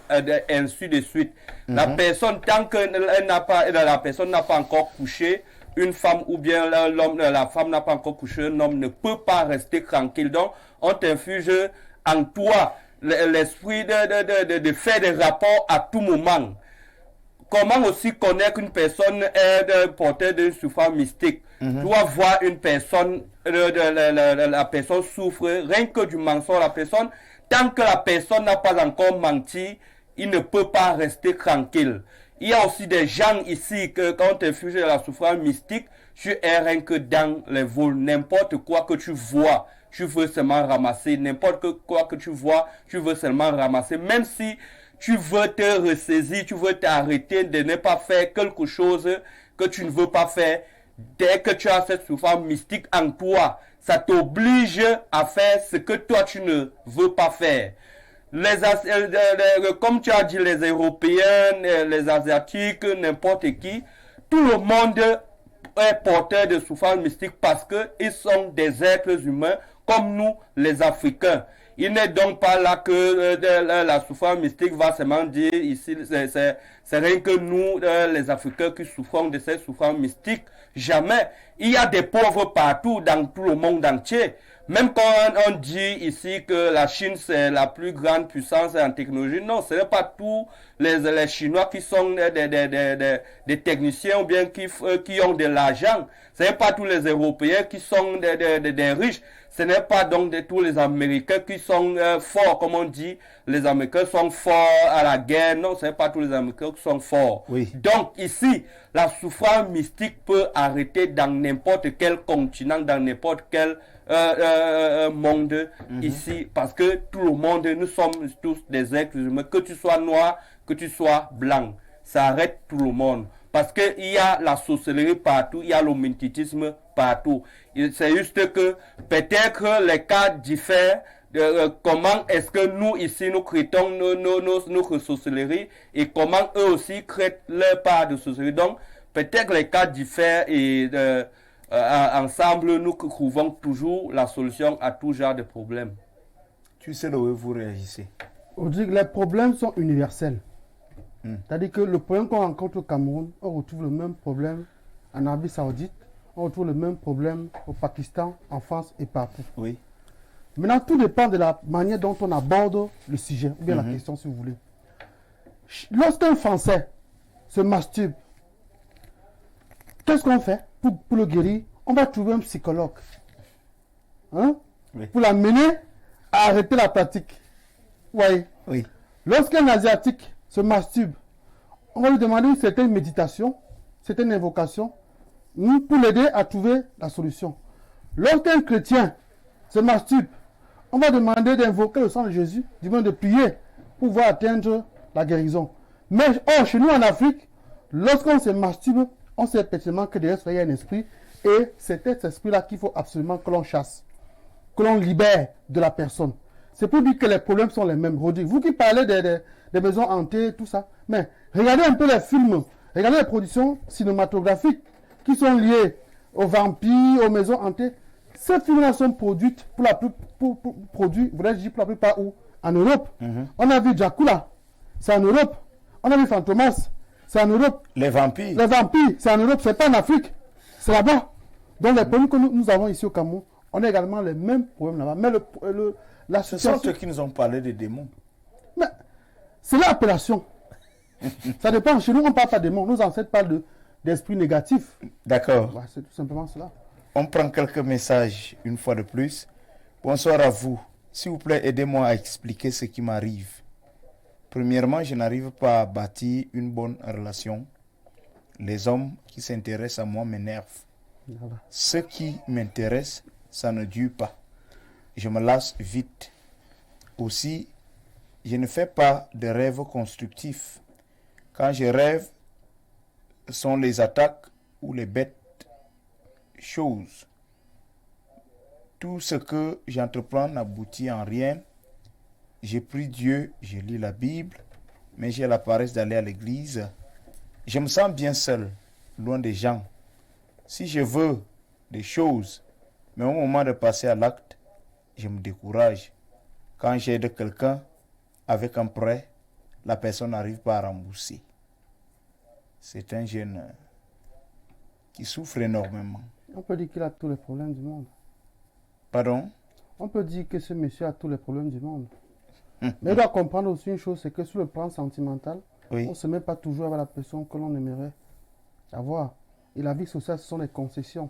ainsi de suite. La personne, tant que la personne n'a pas encore couché, une femme ou bien la femme n'a pas encore couché, un homme ne peut pas rester tranquille. Donc, on t'infuse en toi l'esprit de faire des rapports à tout moment. Comment aussi connaître qu'une personne est porteuse d'une souffrance mystique? Tu dois voir une personne, la personne souffre, rien que du mensonge, la personne, tant que la personne n'a pas encore menti, il ne peut pas rester tranquille. Il y a aussi des gens ici que quand tu infuses la souffrance mystique, tu es rien que dans les vols. N'importe quoi que tu vois, tu veux seulement ramasser. N'importe quoi que tu vois, tu veux seulement ramasser. Même si tu veux te ressaisir, tu veux t'arrêter de ne pas faire quelque chose que tu ne veux pas faire. Dès que tu as cette souffrance mystique en toi, ça t'oblige à faire ce que toi tu ne veux pas faire. Comme tu as dit, les Européens, les Asiatiques, n'importe qui, tout le monde est porteur de souffrance mystique parce qu'ils sont des êtres humains comme nous, les Africains. Il n'est donc pas là que la souffrance mystique va seulement dire ici, c'est rien que nous, les Africains, qui souffrons de cette souffrance mystique. Jamais. Il y a des pauvres partout dans tout le monde entier. Même quand on dit ici que la Chine c'est la plus grande puissance en technologie, non, ce n'est pas tous les Chinois qui sont des techniciens ou bien qui ont de l'argent. Ce n'est pas tous les Européens qui sont des riches. Ce n'est pas donc tous les Américains qui sont forts, comme on dit. Les Américains sont forts à la guerre. Non, ce n'est pas tous les Américains qui sont forts. Oui. Donc ici, la souffrance mystique peut arrêter dans n'importe quel continent, dans n'importe quel monde ici, parce que tout le monde, nous sommes tous des êtres humains, que tu sois noir, que tu sois blanc, ça arrête tout le monde, parce que il y a la sorcellerie partout, il y a le mysticisme partout. C'est juste que peut-être les cas diffèrent. Comment est-ce que nous ici nous créons nos sorcelleries et comment eux aussi créent leur part de sorcellerie. Donc peut-être les cas diffèrent et ensemble, nous trouvons toujours la solution à tout genre de problèmes. Tu sais là où vous réagissez. On dit que les problèmes sont universels. C'est-à-dire que le problème qu'on rencontre au Cameroun, on retrouve le même problème en Arabie Saoudite, on retrouve le même problème au Pakistan, en France et partout. Oui. Maintenant, tout dépend de la manière dont on aborde le sujet, ou bien la question si vous voulez. Lorsqu'un Français se masturbe, qu'est-ce qu'on fait pour le guérir? On va trouver un psychologue. Hein? Oui. Pour l'amener à arrêter la pratique. Oui. Oui. Lorsqu'un Asiatique se masturbe, on va lui demander une certaine méditation, certaine invocation, pour l'aider à trouver la solution. Lorsqu'un chrétien se masturbe, on va demander d'invoquer le sang de Jésus, du moins de prier pour pouvoir atteindre la guérison. Mais chez nous en Afrique, lorsqu'on se masturbe, on sait pertinemment que derrière il y a un esprit, et c'est cet esprit-là qu'il faut absolument que l'on chasse, que l'on libère de la personne. C'est pour dire que les problèmes sont les mêmes. Vous qui parlez des maisons hantées, tout ça, mais regardez un peu les films, regardez les productions cinématographiques qui sont liées aux vampires, aux maisons hantées. Ces films-là sont produits pour la plupart où? En Europe. On a vu Dracula, c'est en Europe. On a vu Fantomas, c'est en Europe. Les vampires. Les vampires, c'est en Europe, c'est pas en Afrique. C'est là-bas. Donc les problèmes que nous avons ici au Cameroun, on a également les mêmes problèmes là-bas. Mais la Ce situation... sont ceux qui nous ont parlé des démons. Mais c'est l'appellation. Ça dépend. Chez nous, on ne parle pas de démons. Nos ancêtres parlent d'esprit négatif. D'accord. Ouais, c'est tout simplement cela. On prend quelques messages une fois de plus. Bonsoir à vous. S'il vous plaît, aidez-moi à expliquer ce qui m'arrive. Premièrement, je n'arrive pas à bâtir une bonne relation. Les hommes qui s'intéressent à moi m'énervent. Voilà. Ce qui m'intéresse, ça ne dure pas. Je me lasse vite. Aussi, je ne fais pas de rêves constructifs. Quand je rêve, ce sont les attaques ou les bêtes choses. Tout ce que j'entreprends n'aboutit en rien. J'ai pris Dieu, je lis la Bible, mais j'ai la paresse d'aller à l'église. Je me sens bien seul, loin des gens. Si je veux des choses, mais au moment de passer à l'acte, je me décourage. Quand j'aide quelqu'un avec un prêt, la personne n'arrive pas à rembourser. C'est un jeune qui souffre énormément. On peut dire qu'il a tous les problèmes du monde. Pardon? On peut dire que ce monsieur a tous les problèmes du monde. Mais il doit comprendre aussi une chose, c'est que sur le plan sentimental, Oui. on ne se met pas toujours avec la personne que l'on aimerait avoir. Et la vie sociale, ce sont des concessions.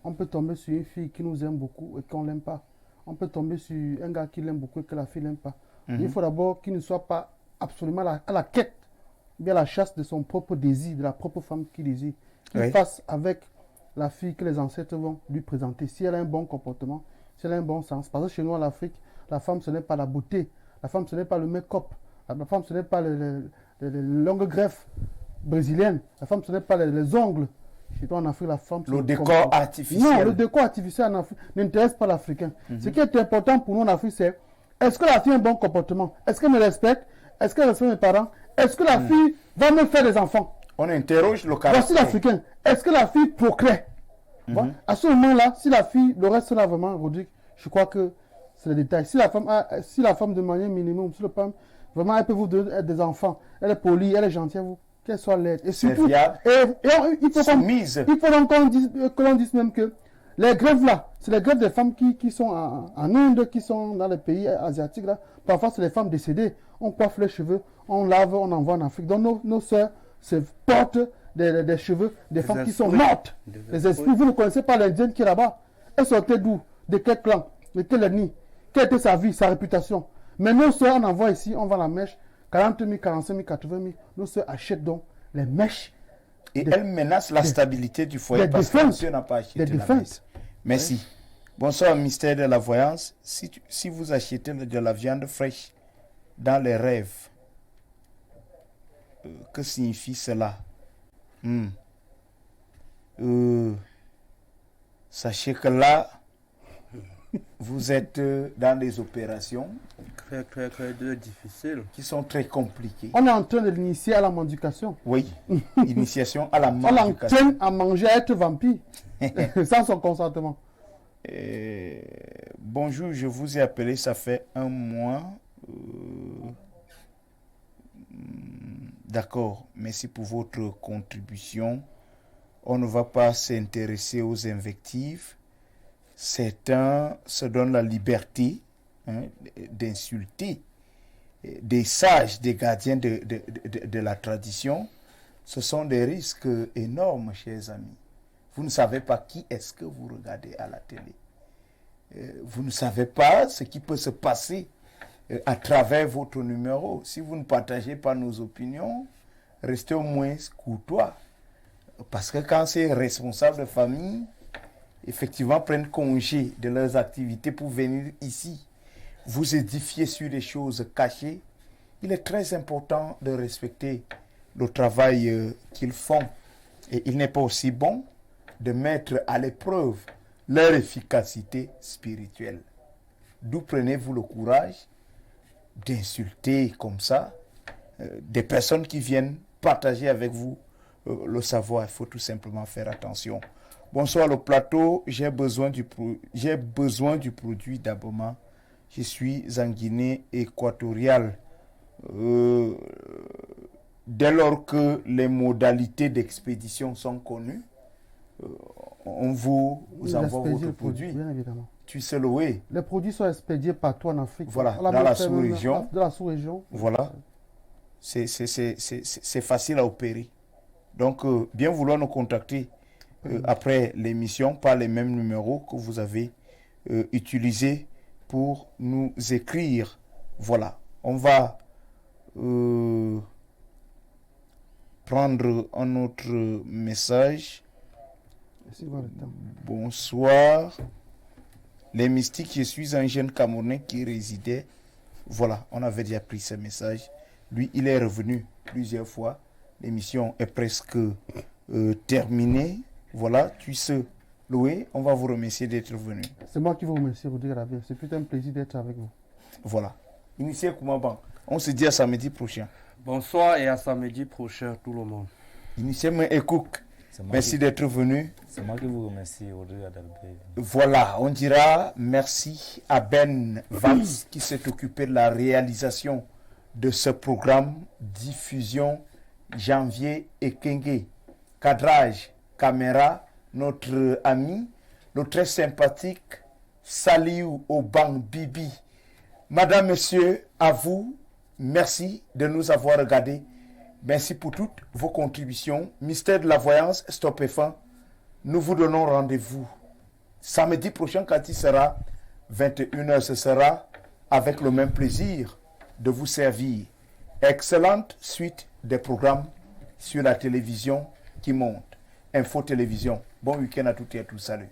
On peut tomber sur une fille qui nous aime beaucoup et qu'on ne l'aime pas. On peut tomber sur un gars qui l'aime beaucoup et que la fille ne l'aime pas. Il faut d'abord qu'il ne soit pas absolument à la quête, bien à la chasse de son propre désir, de la propre femme qu'il désire. Qu'il fasse avec la fille que les ancêtres vont lui présenter. Si elle a un bon comportement, si elle a un bon sens. Parce que chez nous en Afrique, la femme, ce n'est pas la beauté. La femme, ce n'est pas le make-up. La femme, ce n'est pas les longues greffes brésiliennes. La femme, ce n'est pas les ongles. Chez toi en Afrique, la femme... Le décor artificiel. Non, le décor artificiel en Afrique n'intéresse pas l'Africain. Ce qui est important pour nous en Afrique, c'est est-ce que la fille a un bon comportement? Est-ce qu'elle me respecte? Est-ce qu'elle respecte mes parents? Est-ce que la fille va me faire des enfants? On interroge le caractère. Voici l'Africain. Est-ce que la fille procrée? Bon, à ce moment-là, si la fille, le reste là vraiment, Rodrigue, je crois que c'est le détail. Si la femme de manière minimum, si le femme, vraiment, elle peut vous donner des enfants, elle est polie, elle est gentille, qu'elle soit laide. Et surtout, il faut donc que l'on dise même que les grèves là, c'est les grèves des femmes qui sont en Inde, qui sont dans les pays asiatiques là. Parfois, c'est les femmes décédées. On coiffe les cheveux, on lave, on envoie en Afrique. Donc, nos soeurs se portent des cheveux des femmes qui sont mortes. Les esprits, vous ne connaissez pas l'indienne qui est là-bas. Elle sortait d'où? De quel clan? De quel ennemi? Quelle était sa vie, sa réputation? Mais nos soeurs, on envoie ici, on vend la mèche, 40 000, 45 000, 80 000. Nos soeurs achètent donc les mèches. Et elles menacent la stabilité du foyer parce que monsieur n'a pas acheté la mèche. Merci. Oui. Bonsoir, mystère de la voyance. Si vous achetez de la viande fraîche dans les rêves, que signifie cela? Sachez que là, vous êtes dans des opérations très difficiles qui sont très compliquées. On est en train de l'initier à la mendication. Oui, initiation à la mendication. On l'entraîne à manger, à être vampire, sans son consentement. Bonjour, je vous ai appelé, ça fait un mois. D'accord, merci pour votre contribution. On ne va pas s'intéresser aux invectives. Certains se donnent la liberté d'insulter des sages, des gardiens de la tradition. Ce sont des risques énormes, chers amis. Vous ne savez pas qui est-ce que vous regardez à la télé. Vous ne savez pas ce qui peut se passer à travers votre numéro. Si vous ne partagez pas nos opinions, restez au moins courtois. Parce que quand ces responsables de famille, effectivement, prennent congé de leurs activités pour venir ici, vous édifier sur des choses cachées, il est très important de respecter le travail qu'ils font. Et il n'est pas aussi bon de mettre à l'épreuve leur efficacité spirituelle. D'où prenez-vous le courage d'insulter comme ça des personnes qui viennent partager avec vous le savoir? Il faut tout simplement faire attention. Bonsoir le plateau, j'ai besoin du produit d'abonnement. Je suis en Guinée équatoriale. dès lors que les modalités d'expédition sont connues, on vous envoie votre produit. Bien évidemment. Tu sais louer. Les produits sont expédiés partout en Afrique. Voilà, dans la sous-région. De la sous-région. Voilà. C'est facile à opérer. Donc, bien vouloir nous contacter après l'émission par les mêmes numéros que vous avez utilisés pour nous écrire. Voilà. On va prendre un autre message. Bonsoir. Les mystiques, je suis un jeune Camerounais qui résidait. Voilà, on avait déjà pris ce message. Lui, il est revenu plusieurs fois. L'émission est presque terminée. Voilà, tu sais, Loué, on va vous remercier d'être venu. C'est moi qui vous remercie, Rodrigue Adalbert. C'est plutôt un plaisir d'être avec vous. Voilà. Initié Koumaban, on se dit à samedi prochain. Bonsoir et à samedi prochain, tout le monde. Initié Ekouk, merci d'être venu. C'est moi qui vous remercie, Rodrigue Adalbert. Voilà, on dira merci à Ben Vance qui s'est occupé de la réalisation de ce programme, diffusion Janvier et Kenge, cadrage, caméra, notre ami, le très sympathique Saliou Oban Bibi. Madame, Monsieur, à vous, merci de nous avoir regardés. Merci pour toutes vos contributions. Mystère de la voyance, Stop F1. Nous vous donnons rendez-vous samedi prochain quand il sera 21h. Ce sera avec le même plaisir de vous servir. Excellente suite des programmes sur la télévision qui monte. Info Télévision. Bon week-end à toutes et à tous. Salut.